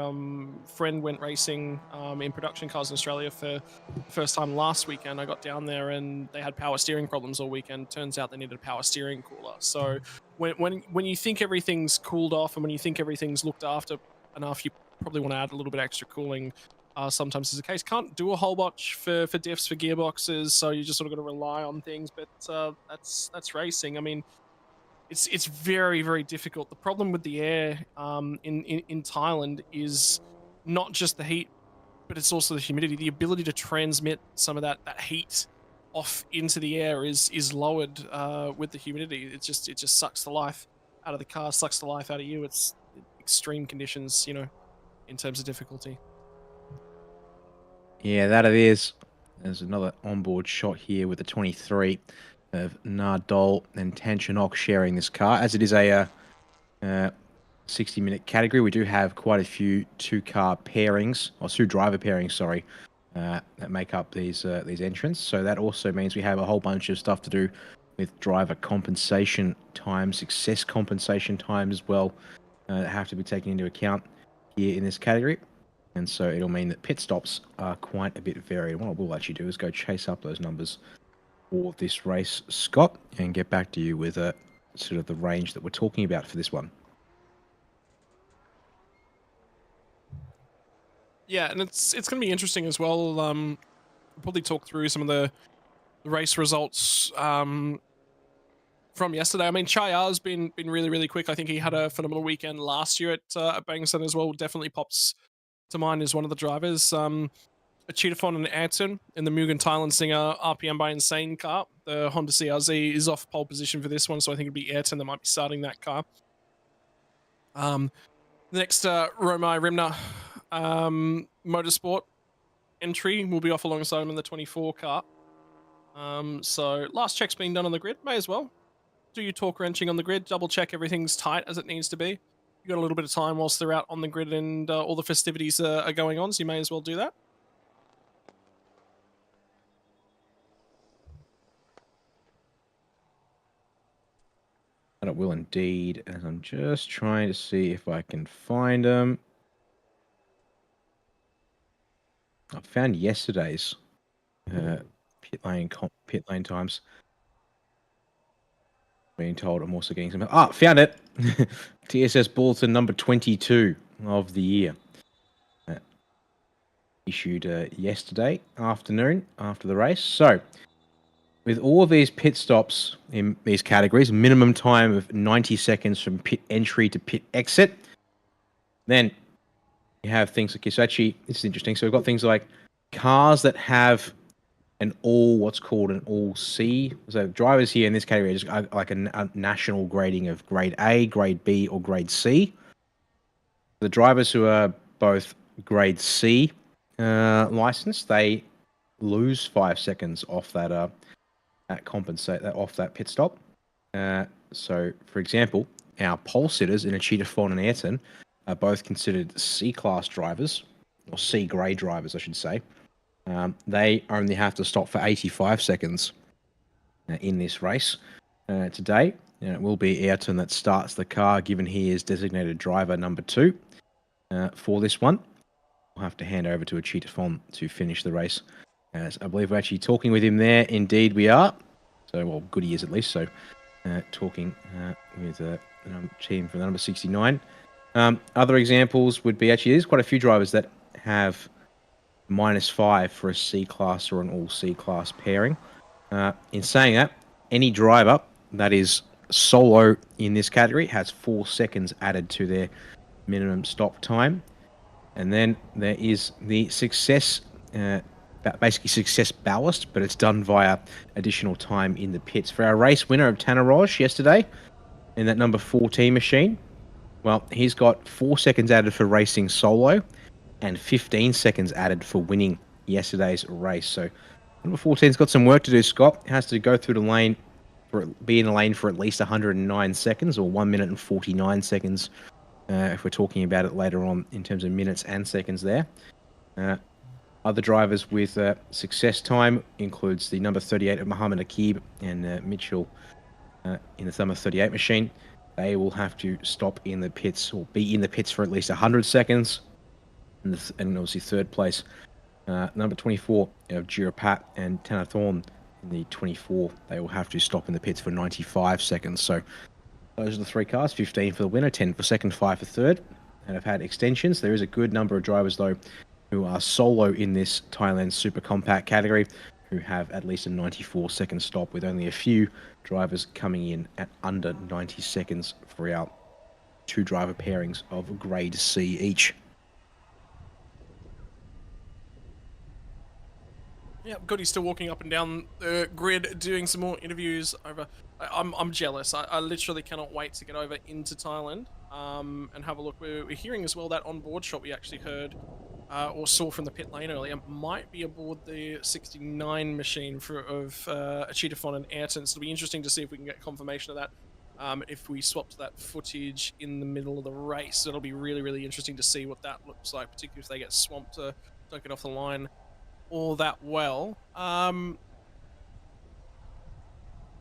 Friend went racing in production cars in Australia for the first time last weekend. I got down there and they had power steering problems all weekend. Turns out they needed a power steering cooler. So when you think everything's cooled off and when you think everything's looked after enough, you probably want to add a little bit extra cooling. Sometimes is the case. Can't do a whole bunch for diffs for gearboxes, so you just sort of got to rely on things. But that's racing. I mean, it's very, very difficult. The problem with the air in Thailand is not just the heat, but it's also the humidity. The ability to transmit some of that heat off into the air is lowered with the humidity. It just sucks the life out of the car, sucks the life out of you. It's extreme conditions, in terms of difficulty. Yeah, that it is. There's another onboard shot here with the 23 of Nardol and Tanchanok sharing this car. As it is a 60-minute category, we do have quite a few two-driver pairings, sorry, that make up these entrants. So that also means we have a whole bunch of stuff to do with driver compensation time, success compensation time as well, that have to be taken into account here in this category. And so it'll mean that pit stops are quite a bit varied. What I will actually do is go chase up those numbers for this race, Scott, and get back to you with sort of the range that we're talking about for this one. Yeah, and it's going to be interesting as well. We'll probably talk through some of the race results from yesterday. I mean, Chayar's been really, really quick. I think he had a phenomenal weekend last year at Bang Seng as well. Definitely pops to mind as one of the drivers. Cheetahphone and Ayrton in the Mugen Thailand Singer RPM by Insane car. The Honda CRZ is off pole position for this one, so I think it'd be Ayrton that might be starting that car. The next Romai Rimna Motorsport entry will be off alongside him in the 24 car. So last check's been done on the grid. May as well do your torque wrenching on the grid, double check everything's tight as it needs to be. You've got a little bit of time whilst they're out on the grid and all the festivities are going on, so you may as well do that. And it will indeed, as I'm just trying to see if I can find them. I found yesterday's pit lane times. Being told I'm also getting some. Found it. TSS bulletin number 22 of the year. Issued yesterday afternoon after the race. So, with all of these pit stops in these categories, minimum time of 90 seconds from pit entry to pit exit. Then you have things like, so actually, this is interesting. So we've got things like cars that have what's called an all C. So drivers here in this category are just like a national grading of grade A, grade B, or grade C. The drivers who are both grade C licensed, they lose 5 seconds off that off that pit stop. So, for example, our pole sitters in a Cheetahphone and Ayrton are both considered C-class drivers, or C-grade drivers, I should say. They only have to stop for 85 seconds in this race today. It will be Ayrton that starts the car, given he is designated driver number 2 for this one. we'll have to hand over to Achita Fon to finish the race. As I believe we're actually talking with him there. Indeed, we are. So, well, good he is at least. So, talking with the team from the number 69. Other examples would be actually, there's quite a few drivers that have -5 for a C class or an all C class pairing. In saying that, any driver that is solo in this category has 4 seconds added to their minimum stop time. And then there is the success, basically success ballast, but it's done via additional time in the pits. For our race winner of Tanner Roche yesterday in that number 14 machine, well, he's got 4 seconds added for racing solo and 15 seconds added for winning yesterday's race. So number 14's got some work to do, Scott. Has to go through the lane, be in the lane for at least 109 seconds or 1 minute and 49 seconds, if we're talking about it later on in terms of minutes and seconds there. Other drivers with success time includes the number 38 of Muhammad Akib and Mitchell in the number 38 machine. They will have to stop in the pits or be in the pits for at least 100 seconds. And obviously third place, number 24 of Jirapat and Tanner Thorne in the 24. They will have to stop in the pits for 95 seconds. So those are the 3 cars, 15 for the winner, 10 for second, 5 for third, and have had extensions. There is a good number of drivers, though, who are solo in this Thailand Super Compact category, who have at least a 94-second stop, with only a few drivers coming in at under 90 seconds for our 2 driver pairings of grade C each. Yeah, good. He's still walking up and down the grid, doing some more interviews over. I'm jealous. I literally cannot wait to get over into Thailand and have a look. We're hearing as well that on-board shot we actually heard or saw from the pit lane earlier might be aboard the 69 machine of Achita Fon and Ayrton. So it'll be interesting to see if we can get confirmation of that. If we swapped that footage in the middle of the race, it'll be really, really interesting to see what that looks like, particularly if they get swamped to don't get off the line all that well.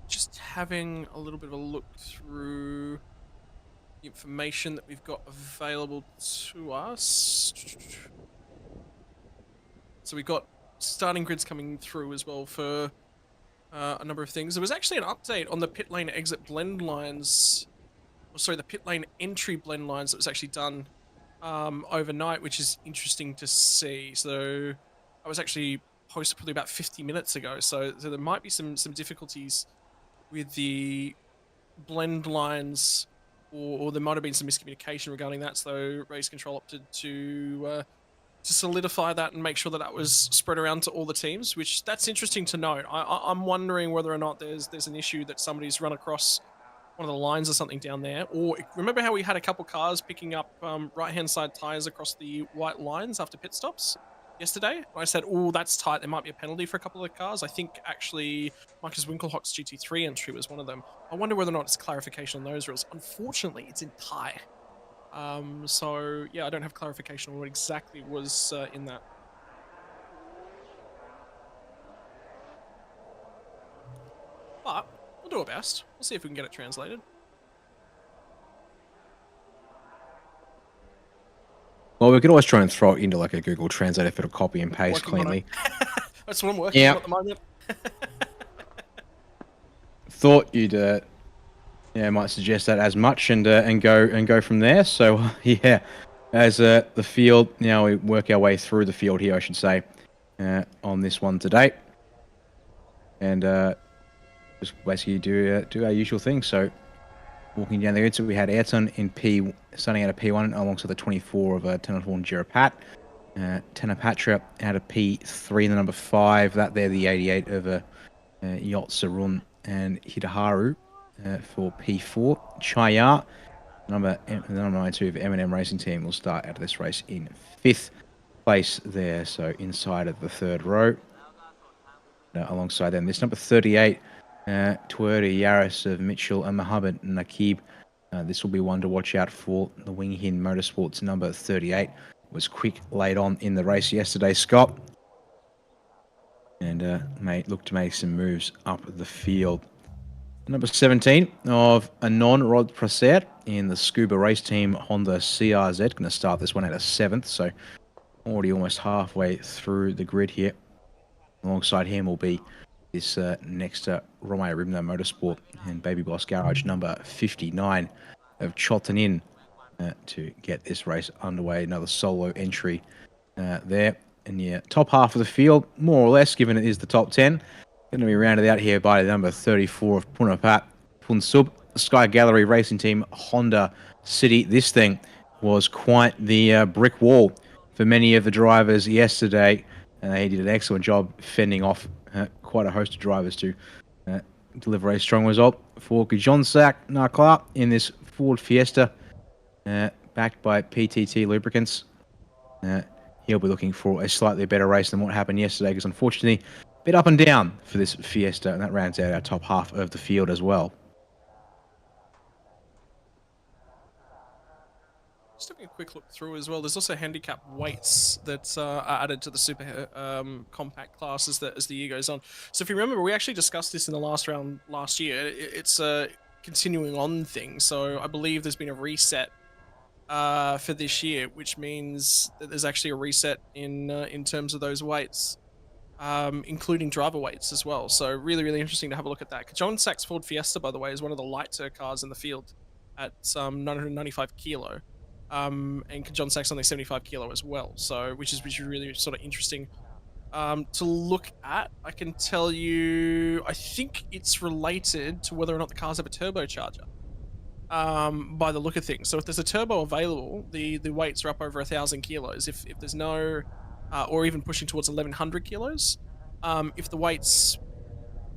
Just having a little bit of a look through the information that we've got available to us. So we've got starting grids coming through as well for a number of things. There was actually an update on the pit lane exit blend lines, or sorry, the pit lane entry blend lines that was actually done overnight, which is interesting to see. So I was actually posted probably about 50 minutes ago, so there might be some difficulties with the blend lines, or there might have been some miscommunication regarding that. So race control opted to solidify that and make sure that that was spread around to all the teams, which that's interesting to note. I'm wondering whether or not there's an issue that somebody's run across one of the lines or something down there. Or remember how we had a couple cars picking up right-hand side tires across the white lines after pit stops yesterday? I said, oh, that's tight. There might be a penalty for a couple of cars. I think actually Marcus Winkelhock's GT3 entry was one of them. I wonder whether or not it's clarification on those rules. Unfortunately, it's in Thai. So, yeah, I don't have clarification on what exactly was in that. But we'll do our best. We'll see if we can get it translated. Well, we could always try and throw it into like a Google Translate if it'll copy and paste cleanly. That's what I'm working on at the moment. Thought you'd might suggest that as much and go from there. So yeah, as the field now, we work our way through the field here, I should say, on this one today, and just basically do our usual thing. So walking down the grid, so we had Ayrton in P, starting out of P1 alongside the 24 of Tenathorn Jirapat. Tenapatra out of P3 in the number 5. That there, the 88 of Yacht Sarun and Hidaharu for P4. Chaya, the number 92 of M&M Racing Team, will start out of this race in 5th place there, so inside of the 3rd row. Alongside them, this number 38, Toyota Yaris of Mitchell and Mohammed Nakib. This will be one to watch out for. The Wing Hin Motorsports number 38 was quick late on in the race yesterday, Scott, and may look to make some moves up the field. Number 17 of Anon Rod Praser in the Scuba Race Team Honda CRZ, going to start this one at a 7th, so already almost halfway through the grid here. Alongside him will be this next Romeo Ribner Motorsport and Baby Boss Garage number 59 of Chotanin to get this race underway. Another solo entry there. And yeah, top half of the field, more or less, given it is the top 10. Going to be rounded out here by the number 34 of Punapat Punsub, Sky Gallery Racing Team Honda City. This thing was quite the brick wall for many of the drivers yesterday. And they did an excellent job fending off quite a host of drivers to deliver a strong result for Kajonsak Nakla in this Ford Fiesta, backed by PTT Lubricants. He'll be looking for a slightly better race than what happened yesterday, because unfortunately, a bit up and down for this Fiesta, and that rounds out our top half of the field as well. Just having a quick look through as well. There's also handicap weights that are added to the super compact class as the year goes on. So if you remember, we actually discussed this in the last round last year. It's a continuing on thing. So I believe there's been a reset for this year, which means that there's actually a reset in terms of those weights, including driver weights as well. So really, really interesting to have a look at that. John Sachs Ford Fiesta, by the way, is one of the lighter cars in the field at 995 kilo. And John Sachs only 75 kilo as well, so which is really sort of interesting to look at. I can tell you, I think it's related to whether or not the cars have a turbocharger, by the look of things. So if there's a turbo available, the weights are up over 1,000 kilos. If there's no, or even pushing towards 1,100 kilos, if the weights,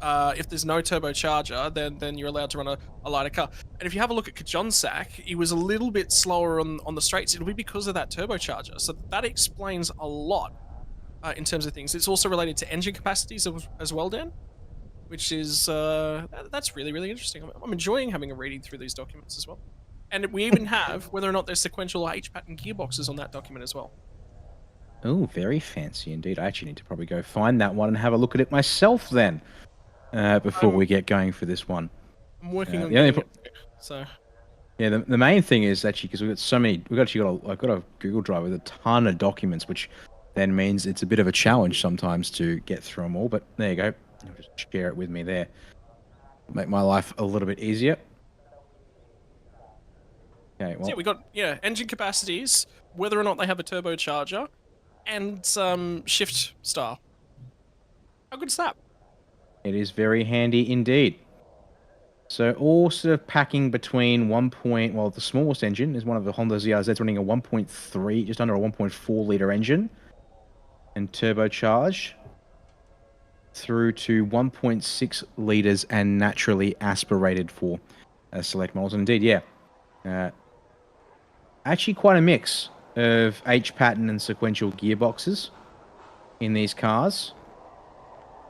if there's no turbocharger, then you're allowed to run a lighter car. And if you have a look at Kajonsak, he was a little bit slower on the straights. It'll be because of that turbocharger. So that explains a lot in terms of things. It's also related to engine capacities as well, Dan, which is, that's really, really interesting. I'm enjoying having a reading through these documents as well. And we even have whether or not there's sequential H-pattern gearboxes on that document as well. Oh, very fancy indeed. I actually need to probably go find that one and have a look at it myself then. Before we get going for this one. I'm working on getting it, so. Yeah, the main thing is actually, because we've got so many, I've got a Google Drive with a ton of documents, which then means it's a bit of a challenge sometimes to get through them all, but there you go. I'll just share it with me there. Make my life a little bit easier. Okay, well. So yeah, we got, engine capacities, whether or not they have a turbocharger, and shift style. How good is that? It is very handy indeed. So all sort of packing between the smallest engine is one of the Honda ZRZs running a 1.3, just under a 1.4 litre engine, and turbocharged through to 1.6 litres and naturally aspirated for select models. And indeed, actually quite a mix of H-pattern and sequential gearboxes in these cars.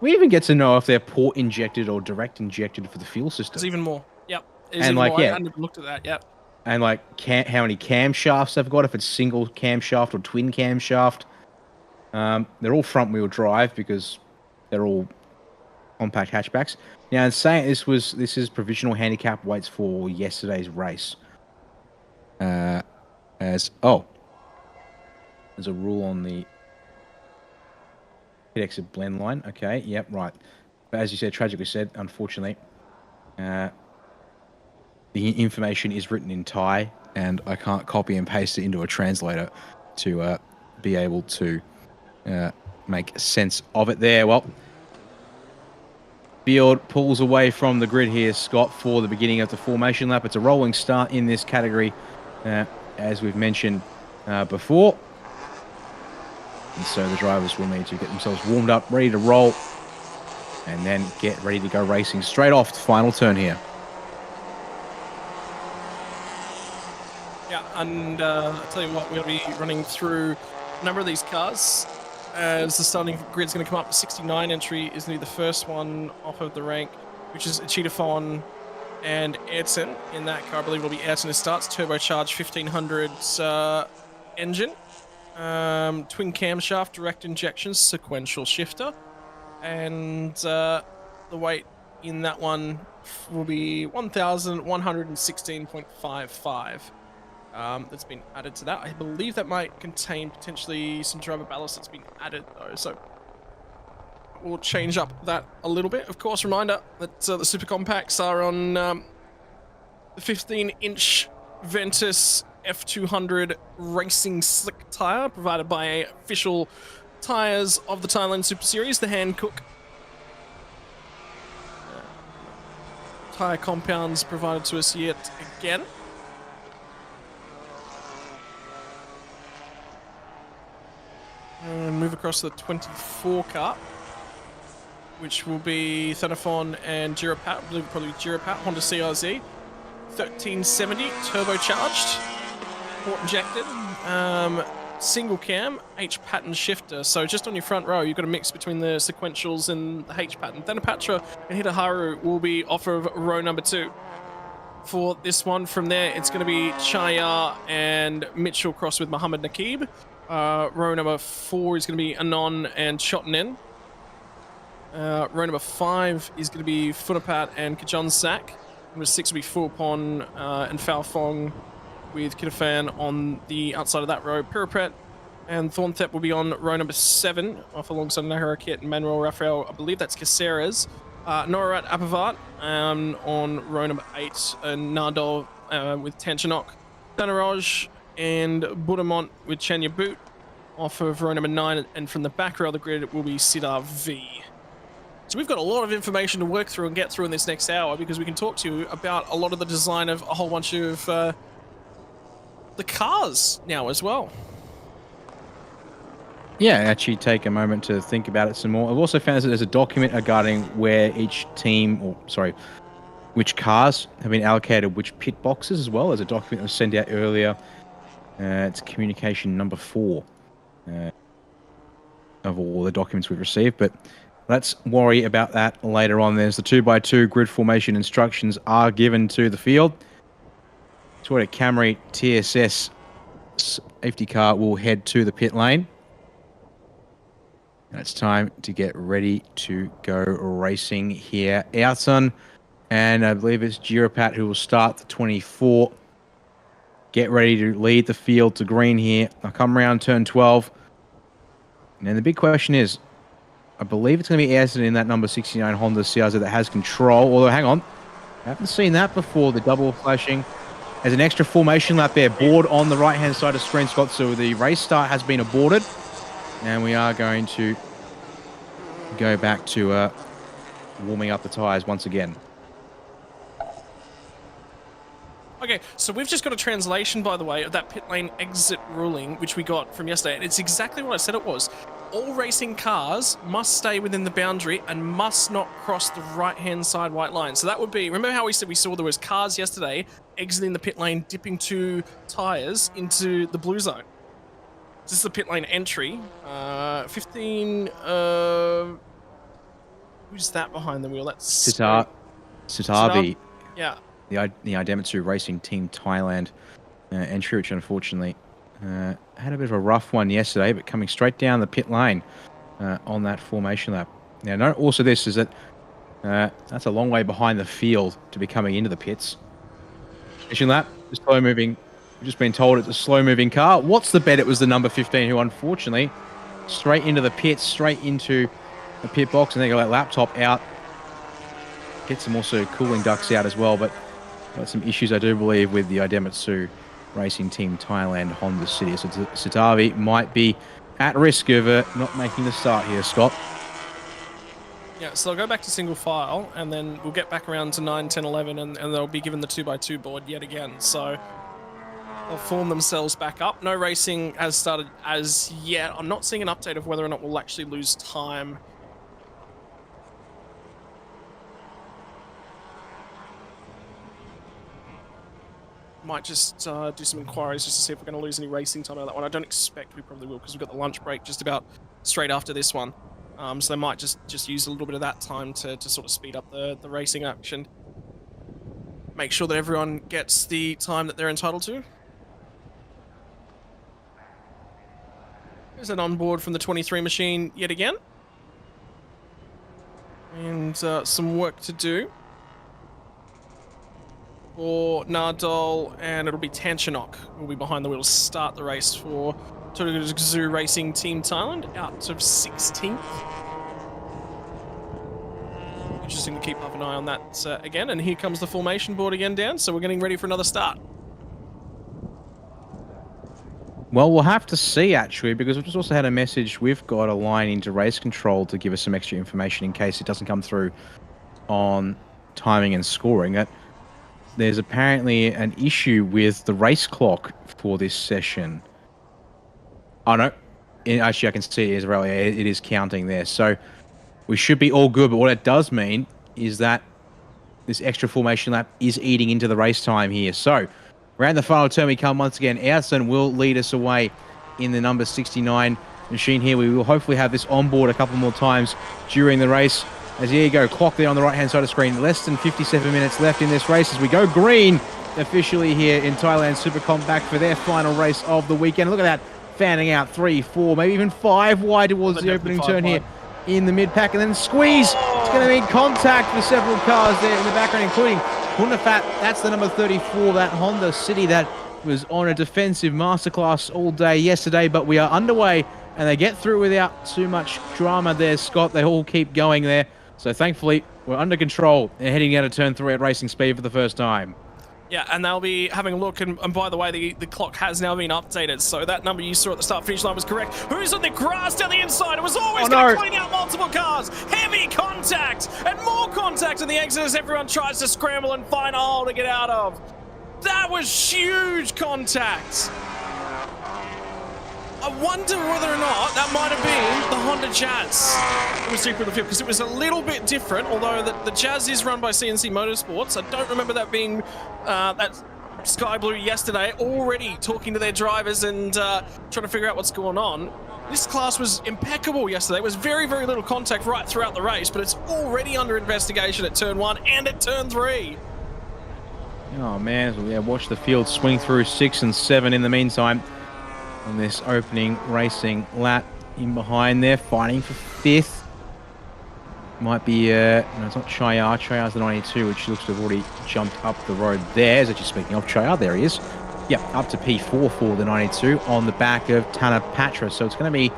We even get to know if they're port injected or direct injected for the fuel system. There's even more. Yep. And like, I hadn't looked at that. Yep. And like, how many camshafts they've got, if it's single camshaft or twin camshaft. They're all front wheel drive because they're all compact hatchbacks. Now, in saying this is provisional handicap weights for yesterday's race. There's a rule on the pit exit blend line. Okay, yep, right. But as you said, tragically said, unfortunately, the information is written in Thai, and I can't copy and paste it into a translator to be able to make sense of it there. Well, field pulls away from the grid here, Scott, for the beginning of the formation lap. It's a rolling start in this category, as we've mentioned before. And so the drivers will need to get themselves warmed up, ready to roll, and then get ready to go racing straight off the final turn here. Yeah, and I'll tell you what, we'll be running through a number of these cars. As the starting grid's going to come up, 69 entry is going to be the first one off of the rank, which is Cheetahphone and Ayrton. In that car, I believe will be Ayrton who starts, turbocharged 1500 engine. Twin camshaft, direct injection, sequential shifter, and the weight in that one will be 1,116.55. that's been added to that. I believe that might contain potentially some driver ballast that's been added though, so we'll change up that a little bit. Of course, reminder that the Super Compacts are on the 15-inch Ventus F200 Racing Slick tire, provided by official tires of the Thailand Super Series, the Hankook. Tire compounds provided to us yet again. And move across to the 24 car, which will be Thanaphon and Girapat. I believe probably Girapat, Honda CRZ. 1370 turbocharged, port injected, single cam, H pattern shifter. So just on your front row, you've got a mix between the sequentials and the H pattern. Thanapatra and Hitaharu will be off of row number 2. For this one, from there, it's going to be Chaya and Mitchell cross with Muhammad Nakib. Row number 4 is going to be Anon and Chotnin. Row number 5 is going to be Funapat and Kajon Sak. Number 6 will be Fuapon and Falfong with Kitafan on the outside of that row. Pirapet and Thornthep will be on row number 7, off alongside Naharakit and Manuel Rafael. I believe that's Caceres. Norat Apavat on row number 8, and Nardol with Tanchanok. Danaraj and Budamont with Chenya Boot off of row number 9, and from the back row of the grid it will be Sidar V. So we've got a lot of information to work through and get through in this next hour, because we can talk to you about a lot of the design of a whole bunch of the cars now as well. Yeah, actually take a moment to think about it some more. I've also found that there's a document regarding where each team, or sorry, which cars have been allocated which pit boxes as well. There's a document that was sent out earlier. It's communication number 4 of all the documents we've received, but let's worry about that later on. There's the 2x2 grid formation instructions are given to the field. Toyota Camry TSS safety car will head to the pit lane. And it's time to get ready to go racing here. Outon, and I believe it's Girapat who will start the 24. Get ready to lead the field to green here. I'll come around turn 12. And then the big question is, I believe it's going to be Ayrton in that number 69 Honda CRZ that has control. Although, hang on. I haven't seen that before, the double flashing. There's an extra formation lap there. Board on the right-hand side of screen, Scott. So the race start has been aborted. And we are going to go back to warming up the tyres once again. Okay, so we've just got a translation, by the way, of that pit lane exit ruling, which we got from yesterday. And it's exactly what I said it was. All racing cars must stay within the boundary and must not cross the right-hand side white line. So that would be, remember how we said we saw there was cars yesterday exiting the pit lane, dipping 2 tyres into the blue zone. This is the pit lane entry. 15, who's that behind the wheel? That's Sitavi. Yeah. The Idemitsu Racing Team Thailand entry, which unfortunately had a bit of a rough one yesterday, but coming straight down the pit lane on that formation lap. Now, note also this is that that's a long way behind the field to be coming into the pits. Finishing lap, slow moving. We've just been told it's a slow moving car. What's the bet? It was the number 15 who unfortunately straight into the pits, straight into the pit box, and they got that laptop out. Get some also cooling ducts out as well, but got some issues, I do believe, with the Idemitsu Racing Team Thailand Honda City. So Sitavi might be at risk of not making the start here, Scott. Yeah, so they'll go back to single file, and then we'll get back around to 9, 10, 11, and they'll be given the 2x2 board yet again. So they'll form themselves back up. No racing has started as yet. I'm not seeing an update of whether or not we'll actually lose time. Might just do some inquiries just to see if we're going to lose any racing time out of that one. I don't expect we probably will, because we've got the lunch break just about straight after this one. So they might just use a little bit of that time to sort of speed up the racing action. Make sure that everyone gets the time that they're entitled to. There's an onboard from the 23 machine yet again. And some work to do. for Nardole, and it'll be Tanchanok who will be behind the wheel to start the race for Zoo Racing Team Thailand, out of 16th. Interesting to keep up an eye on that again, and here comes the formation board again down, so we're getting ready for another start. Well, we'll have to see, actually, because we've just also had a message. We've got a line into race control to give us some extra information in case it doesn't come through on timing and scoring. That there's apparently an issue with the race clock for this session. Oh, no. Actually, I can see it as well. It is counting there. So we should be all good. But what it does mean is that this extra formation lap is eating into the race time here. So around the final turn we come once again. Erson will lead us away in the number 69 machine here. We will hopefully have this on board a couple more times during the race. As here you go, clock there on the right-hand side of the screen. Less than 57 minutes left in this race as we go green officially here in Thailand Super Compact for their final race of the weekend. Look at that, fanning out 3, 4, maybe even 5 wide towards the opening turn here in the mid-pack. And then squeeze. It's going to need contact for several cars there in the background, including Punafat. That's the number 34, that Honda City that was on a defensive masterclass all day yesterday. But we are underway, and they get through without too much drama there, Scott. They all keep going there. So thankfully, we're under control and heading out of turn 3 at racing speed for the first time. Yeah, and they'll be having a look, and by the way, the clock has now been updated, so that number you saw at the start-finish line was correct. Who's on the grass down the inside? It was always going to clean out multiple cars. Heavy contact, and more contact in the exit as everyone tries to scramble and find a hole to get out of. That was huge contact. I wonder whether or not that might have been the Honda Jazz that was deeper in the field, because it was a little bit different, although the Jazz is run by CNC Motorsports. I don't remember that being that Sky Blue yesterday, already talking to their drivers and trying to figure out what's going on. This class was impeccable yesterday. It was very, very little contact right throughout the race, but it's already under investigation at turn 1 and at turn 3. Oh, man. So, yeah, watch the field swing through 6 and 7 in the meantime. On this opening racing lap in behind there, fighting for 5th. Might be, no, it's not Chayar. Chayar's the 92, which looks to have already jumped up the road there. As actually speaking of Chayar, there he is. Yep, up to P4 for the 92 on the back of Tana Patra. So it's going to be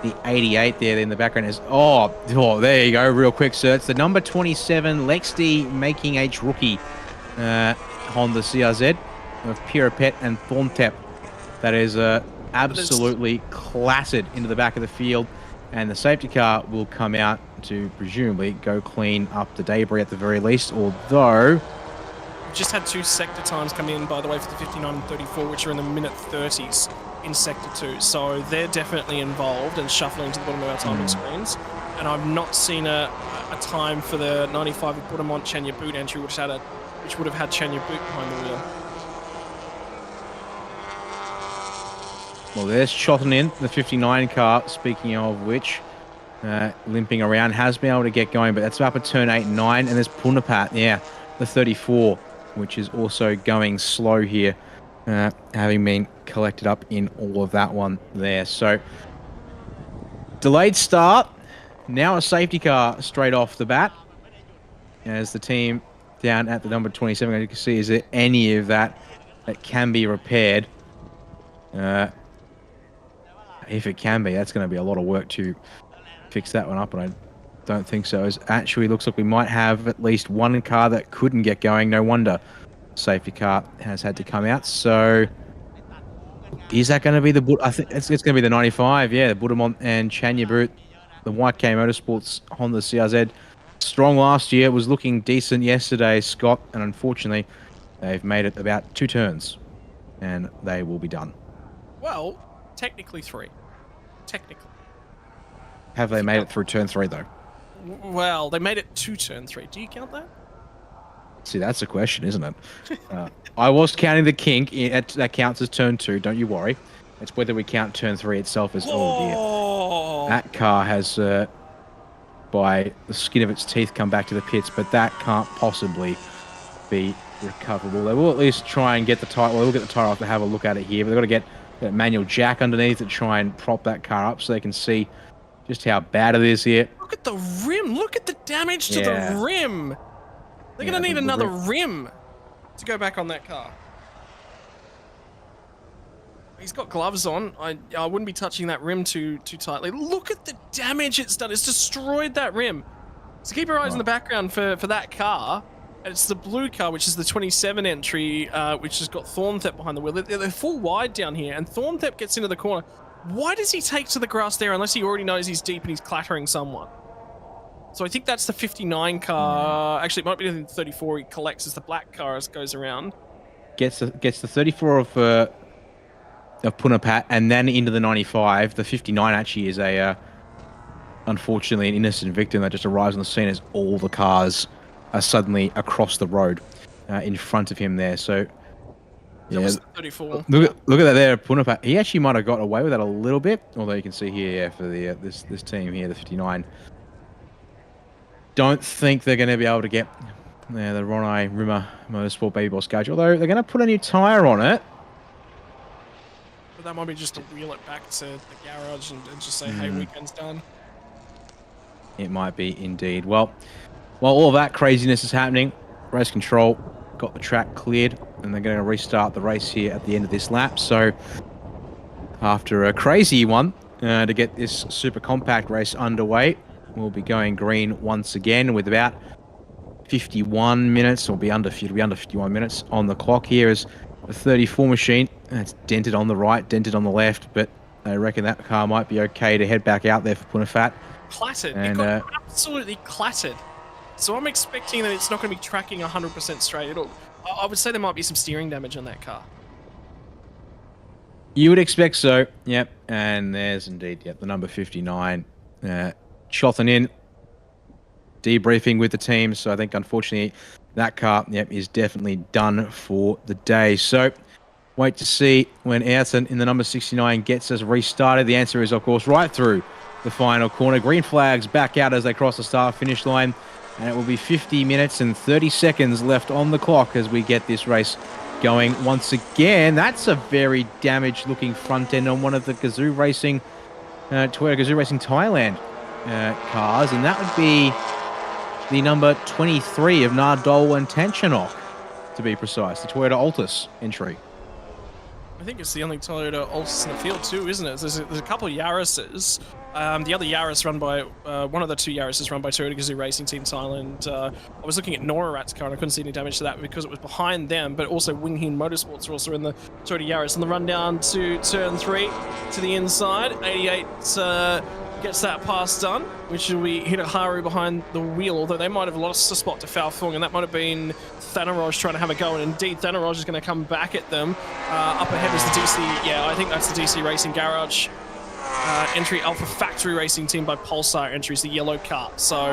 the 88 there in the background. Is oh, there you go, real quick, sir. It's the number 27, Lexi Making H Rookie Honda CRZ of Pirapet and Thorntep. That is absolutely clattered into the back of the field, and the safety car will come out to presumably go clean up the debris at the very least, although just had 2 sector times come in, by the way, for the 59 and 34, which are in the minute 30s in sector 2, so they're definitely involved and shuffling to the bottom of our timing screens. And I've not seen a time for the 95 of Budamont Chenya Boot entry, which would have had Chenya Boot behind the wheel. Well, there's Chotten in, the 59 car, speaking of which, limping around, has been able to get going, but that's up at turn 8 and 9, and there's Punapat, yeah, the 34, which is also going slow here, having been collected up in all of that one there. So, delayed start, now a safety car straight off the bat, as the team down at the number 27, as you can see, is there any of that can be repaired? If it can be, that's going to be a lot of work to fix that one up, and I don't think so. It actually looks like we might have at least one car that couldn't get going. No wonder safety car has had to come out. So is that going to be the... I think it's going to be the 95, yeah, the Budamont and Chanya Boot, the YK Motorsports Honda CRZ. Strong last year, was looking decent yesterday, Scott, and unfortunately they've made it about 2 turns, and they will be done. Well, technically 3. Technically. Have they made it through turn 3, though? Well, they made it to turn 3. Do you count that? See, that's a question, isn't it? I was counting the kink. That counts as turn 2, don't you worry. It's whether we count turn 3 itself as... Oh, dear. That car has, by the skin of its teeth, come back to the pits, but that can't possibly be recoverable. They will at least try and get the tire... Well, they'll get the tire off to have a look at it here, but they've got to get that manual jack underneath to try and prop that car up so they can see just how bad it is here. Look at the rim. Look at the damage to the rim. They're going to need another rim. to go back on that car. He's got gloves on. I wouldn't be touching that rim too tightly. Look at the damage it's done. It's destroyed that rim. So keep your eyes in the background for that car. And it's the blue car, which is the 27 entry, which has got Thornthep behind the wheel. They're full wide down here, and Thornthep gets into the corner. Why does he take to the grass there unless he already knows he's deep and he's clattering someone? So I think that's the 59 car. Actually, it might be the 34 he collects as the black car as it goes around. Gets the 34 of Punapat, and then into the 95. The 59 actually is unfortunately an innocent victim that just arrives on the scene as all the cars are suddenly across the road in front of him there. So yeah, that was the 34. Look at that there, Punapat. He actually might have got away with that a little bit, although you can see here for the this team here, the 59. Don't think they're going to be able to get the Ronai Rimmer Motorsport Baby Boss gauge, although they're going to put a new tyre on it. But that might be just to wheel it back to the garage and just say, hey, weekend's done. It might be indeed. Well, while all of that craziness is happening, race control got the track cleared, and they're going to restart the race here at the end of this lap. So after a crazy one to get this super compact race underway, we'll be going green once again with about 51 minutes, or it'll be under 51 minutes on the clock here as the 34 machine. It's dented on the right, dented on the left, but I reckon that car might be okay to head back out there for Punafat. Clattered. And, it got absolutely clattered. So I'm expecting that it's not going to be tracking 100% straight at all. I would say there might be some steering damage on that car. You would expect so, yep. And there's indeed, the number 59 chothing in, debriefing with the team. So I think, unfortunately, that car, is definitely done for the day. So wait to see when Ayrton in the number 69 gets us restarted. The answer is, of course, right through the final corner. Green flags back out as they cross the start-finish line. And it will be 50 minutes and 30 seconds left on the clock as we get this race going once again. That's a very damaged-looking front end on one of the Gazoo Racing, Toyota Gazoo Racing Thailand cars. And that would be the number 23 of Nardole and Tanchanok, to be precise. The Toyota Altis entry. I think it's the only Toyota Altis in the field too, isn't it? There's a couple of Yaris's. The other Yaris run by, one of the two Yaris run by Toyota Gazoo Racing Team Thailand. I was looking at Norarat's car and I couldn't see any damage to that because it was behind them, but also Winghin Motorsports are also in the Toyota Yaris. On the run down to turn 3 to the inside, 88 gets that pass done, which will be Hitaharu behind the wheel, although they might have lost the spot to Falfung, and that might have been Thanaroj trying to have a go, and indeed Thanaroj is going to come back at them. Up ahead is the DC, I think that's the DC Racing Garage entry. Alpha Factory Racing Team by Pulsar entries, the yellow car. So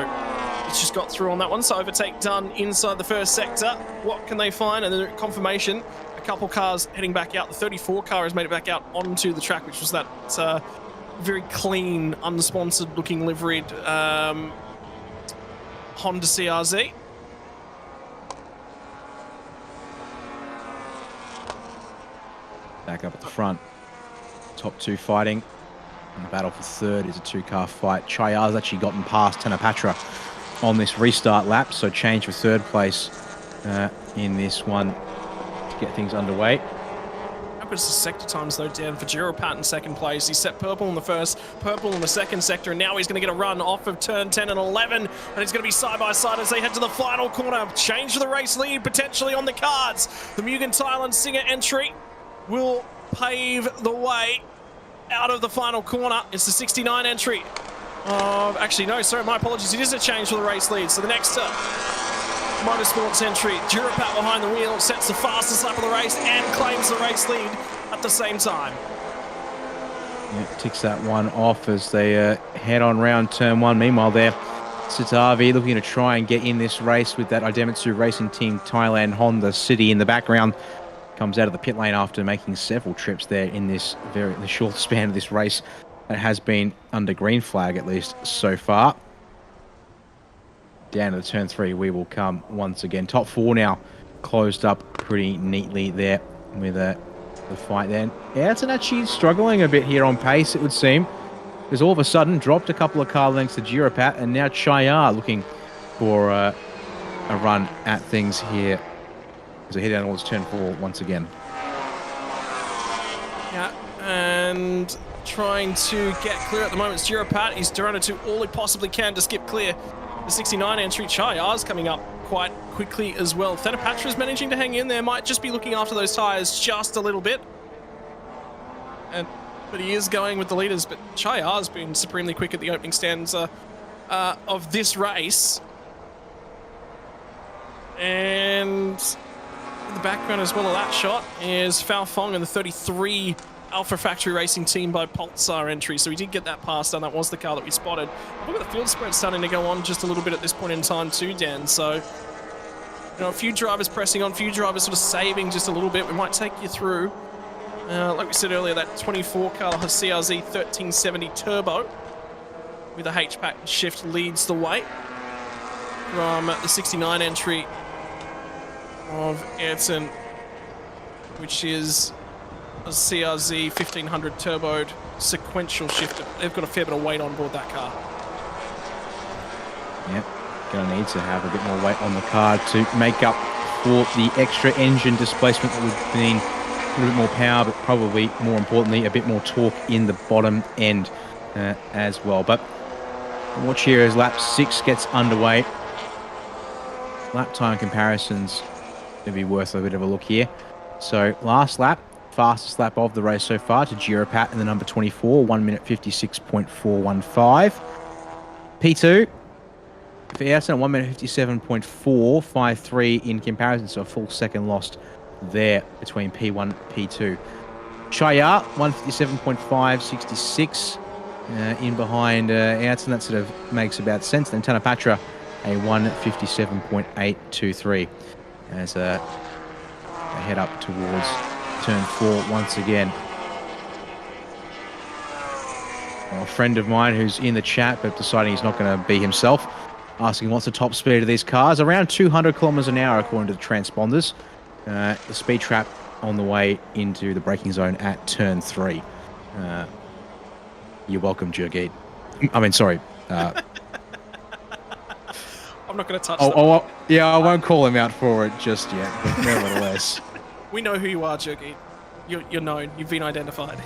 it's just got through on that one. So overtake done inside the first sector. What can they find? And then confirmation, a couple cars heading back out. The 34 car has made it back out onto the track, which was that very clean, unsponsored looking liveried Honda CRZ. Back up at the front. Top two fighting. And the battle for third is a two-car fight. Chayar's actually gotten past Tanapatra on this restart lap, so change for third place in this one to get things underway. How good is the sector times though, Dan, for Giropat in second place? He set purple in the first, purple in the second sector, and now he's going to get a run off of turn 10 and 11, and he's going to be side by side as they head to the final corner. Change for the race lead potentially on the cards. The Mugen Thailand Singer entry will pave the way out of the final corner. It's the 69 entry. Actually, no, sorry, my apologies. It is a change for the race lead. So the next Motorsports entry, Giropat behind the wheel, sets the fastest lap of the race and claims the race lead at the same time. Yeah, ticks that one off as they head on round turn 1. Meanwhile, there, Sitavi looking to try and get in this race with that Idemitsu Racing Team Thailand Honda City in the background. Comes out of the pit lane after making several trips there in this the short span of this race that has been under green flag, at least so far. Down to the turn 3 we will come once again. Top 4 now closed up pretty neatly there with the fight then. Ayrton actually struggling a bit here on pace, it would seem. Because all of a sudden dropped a couple of car lengths to Giropat, and now Chayar looking for a run at things here as they head down towards turn 4 once again. Yeah, and trying to get clear at the moment. It's Giropat. He's trying to do all he possibly can to skip clear. The 69 entry, Chayar's coming up quite quickly as well. Thanapatra's managing to hang in there. Might just be looking after those tyres just a little bit. But he is going with the leaders. But Chayar's been supremely quick at the opening stanza of this race. And in the background as well of that shot is Fao Fong and the 33 Alpha Factory Racing team by Pulsar entry. So we did get that pass done. That was the car that we spotted. Look at the field spread starting to go on just a little bit at this point in time too, Dan. So, you know, a few drivers pressing on, a few drivers sort of saving just a little bit. We might take you through, like we said earlier, that 24 car CRZ 1370 Turbo with a H-Pack shift leads the way from the 69 entry of Ayrton, which is a CRZ 1500 turboed sequential shifter. They've got a fair bit of weight on board that car. Yep, gonna need to have a bit more weight on the car to make up for the extra engine displacement that would mean a little bit more power, but probably more importantly, a bit more torque in the bottom end as well. But watch here as lap 6 gets underway. Lap time comparisons going to be worth a bit of a look here. So last lap, fastest lap of the race so far to Giropat in the number 24, 1 minute 56.415. P2 for Ayrton, 1 minute 57.453 in comparison, so a full second lost there between P1 and P2. Chayar, 157.566 in behind Ayrton. That sort of makes about sense. Then Tanapatra, a 157.823 as they head up towards turn 4 once again. Well, a friend of mine who's in the chat but deciding he's not going to be himself, asking what's the top speed of these cars. Around 200 kilometers an hour according to the transponders. The speed trap on the way into the braking zone at turn 3. You're welcome, Jurgit. I mean, sorry. I'm not going to touch that. Yeah, I won't call him out for it just yet, but nevertheless. We know who you are, Jurgit. You're known. You've been identified.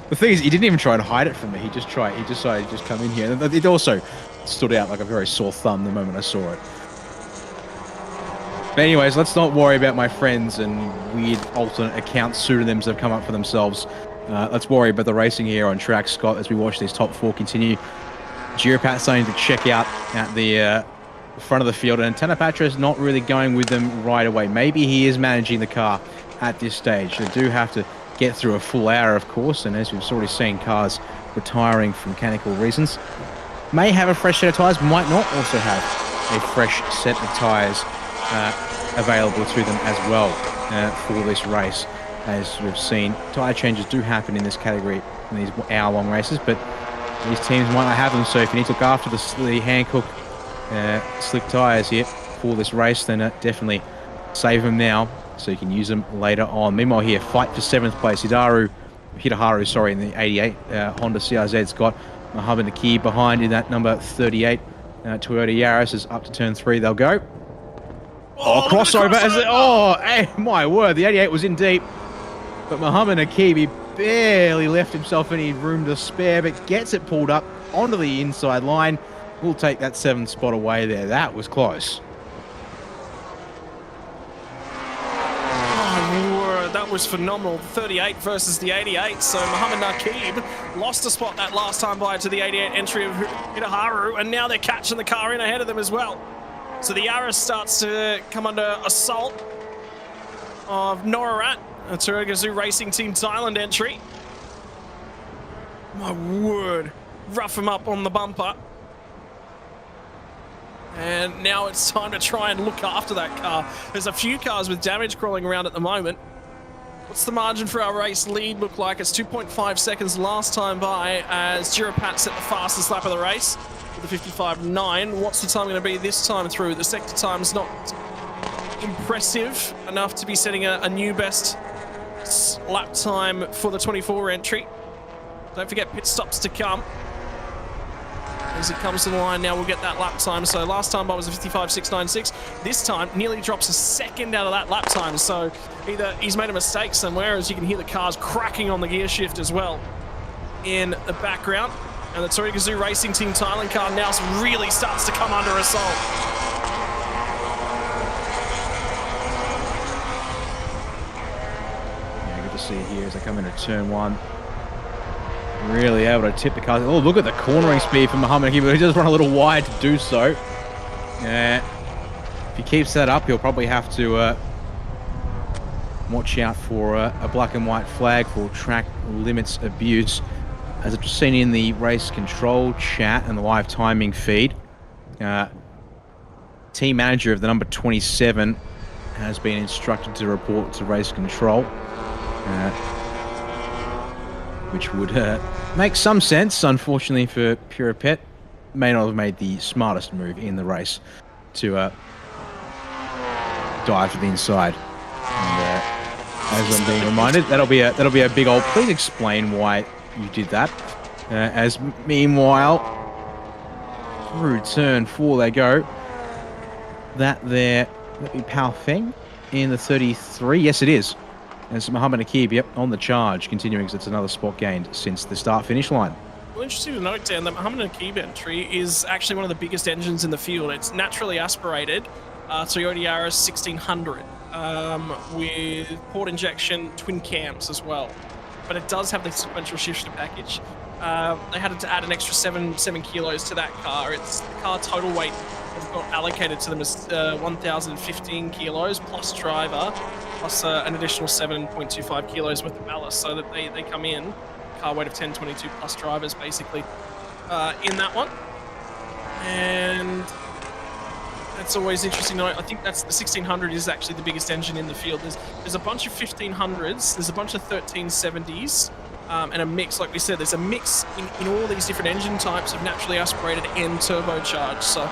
The thing is, he didn't even try and hide it from me. He decided to just come in here. And it also stood out like a very sore thumb the moment I saw it. But anyways, let's not worry about my friends and weird alternate account pseudonyms that have come up for themselves. Let's worry about the racing here on track, Scott, as we watch these top 4 continue. Giropat starting to check out at the front of the field, and Tanapatra is not really going with them right away. Maybe he is managing the car at this stage. They do have to get through a full hour, of course, and as we've already seen, cars retiring for mechanical reasons. May have a fresh set of tyres, might not also have a fresh set of tyres available to them as well for this race. As we've seen, tyre changes do happen in this category in these hour-long races, but these teams might not have them, so if you need to look after the Hankook slick tyres here for this race, then definitely save them now so you can use them later on. Meanwhile here, fight for 7th place. Hitaharu, in the 88 Honda CRZ's got Mohammed Nakib behind in that number 38 Toyota Yaris. Is up to turn 3 they'll go. Oh, crossover! Hey, my word, the 88 was in deep, but Mohammed Nakib, he barely left himself any room to spare, but gets it pulled up onto the inside line. We'll take that 7th spot away there. That was close. Oh, that was phenomenal. 38 versus the 88. So Mohammed Nakib lost a spot that last time by to the 88 entry of Hitaharu, and now they're catching the car in ahead of them as well. So the Yaris starts to come under assault of Norarat, a Turagazu Racing Team Thailand entry. My word. Rough him up on the bumper. And now it's time to try and look after that car. There's a few cars with damage crawling around at the moment. What's the margin for our race lead look like? It's 2.5 seconds last time by as Giropat set the fastest lap of the race with the 55.9. What's the time going to be this time through? The sector time's not impressive enough to be setting a new best lap time for the 24 entry. Don't forget pit stops to come. as it comes to the line now, we'll get that lap time. So last time I was a 55.696. This time nearly drops a second out of that lap time. So either he's made a mistake somewhere, as you can hear the cars cracking on the gear shift as well in the background. And the Toyota Gazoo Racing Team Thailand car now really starts to come under assault. Yeah, good to see it here as they come into turn 1. Really able to tip the cars. Oh, look at the cornering speed from Muhammad here, but he does run a little wide to do so. If he keeps that up, he'll probably have to watch out for a black and white flag for track limits abuse. As I've just seen in the race control chat and the live timing feed, team manager of the number 27 has been instructed to report to race control. Which would make some sense. Unfortunately for Purapet, may not have made the smartest move in the race to dive to the inside. And as I'm being reminded, that'll be a big old. Please explain why you did that. As meanwhile, through turn 4 they go. That be Pao Feng in the 33. Yes, it is. As Muhammad Akib, yep, on the charge, continuing as it's another spot gained since the start-finish line. Well, interesting to note, Dan, that Muhammad Akib entry is actually one of the biggest engines in the field. It's naturally aspirated Toyota Yaris 1600 with port injection twin cams as well. But it does have the sequential shifter package. They had to add an extra 7 kilos to that car. The car total weight has got allocated to them as 1,015 kilos plus driver, plus an additional 7.25 kilos worth of ballast, so that they come in car weight of 1022 plus drivers basically in that one. And that's always interesting. I think that's the 1600 is actually the biggest engine in the field. There's a bunch of 1500s, there's a bunch of 1370s, and a mix, like we said, there's a mix in all these different engine types of naturally aspirated and turbocharged. So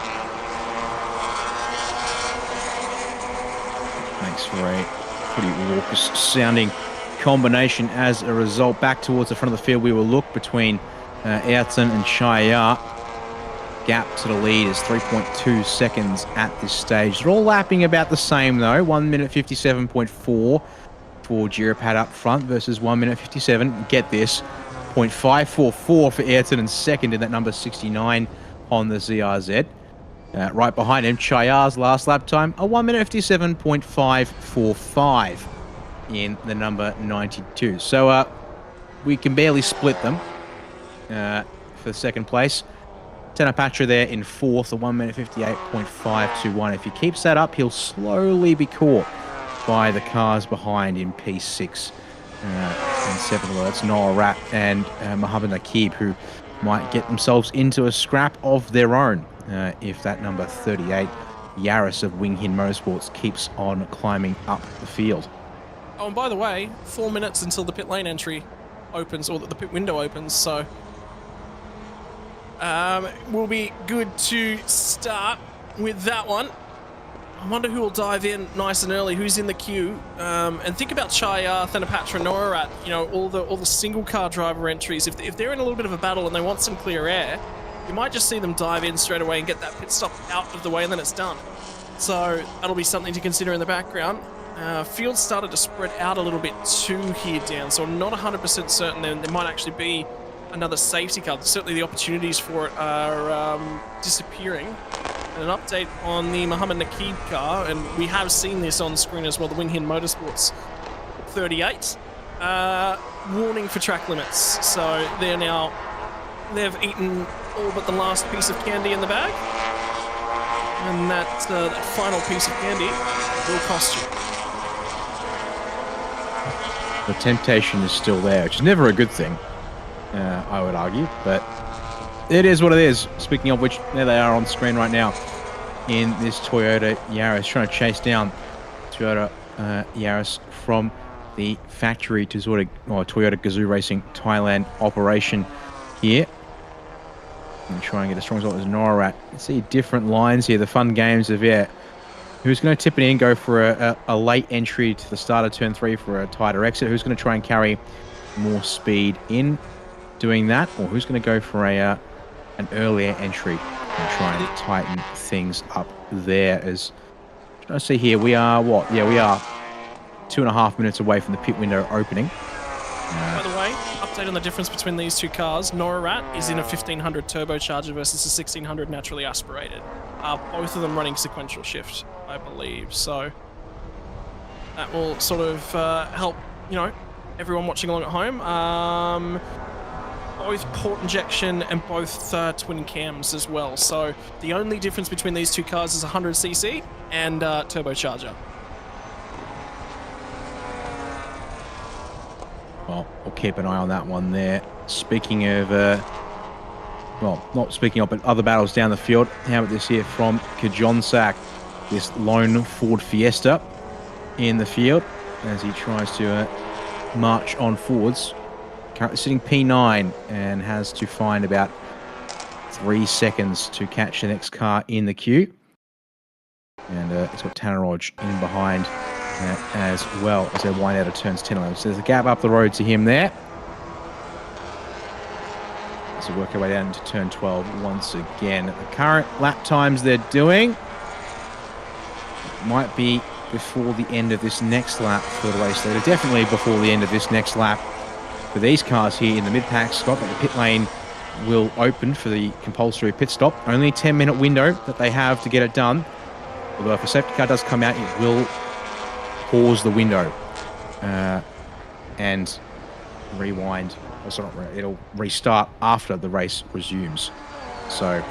makes for a pretty raucous sounding combination as a result. Back towards the front of the field we will look between Ayrton and Chaya. Gap to the lead is 3.2 seconds at this stage. They're all lapping about the same though. 1 minute 57.4 for Girapad up front versus 1 minute 57. Get this, 0.544 for Ayrton in second in that number 69 on the ZRZ. Right behind him, Chaya's last lap time, a 1 minute 57.545 in the number 92. So we can barely split them for second place. Tenapatra there in fourth, a 1 minute 58.521. If he keeps that up, he'll slowly be caught by the cars behind in P6 and 7. Well, that's Noah Rat and Muhammad Akib, who might get themselves into a scrap of their own if that number 38 Yaris of Wing Hin Motorsports keeps on climbing up the field. Oh, and by the way, 4 minutes until the pit lane entry opens, or the pit window opens, so will be good to start with that one. I wonder who will dive in nice and early, who's in the queue. And think about Chaya, Thanapatra, Norat, all the single car driver entries. If they're in a little bit of a battle and they want some clear air, you might just see them dive in straight away and get that pit stop out of the way, and then it's done. So that'll be something to consider in the background. Field started to spread out a little bit too here, Dan, so I'm not 100% certain there might actually be another safety car. Certainly the opportunities for it are disappearing. And an update on the Muhammad Nakib car, and we have seen this on screen as well, the Wing Hin Motorsports 38. Warning for track limits. So they've eaten all but the last piece of candy in the bag. And that final piece of candy will cost you. The temptation is still there, which is never a good thing, I would argue, but it is what it is. Speaking of which, there they are on screen right now in this Toyota Yaris, trying to chase down Toyota Yaris from the factory to Toyota Gazoo Racing Thailand operation here. And try and get as strong as well as Norat. You see different lines here, the fun games of, who's going to tip it in, go for a late entry to the start of turn 3 for a tighter exit, who's going to try and carry more speed in doing that, or who's going to go for an an earlier entry and try and tighten things up there. As I see here, we are what? Yeah, we are 2.5 minutes away from the pit window opening. By the way, update on the difference between these two cars. Norat is in a 1500 turbocharger versus a 1600 naturally aspirated. Both of them running sequential shift, I believe. So that will sort of help, you know, everyone watching along at home. Both port injection and both twin cams as well. So the only difference between these two cars is 100cc and turbocharger. Well, we'll keep an eye on that one there. Speaking of, well, not speaking of, but other battles down the field. How about this here from Kajonsak? This lone Ford Fiesta in the field as he tries to march on forwards. Currently sitting P9 and has to find about 3 seconds to catch the next car in the queue. And it's got Tanneroj in behind as well as they wind out of turns 10 and 11. So there's a gap up the road to him there. As they work our way down into turn 12 once again. The current lap times they're doing might be before the end of this next lap for the race. They're definitely before the end of this next lap for these cars here in the mid-pack, Scott. But the pit lane will open for the compulsory pit stop. Only a 10-minute window that they have to get it done. Although if a safety car does come out, it will pause the window and rewind. It'll restart after the race resumes. So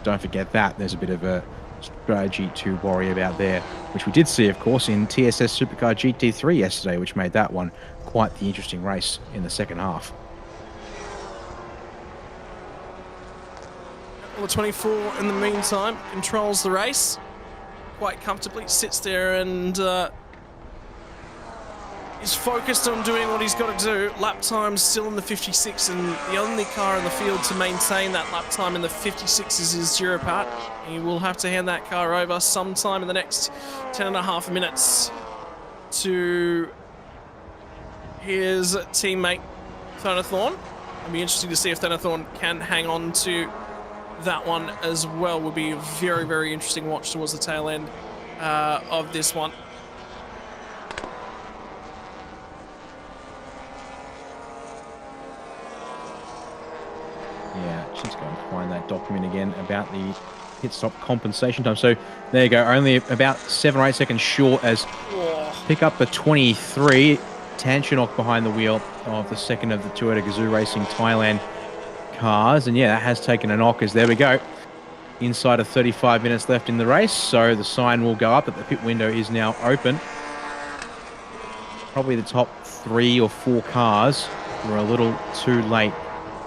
don't forget that. There's a bit of a strategy to worry about there, which we did see, of course, in TSS Supercar GT3 yesterday, which made that one quite the interesting race in the second half. Well, the 24 in the meantime controls the race quite comfortably, sits there and is focused on doing what he's got to do. Lap time's still in the 56, and the only car in the field to maintain that lap time in the 56 is his Giropat. He will have to hand that car over sometime in the next 10.5 minutes to his teammate Thorn. It'll be interesting to see if Thorn can hang on to that one as well. Will be a very, very interesting watch towards the tail end of this one. Yeah, she's going to find that document again about the pit stop compensation time. So there you go, only about 7 or 8 seconds short as pick up the 23. Tanchanok behind the wheel of the second of the Toyota Gazoo Racing Thailand cars. And yeah, that has taken a knock as there we go. Inside of 35 minutes left in the race. So the sign will go up that the pit window is now open. Probably the top 3 or 4 cars were a little too late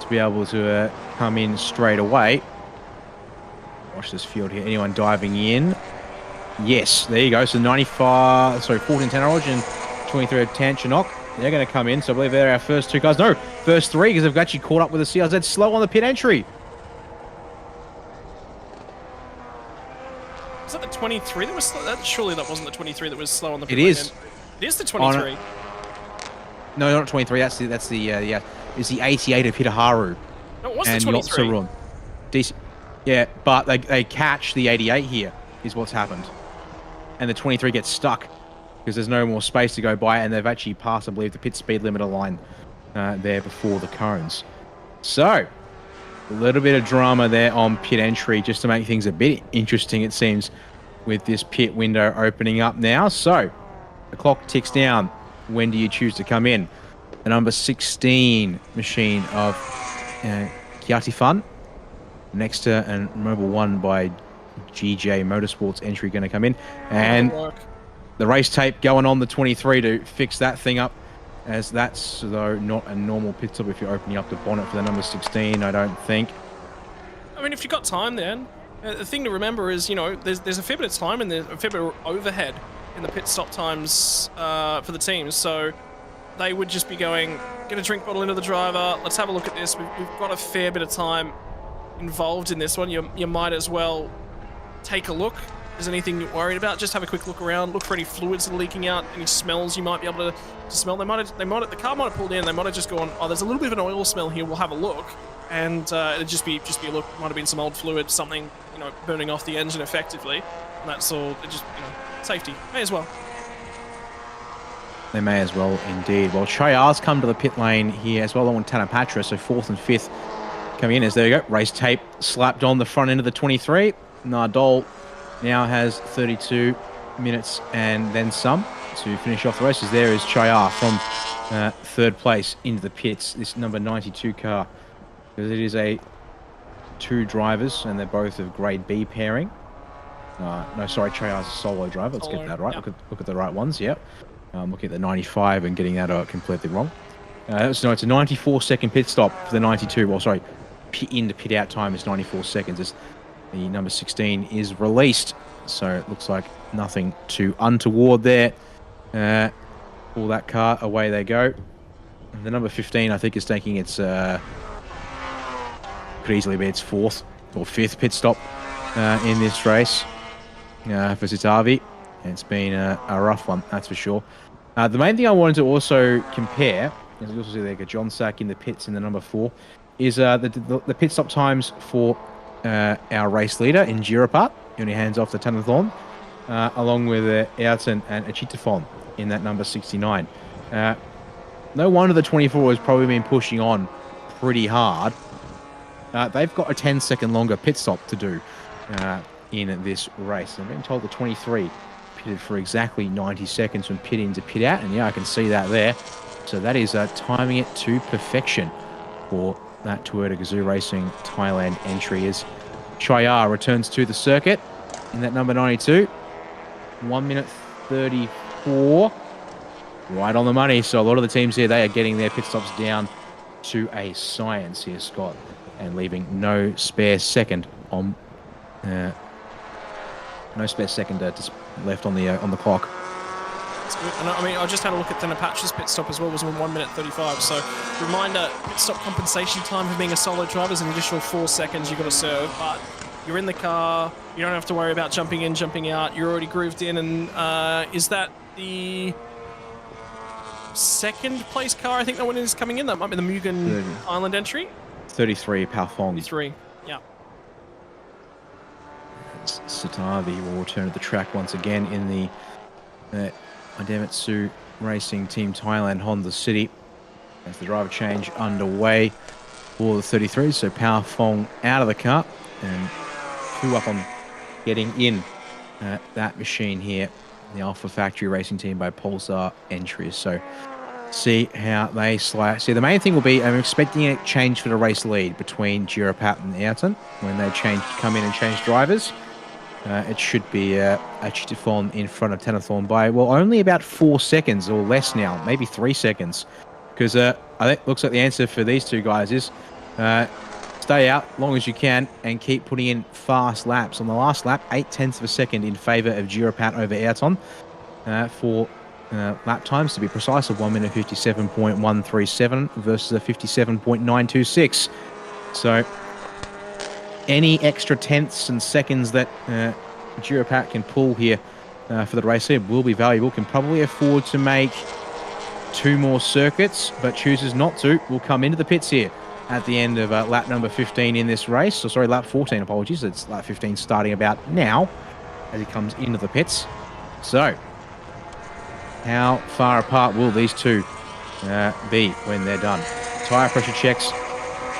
to be able to come in straight away. Watch this field here. Anyone diving in? Yes, there you go. So 14 Tanneroj and 23 of Tanchanok. They're going to come in. So I believe they're our first 2 cars. No, first 3 because they've actually caught up with the CRZ slow on the pit entry. Was that the 23 that was slow? Surely that wasn't the 23 that was slow on the pit lane. It is. It is the 23. No, not 23. That's the it's the 88 of Hitaharu. No, it was the 23. Decent. Yeah, but they catch the 88 here is what's happened. And the 23 gets stuck because there's no more space to go by, and they've actually passed, I believe, the pit speed limiter line there before the cones. So, a little bit of drama there on pit entry just to make things a bit interesting, it seems, with this pit window opening up now. So, the clock ticks down. When do you choose to come in? The number 16 machine of Kiatifun. Next to and Mobile 1 by GJ Motorsports entry going to come in. And the race tape going on the 23 to fix that thing up, as that's, though, not a normal pit stop if you're opening up the bonnet for the number 16, I don't think. I mean, if you've got time then, the thing to remember is, you know, there's a fair bit of time and there's a fair bit of overhead in the pit stop times for the teams. So they would just be going, get a drink bottle into the driver, let's have a look at this. We've got a fair bit of time involved in this one. You might as well take a look there's anything you're worried about, just have a quick look around, look for any fluids that are leaking out, any smells you might be able to smell. The car might have pulled in, they might have just gone, oh, there's a little bit of an oil smell here, we'll have a look. And it'd just be a look, might have been some old fluid, something, you know, burning off the engine effectively. And that's all, it just, you know, safety, may as well. They may as well, indeed. Well, Chayar's come to the pit lane here as well, along with Tanapatra, so 4th and 5th coming in. As there you go, race tape slapped on the front end of the 23. Nardole now has 32 minutes and then some to finish off the races. There is Chayar from 3rd place into the pits, this number 92 car. Because it is a 2 drivers, and they're both of grade B pairing. No, sorry, Chayar's a solo driver. Let's get that right. Yep. Look at the right ones, yep. Looking at the 95 and getting that completely wrong. It's a 94-second pit stop for the 92. Well, sorry, pit in to pit out time is 94 seconds as the number 16 is released. So it looks like nothing too untoward there. Pull that car, away they go. And the number 15, I think, is taking its... could easily be its 4th or 5th pit stop in this race for Sitavi. It's been a rough one, that's for sure. The main thing I wanted to also compare, as you also see there, John Sack in the pits in the number 4, is the pit stop times for our race leader in Girapat, who only hands off the Tanathon, along with Ayrton and Achitafon in that number 69. No wonder the 24 has probably been pushing on pretty hard. They've got a 10-second longer pit stop to do in this race. I'm being told the 23 pitted for exactly 90 seconds from pit in to pit out, and yeah, I can see that there. So that is timing it to perfection for that Toyota Gazoo Racing Thailand entry as Chayar returns to the circuit in that number 92. 1 minute 34. Right on the money. So a lot of the teams here, they are getting their pit stops down to a science here, Scott, and leaving no spare second on left on the clock. That's good. And I mean, I just had a look at Tanapatra's pit stop as well, was 1 minute 35. So reminder, pit stop compensation time for being a solo driver is an additional 4 seconds you've got to serve, but you're in the car, you don't have to worry about jumping in, jumping out, you're already grooved in, and is that the 2nd place car? I think that one is coming in. That might be the Mugen Island entry. 33, Palfong. 33, yeah. Satavi will return to the track once again in the Idemitsu Racing Team Thailand Honda City as the driver change underway for the 33. So Palfong out of the car and 2 up on getting in that machine here. The Alpha Factory Racing Team by Pulsar entries. So see how they slide. See, the main thing will be, I'm expecting a change for the race lead between Girapat and Ayrton when they come in and change drivers. It should be Achitafon in front of Tanathorn by, well, only about 4 seconds or less now, maybe 3 seconds. Because I think looks like the answer for these two guys is stay out as long as you can and keep putting in fast laps. On the last lap, 0.8 of a second in favour of Girapat over Ayrton for lap times, to be precise, of 1 minute 57.137 versus a 57.926. So any extra tenths and seconds that Girapat can pull here for the race lead will be valuable. Can probably afford to make 2 more circuits, but chooses not to. Will come into the pits here at the end of lap number 15 in this race. So sorry, lap 14, apologies. It's lap 15 starting about now as he comes into the pits. So how far apart will these two be when they're done? Tyre pressure checks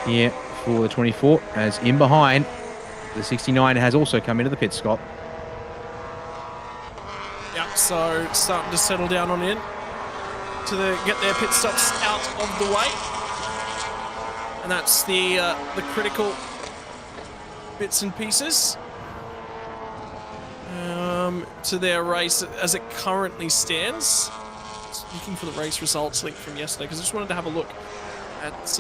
here for the 24, as in behind the 69 has also come into the pit, Scott. Yep, so starting to settle down on in to get their pit stops out of the way. And that's the critical bits and pieces to their race as it currently stands. Just looking for the race results link from yesterday because I just wanted to have a look at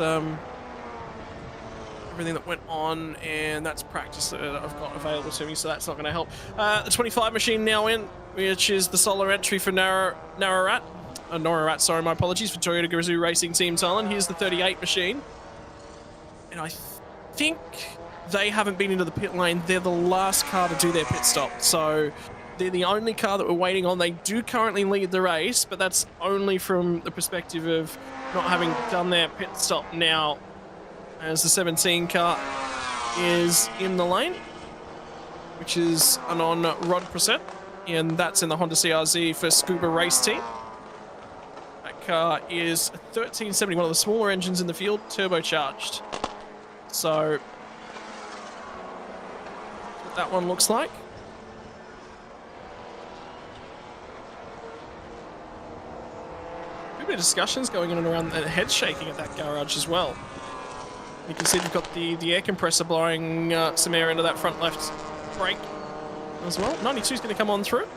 everything that went on, and that's practice that I've got available to me, so that's not going to help. The 25 machine now in, which is the solo entry for Norarat, sorry, my apologies, for Toyota Gazoo Racing Team Thailand. Here's the 38 machine. And I think they haven't been into the pit lane. They're the last car to do their pit stop. So they're the only car that we're waiting on. They do currently lead the race, but that's only from the perspective of not having done their pit stop now, as the 17 car is in the lane, which is an on Rod Preset, and that's in the Honda CRZ for Scuba Race Team. That car is 1370, one of the smaller engines in the field, turbocharged. So what that one looks like. A bit of discussions going on and around, and head shaking at that garage as well. You can see they've got the air compressor blowing some air into that front left brake as well. 92 is going to come on through.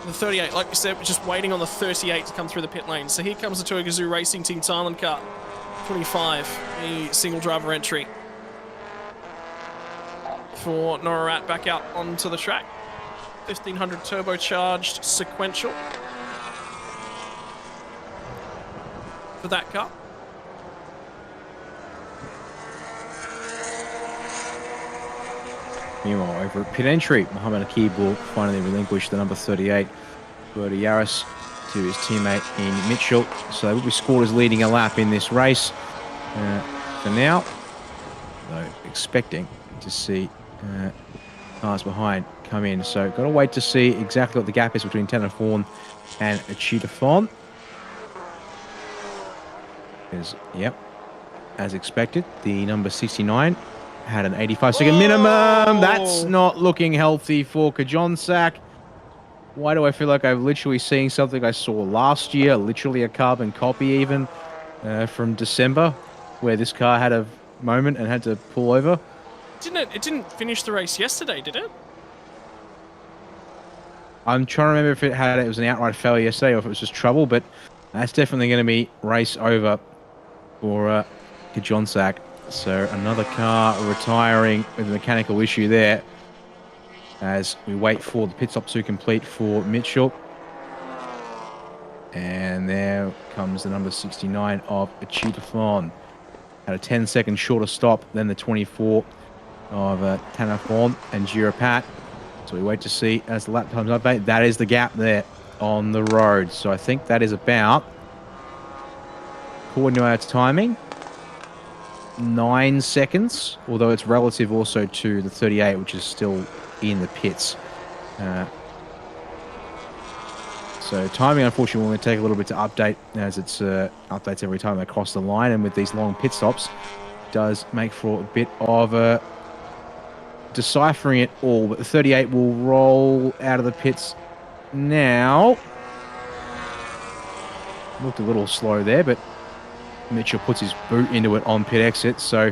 The 38, like we said, we're just waiting on the 38 to come through the pit lane. So here comes the Tour Gazoo Racing Team Thailand car. 25, a single driver entry for Norarat back out onto the track. 1500 turbocharged sequential for that car. Meanwhile, over at pit entry, Mohammed Akib will finally relinquish the number 38, Berta Yaris, to his teammate in Mitchell. So they will be scored as leading a lap in this race for now, though expecting to see cars behind come in. So got to wait to see exactly what the gap is between Tenafon and Achita Fon. Yep, as expected, the number 69 had an 85-second minimum. That's not looking healthy for Kajonsak. Why do I feel like I'm literally seeing something I saw last year, literally a carbon copy even, from December, where this car had a moment and had to pull over? It didn't finish the race yesterday, did it? I'm trying to remember if it was an outright failure yesterday or if it was just trouble, but that's definitely going to be race over for Kajonsak. So another car retiring with a mechanical issue there as we wait for the pit stop to complete for Mitchell. And there comes the number 69 of Achita Fon. Had a 10-second shorter stop than the 24 of Tanafon and Girapat. So we wait to see as the lap times update. That is the gap there on the road. So I think that is about, according to our timing, 9 seconds, although it's relative also to the 38, which is still in the pits. So timing, unfortunately, will only take a little bit to update, as it's updates every time they cross the line, and with these long pit stops, does make for a bit of deciphering it all. But the 38 will roll out of the pits now. Looked a little slow there, but Mitchell puts his boot into it on pit exit, so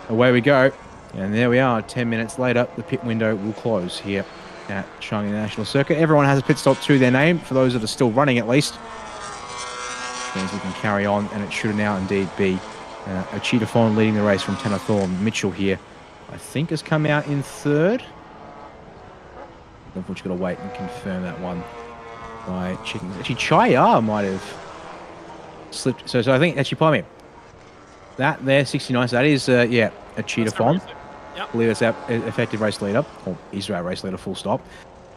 away we go. And there we are, 10 minutes later, the pit window will close here at Chang International Circuit. Everyone has a pit stop to their name, for those that are still running at least. Which means we can carry on, and it should now indeed be Achita Fon leading the race from Tenathorn. Mitchell here, I think, has come out in third. Unfortunately, got to wait and confirm that one by checking. Actually, Chaya might have slipped. So I think, actually, pardon me. That there, 69, so that is, Achita Fon. Yep. I believe it's our effective race leader, or Israel race leader, full stop.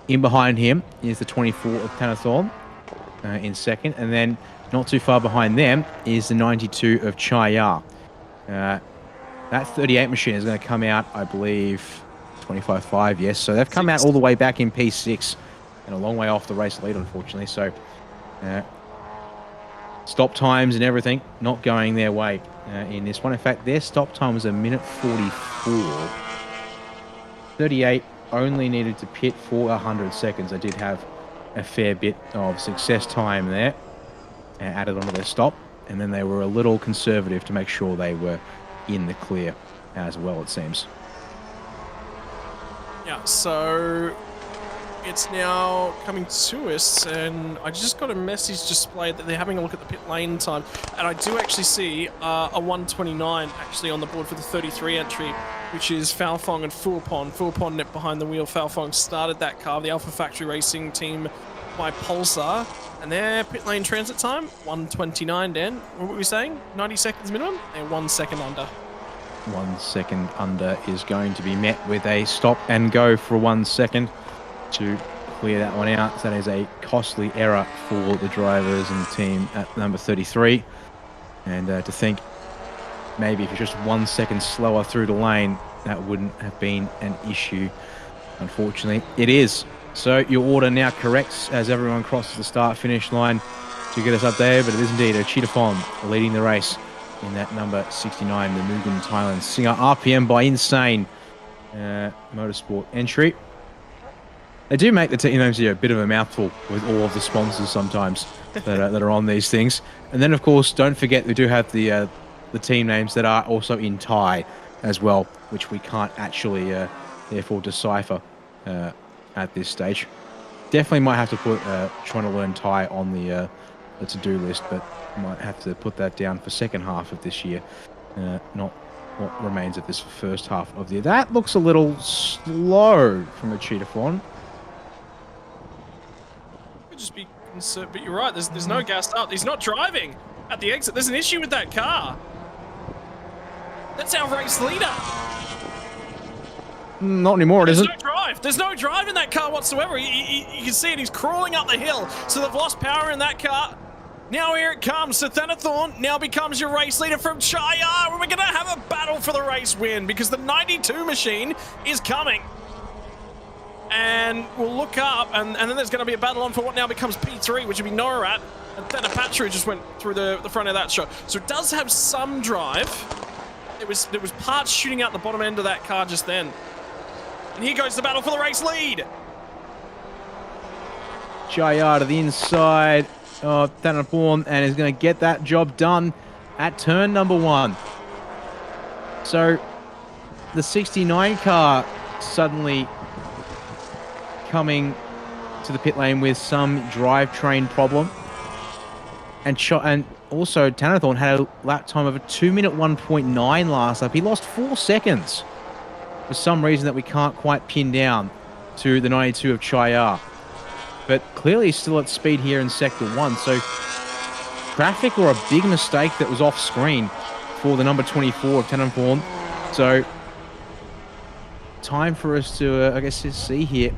In behind him is the 24 of Tanathorn in second, and then not too far behind them is the 92 of Chaya. That 38 machine is going to come out, I believe, 25.5, yes. So they've come out all the way back in P6 and a long way off the race lead, unfortunately. So stop times and everything not going their way in this one. In fact, their stop time was 1:44. 38 only needed to pit for 100 seconds. They did have a fair bit of success time there added onto their stop, and then they were a little conservative to make sure they were in the clear as well, it seems. Yeah, so it's now coming to us, and I just got a message displayed that they're having a look at the pit lane time, and I do actually see a 1:29 actually on the board for the 33 entry, which is Falfong and Fuapon. Fuapon net behind the wheel. Falfong started that car, the Alpha Factory Racing team by Pulsar, and their pit lane transit time, 1:29, Dan. What were we saying? 90 seconds minimum? They're 1 second under. 1 second under is going to be met with a stop and go for 1 second to clear that one out. So that is a costly error for the drivers and team at number 33. And to think maybe if you're just 1 second slower through the lane, that wouldn't have been an issue. Unfortunately, it is. So your order now corrects as everyone crosses the start-finish line to get us up there, but it is indeed a Cheetahphone leading the race in that number 69, the Mugen Thailand Singer RPM by Insane Motorsport entry. They do make the team names a bit of a mouthful with all of the sponsors sometimes that are on these things. And then, of course, don't forget we do have the team names that are also in Thai as well, which we can't actually therefore decipher at this stage. Definitely might have to put trying to learn Thai on the to-do list, but might have to put that down for second half of this year, not what remains of this first half of the year. That looks a little slow from a Cheetahphone. Could just be concerned, but you're right. There's no gas up. He's not driving at the exit. There's an issue with that car. That's our race leader. Not anymore, it isn't. There's no drive. There's no drive in that car whatsoever. You can see it. He's crawling up the hill. So they've lost power in that car. Now here it comes. So Thanathorn now becomes your race leader from Chaya. We're going to have a battle for the race win because the 92 machine is coming. And we'll look up, and then there's going to be a battle on for what now becomes P3, which would be Norat. And Thanapatra just went through the front of that shot. So it does have some drive. There was parts shooting out the bottom end of that car just then. And here goes the battle for the race lead. Chaya to the inside of Thanathorn and is going to get that job done at turn number 1. So the 69 car suddenly coming to the pit lane with some drivetrain problem. And also Thanathorn had a lap time of a 2-minute 1.9 last lap. He lost 4 seconds for some reason that we can't quite pin down to the 92 of Chaya. But clearly he's still at speed here in Sector 1. So traffic or a big mistake that was off screen for the number 24 of Thanathorn. So time for us to, I guess, see here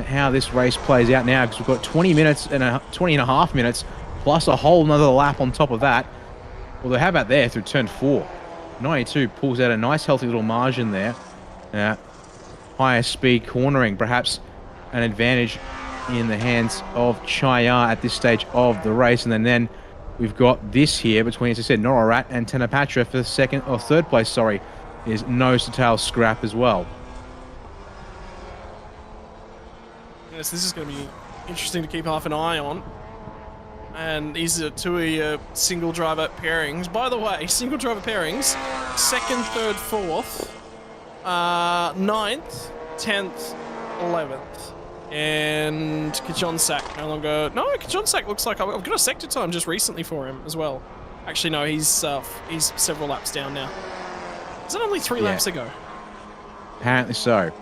how this race plays out now, because we've got 20 and a half minutes plus a whole nother lap on top of that. Well, how about there through turn 4? 92 pulls out a nice healthy little margin there. Higher speed cornering, perhaps an advantage in the hands of Chaya at this stage of the race. And then we've got this here between, as I said, Norat and Thanapatra for second or third place, sorry, is nose to tail scrap as well. Yes, this is going to be interesting to keep half an eye on. And these are two of your single driver pairings. By the way, single driver pairings, 2nd, 3rd, 4th, 9th, 10th, 11th. And Kajonsak no longer... No, Kajonsak looks like I've got a sector time just recently for him as well. Actually, no, he's several laps down now. Is it only 3 laps ago? Apparently so.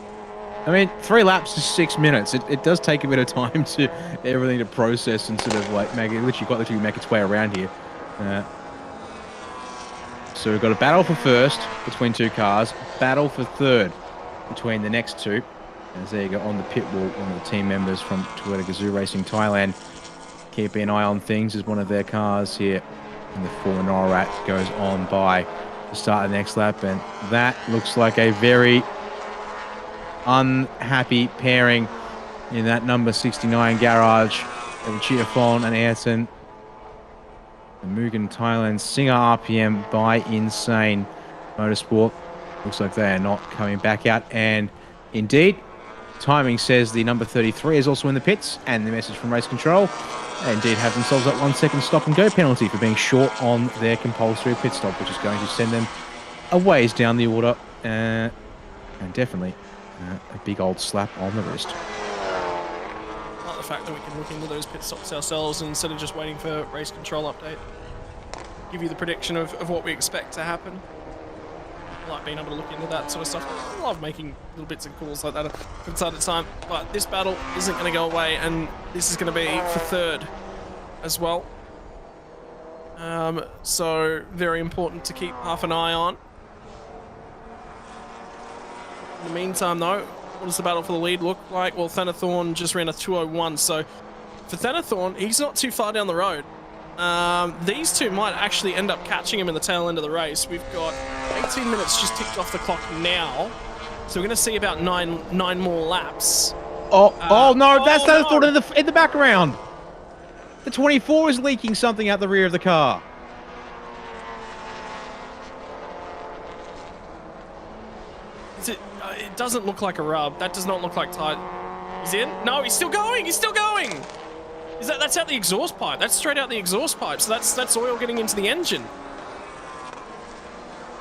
I mean, 3 laps is 6 minutes. It does take a bit of time to everything to process and sort of like make it literally make its way around here. So we've got a battle for first between 2 cars, battle for third between the next 2. As there you go on the pit wall, one of the team members from Toyota Gazoo Racing Thailand, keeping an eye on things as one of their cars here. And the former Norat goes on by to start the next lap, and that looks like a very unhappy pairing in that number 69 garage of Cheetahphone and Ayrton. The Mugen Thailand Singer RPM by Insane Motorsport. Looks like they are not coming back out, and indeed, timing says the number 33 is also in the pits, and the message from race control, they indeed have themselves that 1 second stop and go penalty for being short on their compulsory pit stop, which is going to send them a ways down the order, and definitely a big old slap on the wrist. I like the fact that we can look into those pit stops ourselves instead of just waiting for race control update. Give you the prediction of what we expect to happen. I like being able to look into that sort of stuff. I love making little bits and calls like that from time to time. But this battle isn't going to go away, and this is going to be for third as well. So very important to keep half an eye on. In the meantime, though, what does the battle for the lead look like? Well, Thanathorn just ran a 2:01, so for Thanathorn, he's not too far down the road. These two might actually end up catching him in the tail end of the race. We've got 18 minutes just ticked off the clock now, so we're going to see about nine more laps. Oh no, that's no. Thanathorn in the background. The 24 is leaking something out the rear of the car. It doesn't look like a rub. That does not look like tight. He's in? No, he's still going. He's still going. That's out the exhaust pipe. That's straight out the exhaust pipe. So that's oil getting into the engine.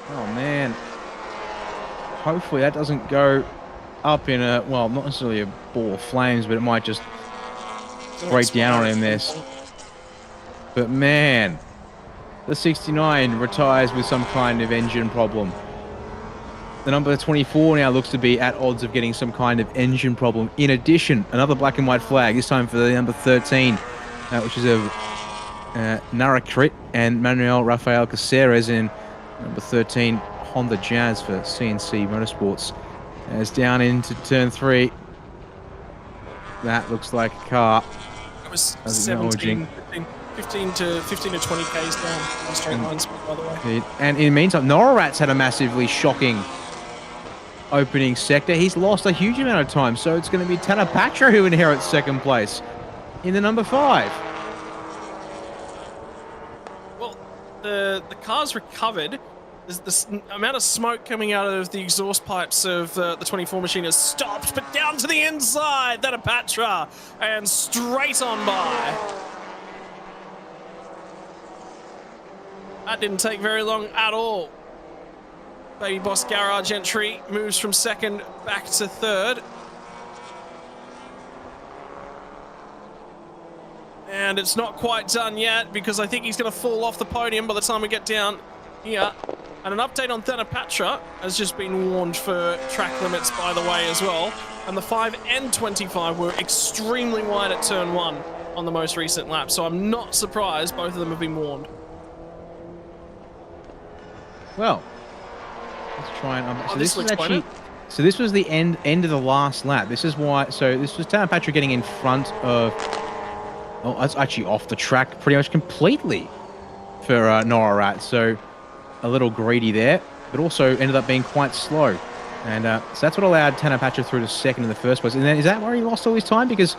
Oh man. Hopefully that doesn't go up in a, well, not necessarily a ball of flames, but it might just break down on him this. But man, the 69 retires with some kind of engine problem. The number 24 now looks to be at odds of getting some kind of engine problem. In addition, another black and white flag, this time for the number 13, which is of Narakrit and Manuel Rafael Caceres in number 13 Honda Jazz for CNC Motorsports. As down into turn 3, that looks like a car. It was 15 to 20 Ks down on straight line speed, by the way. And in the meantime, Norat's had a massively shocking opening sector. He's lost a huge amount of time, so it's going to be Tanapatra who inherits second place in the number 5. Well, the car's recovered. The amount of smoke coming out of the exhaust pipes of the 24 machine has stopped, but down to the inside, Tanapatra, and straight on by. That didn't take very long at all. Baby Boss Garage entry moves from second back to third. And it's not quite done yet because I think he's going to fall off the podium by the time we get down here. And an update on Thanapatra has just been warned for track limits, by the way, as well. And the 5 and 25 were extremely wide at turn 1 on the most recent lap. So I'm not surprised both of them have been warned. Well, let's try and... So this looks actually... So this was the end of the last lap. This is why... So this was Tanapatra getting in front of... Oh, that's actually off the track pretty much completely for Norat. So a little greedy there, but also ended up being quite slow. And so that's what allowed Tanapatra through to second in the first place. And then is that where he lost all his time? Because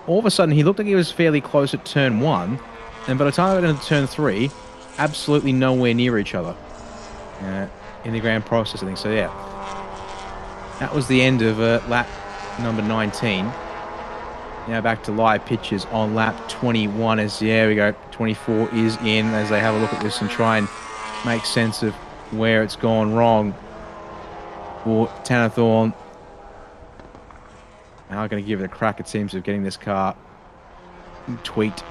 all of a sudden he looked like he was fairly close at turn 1. And by the time I got into turn 3, absolutely nowhere near each other in the grand process, I think. So yeah, that was the end of lap number 19. Now back to live pictures on lap 21 as, yeah, we go, 24 is in as they have a look at this and try and make sense of where it's gone wrong for Thanathorn. Now I'm going to give it a crack, it seems, of getting this car tweaked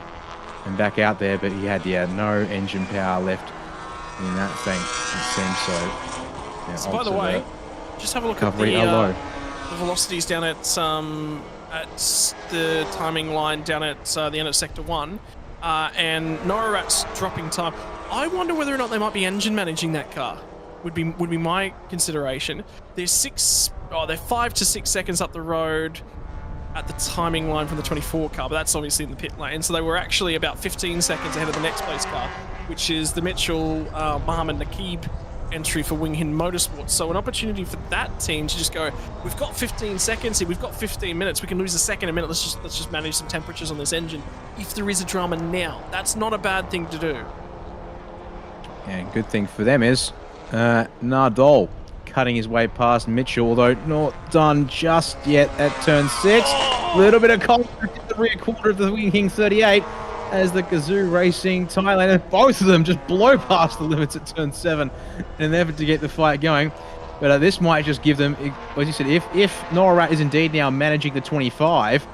and back out there, but he had, yeah, no engine power left in that thing, it seems so. Yeah, so by the way, just have a look at the velocities down at the timing line down at the end of Sector 1, and Norat's dropping time. I wonder whether or not they might be engine managing that car. Would be my consideration. They're 5 to 6 seconds up the road at the timing line from the 24 car, but that's obviously in the pit lane. So they were actually about 15 seconds ahead of the next place car, which is the Mitchell Mohammed Nakib entry for Wing Hin Motorsports. So an opportunity for that team to just go, we've got 15 seconds here, we've got 15 minutes, we can lose a second a minute, let's just manage some temperatures on this engine if there is a drama now. That's not a bad thing to do. And good thing for them is Nardole cutting his way past Mitchell, although not done just yet at turn 6. A little bit of contact in the rear quarter of the Wing King 38 as the Kazoo Racing Thailand, and both of them just blow past the limits at turn 7 in an effort to get the fight going. But this might just give them, as you said, if Norat is indeed now managing the 25,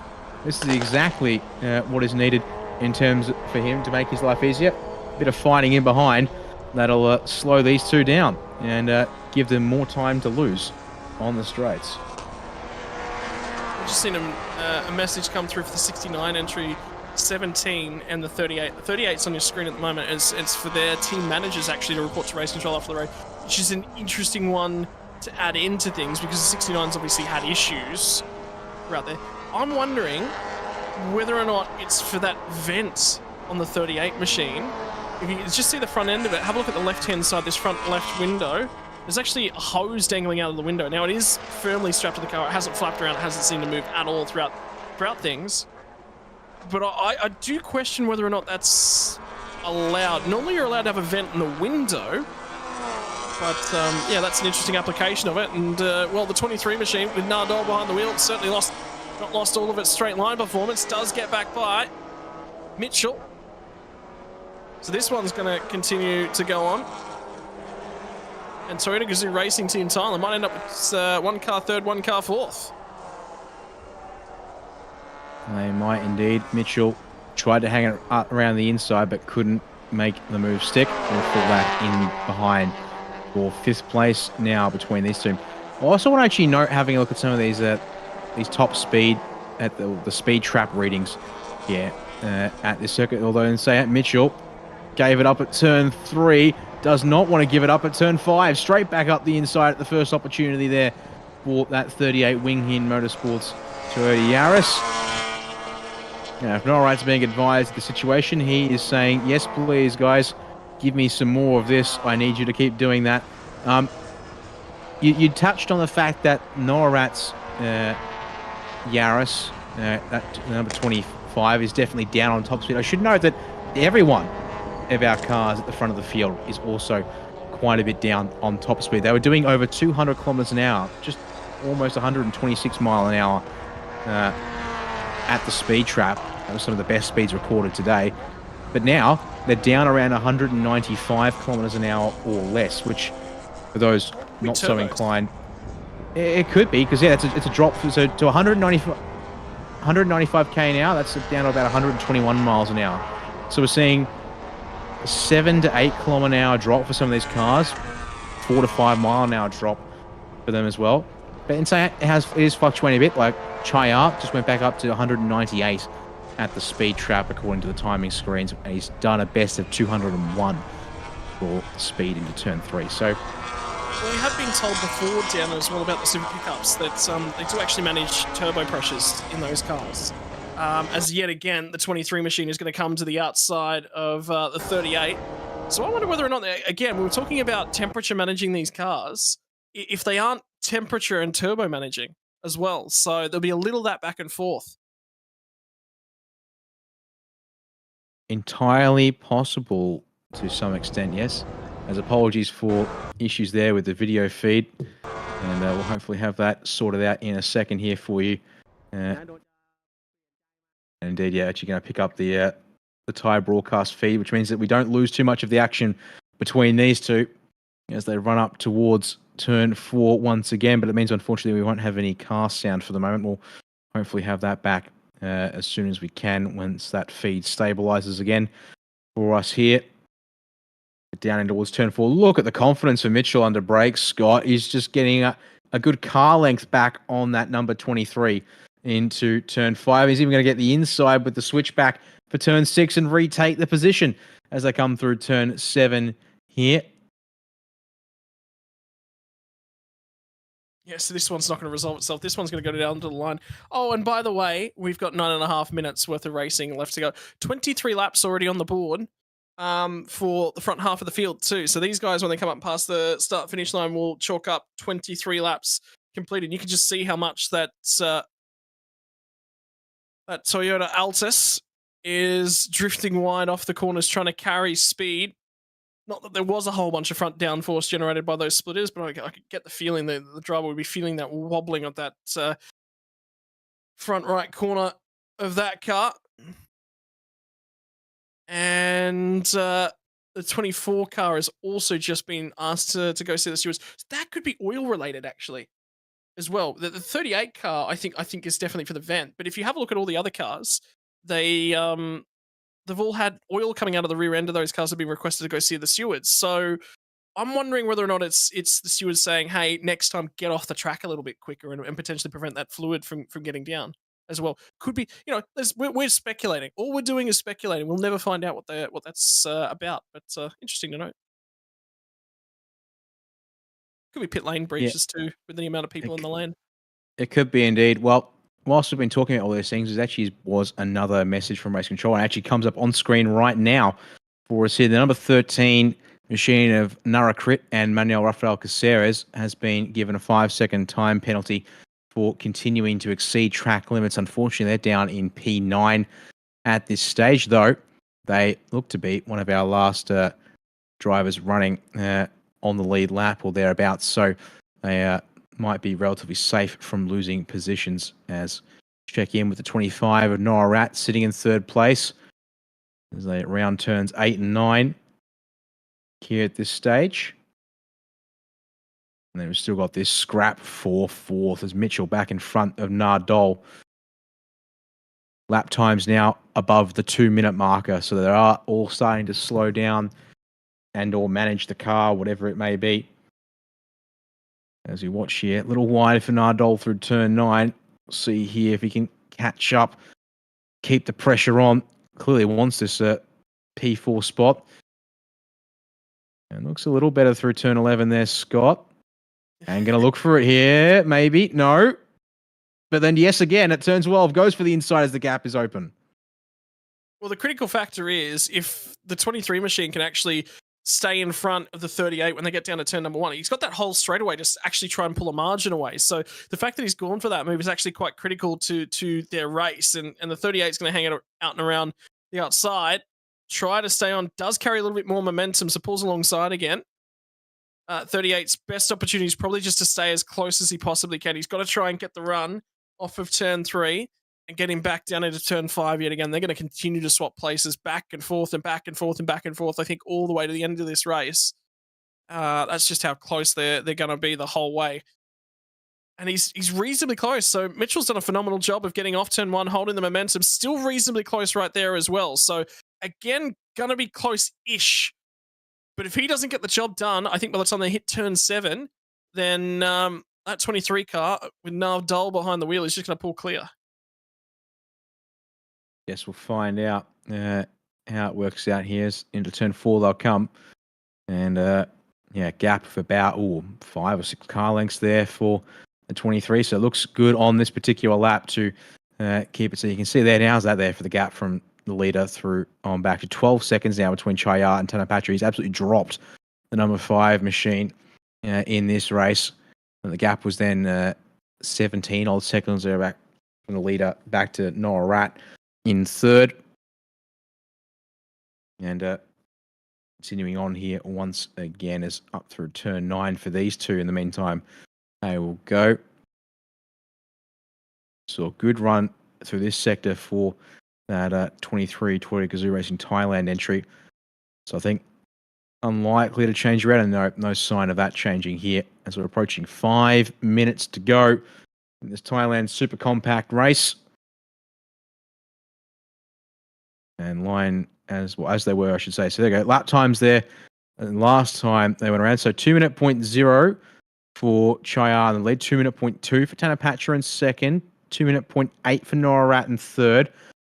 this is exactly what is needed in terms for him to make his life easier. A bit of fighting in behind that'll slow these two down and give them more time to lose on the straights. I've just seen a message come through for the 69 entry, 17 and the 38. The 38's on your screen at the moment. It's for their team managers actually to report to race control after the race, which is an interesting one to add into things because the 69's obviously had issues throughout there. I'm wondering whether or not it's for that vent on the 38 machine. If you just see the front end of it, have a look at the left-hand side, this front left window. There's actually a hose dangling out of the window. Now, it is firmly strapped to the car. It hasn't flapped around. It hasn't seemed to move at all throughout things. But I do question whether or not that's allowed. Normally, you're allowed to have a vent in the window. But, yeah, that's an interesting application of it. And, well, the 23 machine with Nardole behind the wheel certainly not lost all of its straight line performance. Does get back by Mitchell. So this one's going to continue to go on. And Toyota Gazoo Racing Team Thailand might end up with one car third, one car fourth. They might indeed. Mitchell tried to hang it up around the inside, but couldn't make the move stick. We'll fall back in behind for 5th place now between these two. I also want to actually note, having a look at some of these top speed at the speed trap readings here at this circuit. Although, say Mitchell gave it up at turn 3. Does not want to give it up at turn 5. Straight back up the inside at the first opportunity there for that 38 Wing Hin Motorsports Toyota Yaris. Now, if Norright's being advised of the situation, he is saying, yes, please, guys, give me some more of this. I need you to keep doing that. You touched on the fact that Norrat's Yaris, that number 25, is definitely down on top speed. I should note that everyone of our cars at the front of the field is also quite a bit down on top speed. They were doing over 200 kilometers an hour, just almost 126 mile an hour at the speed trap. That was some of the best speeds recorded today. But now they're down around 195 kilometers an hour or less, which for those not so inclined, it could be, because yeah, it's a drop. So to 195k an hour, that's down to about 121 miles an hour. So we're seeing a 7 to 8 kilometer an hour drop for some of these cars, 4 to 5 mile an hour drop for them as well. But inside it is fluctuating a bit. Like Chang just went back up to 198 at the speed trap according to the timing screens, and he's done a best of 201 for speed into turn 3. So well, we have been told before, Dan, as well, about the super pickups that they do actually manage turbo pressures in those cars. As yet again, the 23 machine is going to come to the outside of the 38. So I wonder whether or not, again, we were talking about temperature managing these cars, if they aren't temperature and turbo managing as well. So there'll be a little that back and forth. Entirely possible to some extent, yes. As apologies for issues there with the video feed. And we'll hopefully have that sorted out in a second here for you. Indeed, yeah, actually going to pick up the Thai broadcast feed, which means that we don't lose too much of the action between these two as they run up towards turn 4 once again. But it means, unfortunately, we won't have any car sound for the moment. We'll hopefully have that back as soon as we can once that feed stabilizes again for us here. Down in towards turn 4. Look at the confidence of Mitchell under brakes. Scott is just getting a good car length back on that number 23 into turn 5. He's even going to get the inside with the switchback for turn 6 and retake the position as they come through turn 7 here. Yeah, so this one's not going to resolve itself. This one's going to go down to the line. Oh, and by the way, we've got 9.5 minutes worth of racing left to go. 23 laps already on the board for the front half of the field too. So these guys, when they come up past the start-finish line, will chalk up 23 laps completed. You can just see how much that Toyota Altis is drifting wide off the corners, trying to carry speed. Not that there was a whole bunch of front downforce generated by those splitters, but I could get the feeling that the driver would be feeling that wobbling of that front right corner of that car. And the 24 car has also just been asked to go see the stewards. So that could be oil related, actually, as well. The 38 car, I think is definitely for the vent. But if you have a look at all the other cars, they've all had oil coming out of the rear end of those cars have been requested to go see the stewards. So I'm wondering whether or not it's the stewards saying, hey, next time get off the track a little bit quicker and potentially prevent that fluid from getting down as well. Could be, we're speculating. All we're doing is speculating. We'll never find out what that's about. But interesting to note. Could be pit lane breaches too, with the amount of people in the lane. It could be indeed. Well, whilst we've been talking about all those things, there actually was another message from Race Control, and it actually comes up on screen right now for us here. The number 13 machine of Nara Crit and Manuel Rafael Caceres has been given a 5-second time penalty for continuing to exceed track limits. Unfortunately, they're down in P9 at this stage, though. They look to be one of our last drivers running on the lead lap or thereabouts, so they might be relatively safe from losing positions. As check in with the 25 of Noah Rat sitting in third place as they round turns 8 and 9 here at this stage. And then we've still got this scrap for fourth as Mitchell back in front of Nardole. Lap times now above the 2-minute marker, so they are all starting to slow down and or manage the car, whatever it may be. As we watch here, a little wide for Nardole through turn 9. See here if he can catch up, keep the pressure on. Clearly wants this P4 spot. And looks a little better through turn 11 there, Scott. And going to look for it here. Maybe. No. But then, yes, again, at turn 12, goes for the inside as the gap is open. Well, the critical factor is if the 23 machine can actually stay in front of the 38 when they get down to turn number 1, he's got that whole straightaway to actually try and pull a margin away. So the fact that he's gone for that move is actually quite critical to their race. And the 38 is going to hang out and around the outside. Try to stay on. Does carry a little bit more momentum, so pulls alongside again. 38's best opportunity is probably just to stay as close as he possibly can. He's got to try and get the run off of turn 3 and get him back down into turn 5 yet again. They're going to continue to swap places back and forth and back and forth and back and forth, I think, all the way to the end of this race. That's just how close they're going to be the whole way. And he's reasonably close. So Mitchell's done a phenomenal job of getting off turn 1, holding the momentum. Still reasonably close right there as well. So again, going to be close-ish. But if he doesn't get the job done, I think by the time they hit turn 7, then that 23 car with Nardole behind the wheel is just going to pull clear. Guess we'll find out how it works out here. Into turn 4 they'll come. And gap of about 5 or 6 car lengths there for the 23. So it looks good on this particular lap to keep it. So you can see there now is that there for the gap from the leader through on back to 12 seconds now between Chayar and Tanapatra. He's absolutely dropped the number 5 machine in this race. And the gap was then 17 odd seconds there back from the leader back to Noah Rat in third. And continuing on here once again is up through turn 9 for these two. In the meantime, they will go. So a good run through this sector for that 23 Toyota Gazoo Racing Thailand entry. So I think unlikely to change around, and no sign of that changing here as we're approaching 5 minutes to go in this Thailand super compact race. And line as well as they were, I should say. So there you go. Lap times there. And last time they went around. So 2:0 for Chayar in the lead, 2:2 for Tanapatra in second, 2:8 for Noah Rat in third,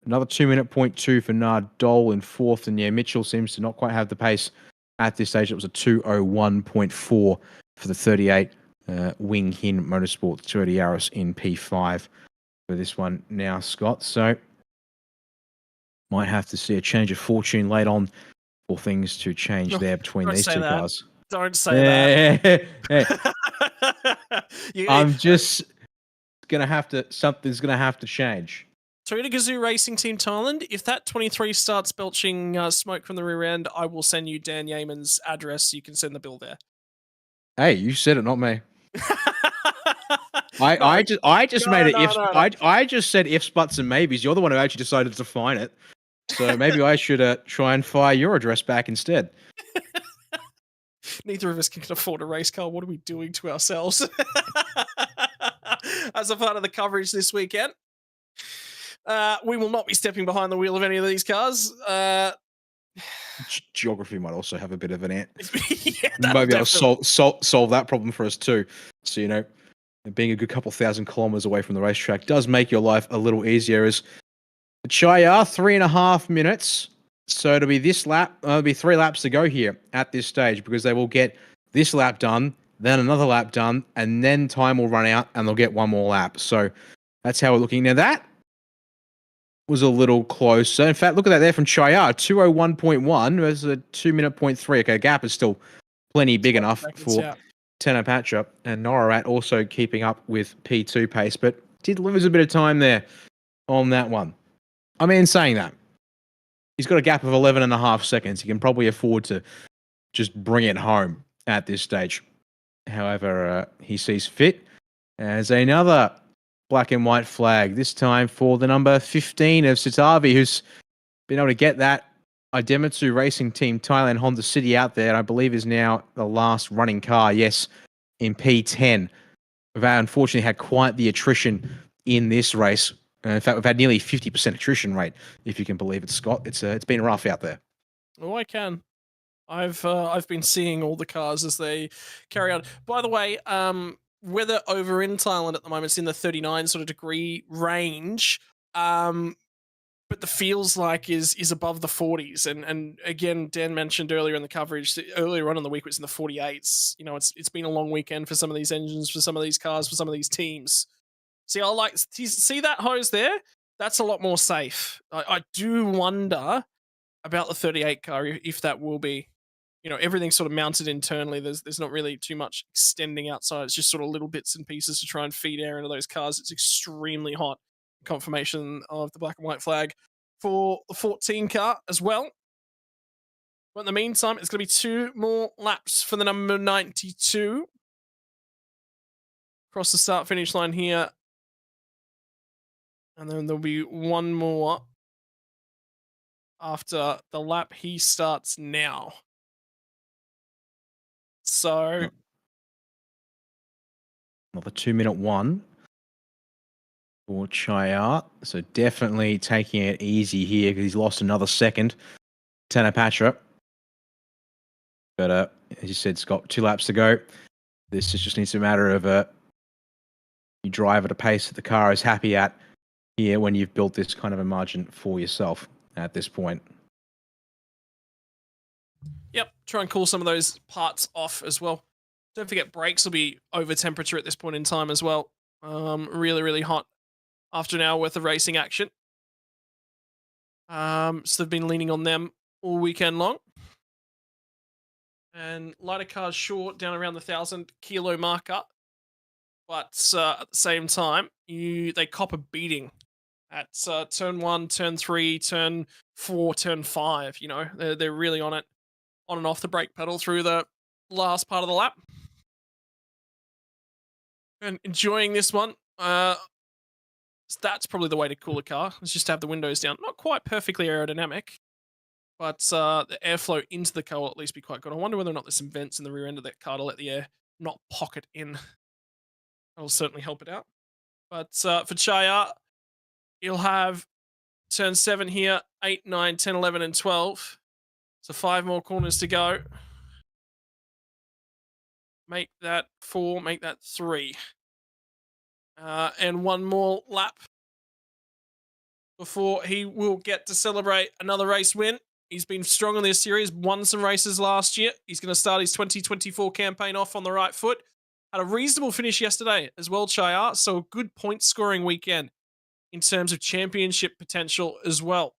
another 2:2 for Nardole in fourth. And Mitchell seems to not quite have the pace at this stage. It was a 2:01.4 for the 38 Wing Hin Motorsport Toyota Yaris in P5 for this one now, Scott. So might have to see a change of fortune late on for things to change there between these two cars. Don't say that. I'm just gonna have to. Something's gonna have to change. Toyota Gazoo Racing Team Thailand. If that 23 starts belching smoke from the rear end, I will send you Dan Yeaman's address so you can send the bill there. Hey, you said it, not me. I just made it. I just said ifs, buts, and maybes. You're the one who actually decided to define it. So maybe I should try and fire your address back instead. Neither of us can afford a race car. What are we doing to ourselves? As a part of the coverage this weekend, we will not be stepping behind the wheel of any of these cars. Geography might also have a bit of an ant. Yeah, maybe I'll solve that problem for us too. So, being a good couple thousand kilometers away from the racetrack does make your life a little easier. As the Chayar, 3.5 minutes. So it'll be this lap. It'll be 3 laps to go here at this stage because they will get this lap done then another lap done, and then time will run out and they'll get one more lap. So that's how we're looking. Now that was a little closer. In fact, look at that there from Chayar, 2:01.1 versus a 2:03. Okay, gap is still plenty big enough for Tenapatra, and Norarat also keeping up with P2 pace, but did lose a bit of time there on that one. I mean, saying that, he's got a gap of 11.5 seconds. He can probably afford to just bring it home at this stage. However, he sees fit as another black and white flag, this time for the number 15 of Sitavi, who's been able to get that Idemitsu Racing Team Thailand Honda City out there, and I believe is now the last running car, yes, in P10. We've unfortunately had quite the attrition in this race. In fact, we've had nearly 50% attrition rate, if you can believe it, Scott. It's been rough out there. Oh, I can. I've been seeing all the cars as they carry on. By the way, weather over in Thailand at the moment is in the 39 sort of degree range. But the feels like is above the 40s, and again, Dan mentioned earlier in the coverage, earlier on in the week it was in the 48s. You know, it's been a long weekend for some of these engines, for some of these cars, for some of these teams. See, see that hose there. That's a lot more safe. I do wonder about the 38 car if that will be. You know, everything's sort of mounted internally. There's not really too much extending outside. It's just sort of little bits and pieces to try and feed air into those cars. It's extremely hot. Confirmation of the black and white flag for the 14 car as well. But in the meantime, it's going to be 2 more laps for the number 92. Across the start-finish line here. And then there'll be one more after the lap he starts now. So another 2-minute one for Chayar. So definitely taking it easy here because he's lost another second. Tenapatra. But as you said, Scott, 2 laps to go. This just needs a matter of you drive at a pace that the car is happy at here when you've built this kind of a margin for yourself at this point. Yep, try and cool some of those parts off as well. Don't forget brakes will be over temperature at this point in time as well. Really, really hot after an hour worth of racing action. So they've been leaning on them all weekend long. And lighter cars short, down around the 1,000 kilo marker. But at the same time, they cop a beating at turn 1, turn 3, turn 4, turn 5. You know, they're really on it, on and off the brake pedal through the last part of the lap. And enjoying this one. That's probably the way to cool a car. Is just to have the windows down. Not quite perfectly aerodynamic, but the airflow into the car will at least be quite good. I wonder whether or not there's some vents in the rear end of that car to let the air not pocket in. That'll certainly help it out. But for Chayar, he'll have turn 7 here, 8, 9, 10, 11, and 12. So 5 more corners to go. Make that 4, make that 3. And 1 more lap before he will get to celebrate another race win. He's been strong in this series, won some races last year. He's going to start his 2024 campaign off on the right foot. Had a reasonable finish yesterday as well, Chayar. So a good point scoring weekend in terms of championship potential as well.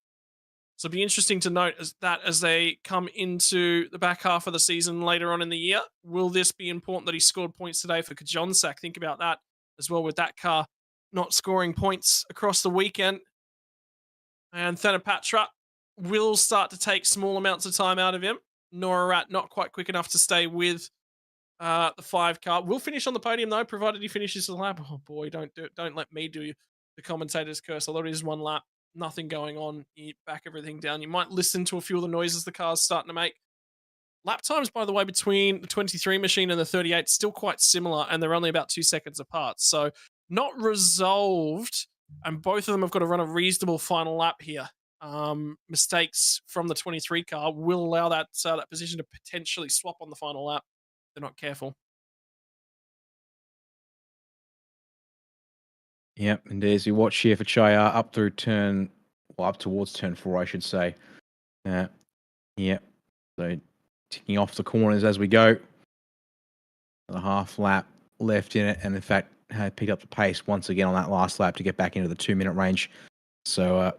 So it'll be interesting to note as they come into the back half of the season later on in the year. Will this be important that he scored points today for Kajonsak? Think about that as well with that car not scoring points across the weekend. And Thanapatra will start to take small amounts of time out of him. Norarat not quite quick enough to stay with the 5 car. Will finish on the podium though, provided he finishes the lap. Oh boy, don't let me do the commentator's curse. Although it is 1 lap, nothing going on. You back everything down. You might listen to a few of the noises the car's starting to make. Lap times, by the way, between the 23 machine and the 38 still quite similar, and they're only about 2 seconds apart. So not resolved, and both of them have got to run a reasonable final lap here. Mistakes from the 23 car will allow that position to potentially swap on the final lap. They're not careful. Yep, and as you watch here for Chayar up towards turn 4, I should say. Yep. So ticking off the corners as we go. A half lap left in it, and in fact had picked up the pace once again on that last lap to get back into the 2-minute range. So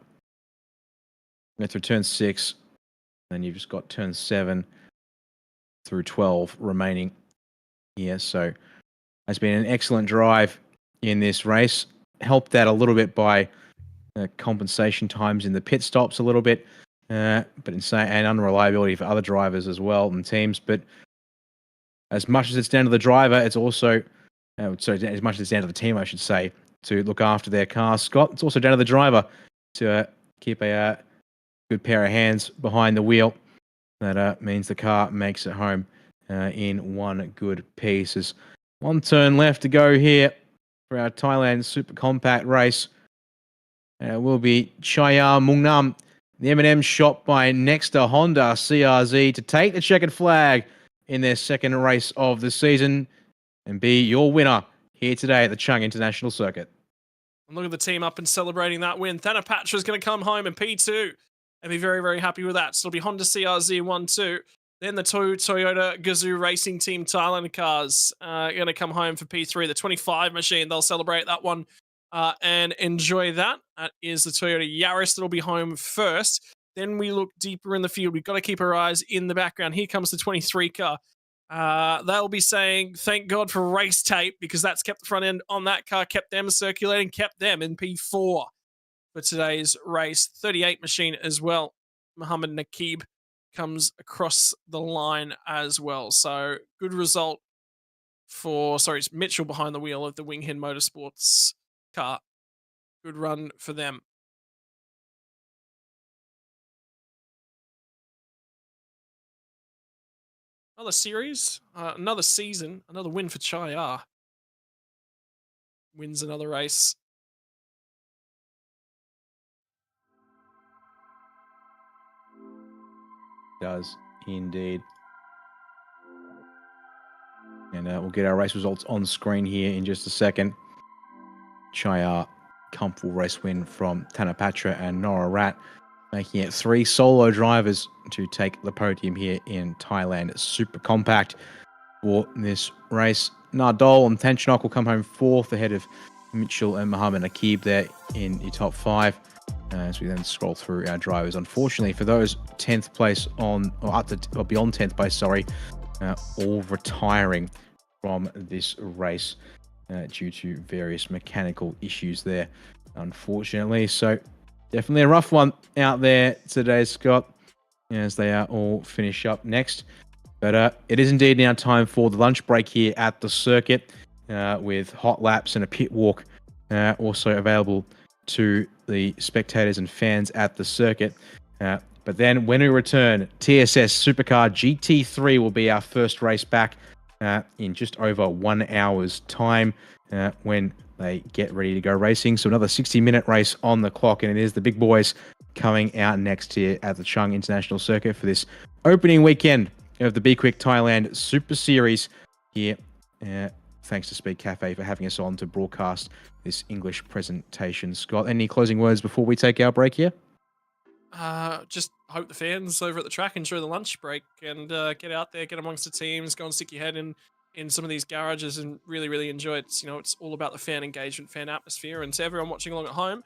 go through turn 6, then you've just got turn 7 through 12 remaining here. So it's been an excellent drive in this race. Helped that a little bit by compensation times in the pit stops a little bit, but insane and unreliability for other drivers as well and teams. But as much as it's down to the driver, it's also as much as it's down to the team, I should say, to look after their cars. Scott, it's also down to the driver to keep a good pair of hands behind the wheel. That means the car makes it home in one good piece. There's one turn left to go here for our Thailand Super Compact race. Will be Chaya Mungnam, the M&M shot by Nexter Honda CRZ to take the checkered flag in their second race of the season and be your winner here today at the Chang International Circuit. And look at the team up and celebrating that win. Thanapatra is going to come home in P2 and be very, very happy with that. So it'll be Honda CRZ 1-2. Then the two Toyota Gazoo Racing Team Thailand cars are going to come home for P3. The 25 machine, they'll celebrate that one and enjoy that. That is the Toyota Yaris that'll be home first. Then we look deeper in the field. We've got to keep our eyes in the background. Here comes the 23 car. They'll be saying, thank God for race tape, because that's kept the front end on that car, kept them circulating, kept them in P4 for today's race. 38 machine as well. Mohammed Nakib comes across the line as well. So good result for, it's Mitchell behind the wheel of the Wing Hin Motorsports car. Good run for them. Another series, another season, another win for Chaya. Wins another race. Does indeed. And we'll get our race results on screen here in just a second. Chaya, comfortable race win from Thanapatra and Nora Rat, making it 3 solo drivers to take the podium here in Thailand Super Compact for this race. Nardol and Tenchnok will come home 4th ahead of Mitchell and Mohammed Nakib there in the top 5. As we then scroll through our drivers, unfortunately for those 10th place on, or beyond 10th place, all retiring from this race due to various mechanical issues there, unfortunately. So definitely a rough one out there today, Scott, as they are all finish up next. But it is indeed now time for the lunch break here at the circuit, with hot laps and a pit walk also available to the spectators and fans at the circuit. But then when we return, TSS Supercar GT3 will be our first race back in just over 1 hour's time when they get ready to go racing. So another 60-minute race on the clock, and it is the big boys coming out next here at the Chang International Circuit for this opening weekend of the B-Quik Thailand Super Series here. Thanks to Speed Cafe for having us on to broadcast this English presentation. Scott, any closing words before we take our break here? Just hope the fans over at the track enjoy the lunch break and get out there, get amongst the teams, go and stick your head in some of these garages and really, really enjoy it. It's all about the fan engagement, fan atmosphere. And to everyone watching along at home,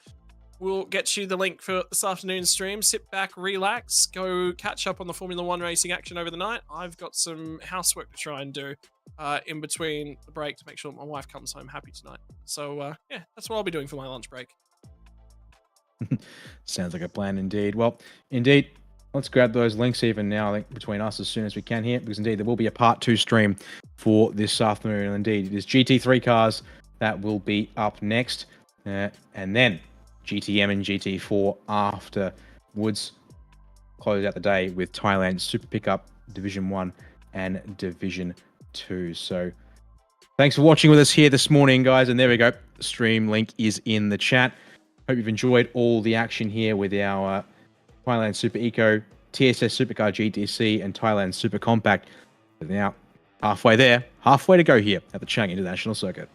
we'll get you the link for this afternoon's stream. Sit back, relax, go catch up on the Formula One racing action over the night. I've got some housework to try and do in between the break to make sure my wife comes home happy tonight. So yeah, that's what I'll be doing for my lunch break. Sounds like a plan indeed. Well, indeed, let's grab those links even now, I think, between us as soon as we can here, because indeed there will be a part 2 stream for this afternoon. And indeed, it is GT3 cars that will be up next, and then GTM and GT4 afterwards. Close out the day with Thailand Super Pickup Division 1 and Division 2. So thanks for watching with us here this morning, guys. And there we go. The stream link is in the chat. Hope you've enjoyed all the action here with our Thailand Super Eco, TSS Supercar GTC, and Thailand Super Compact. But now halfway there, halfway to go here at the Chang International Circuit.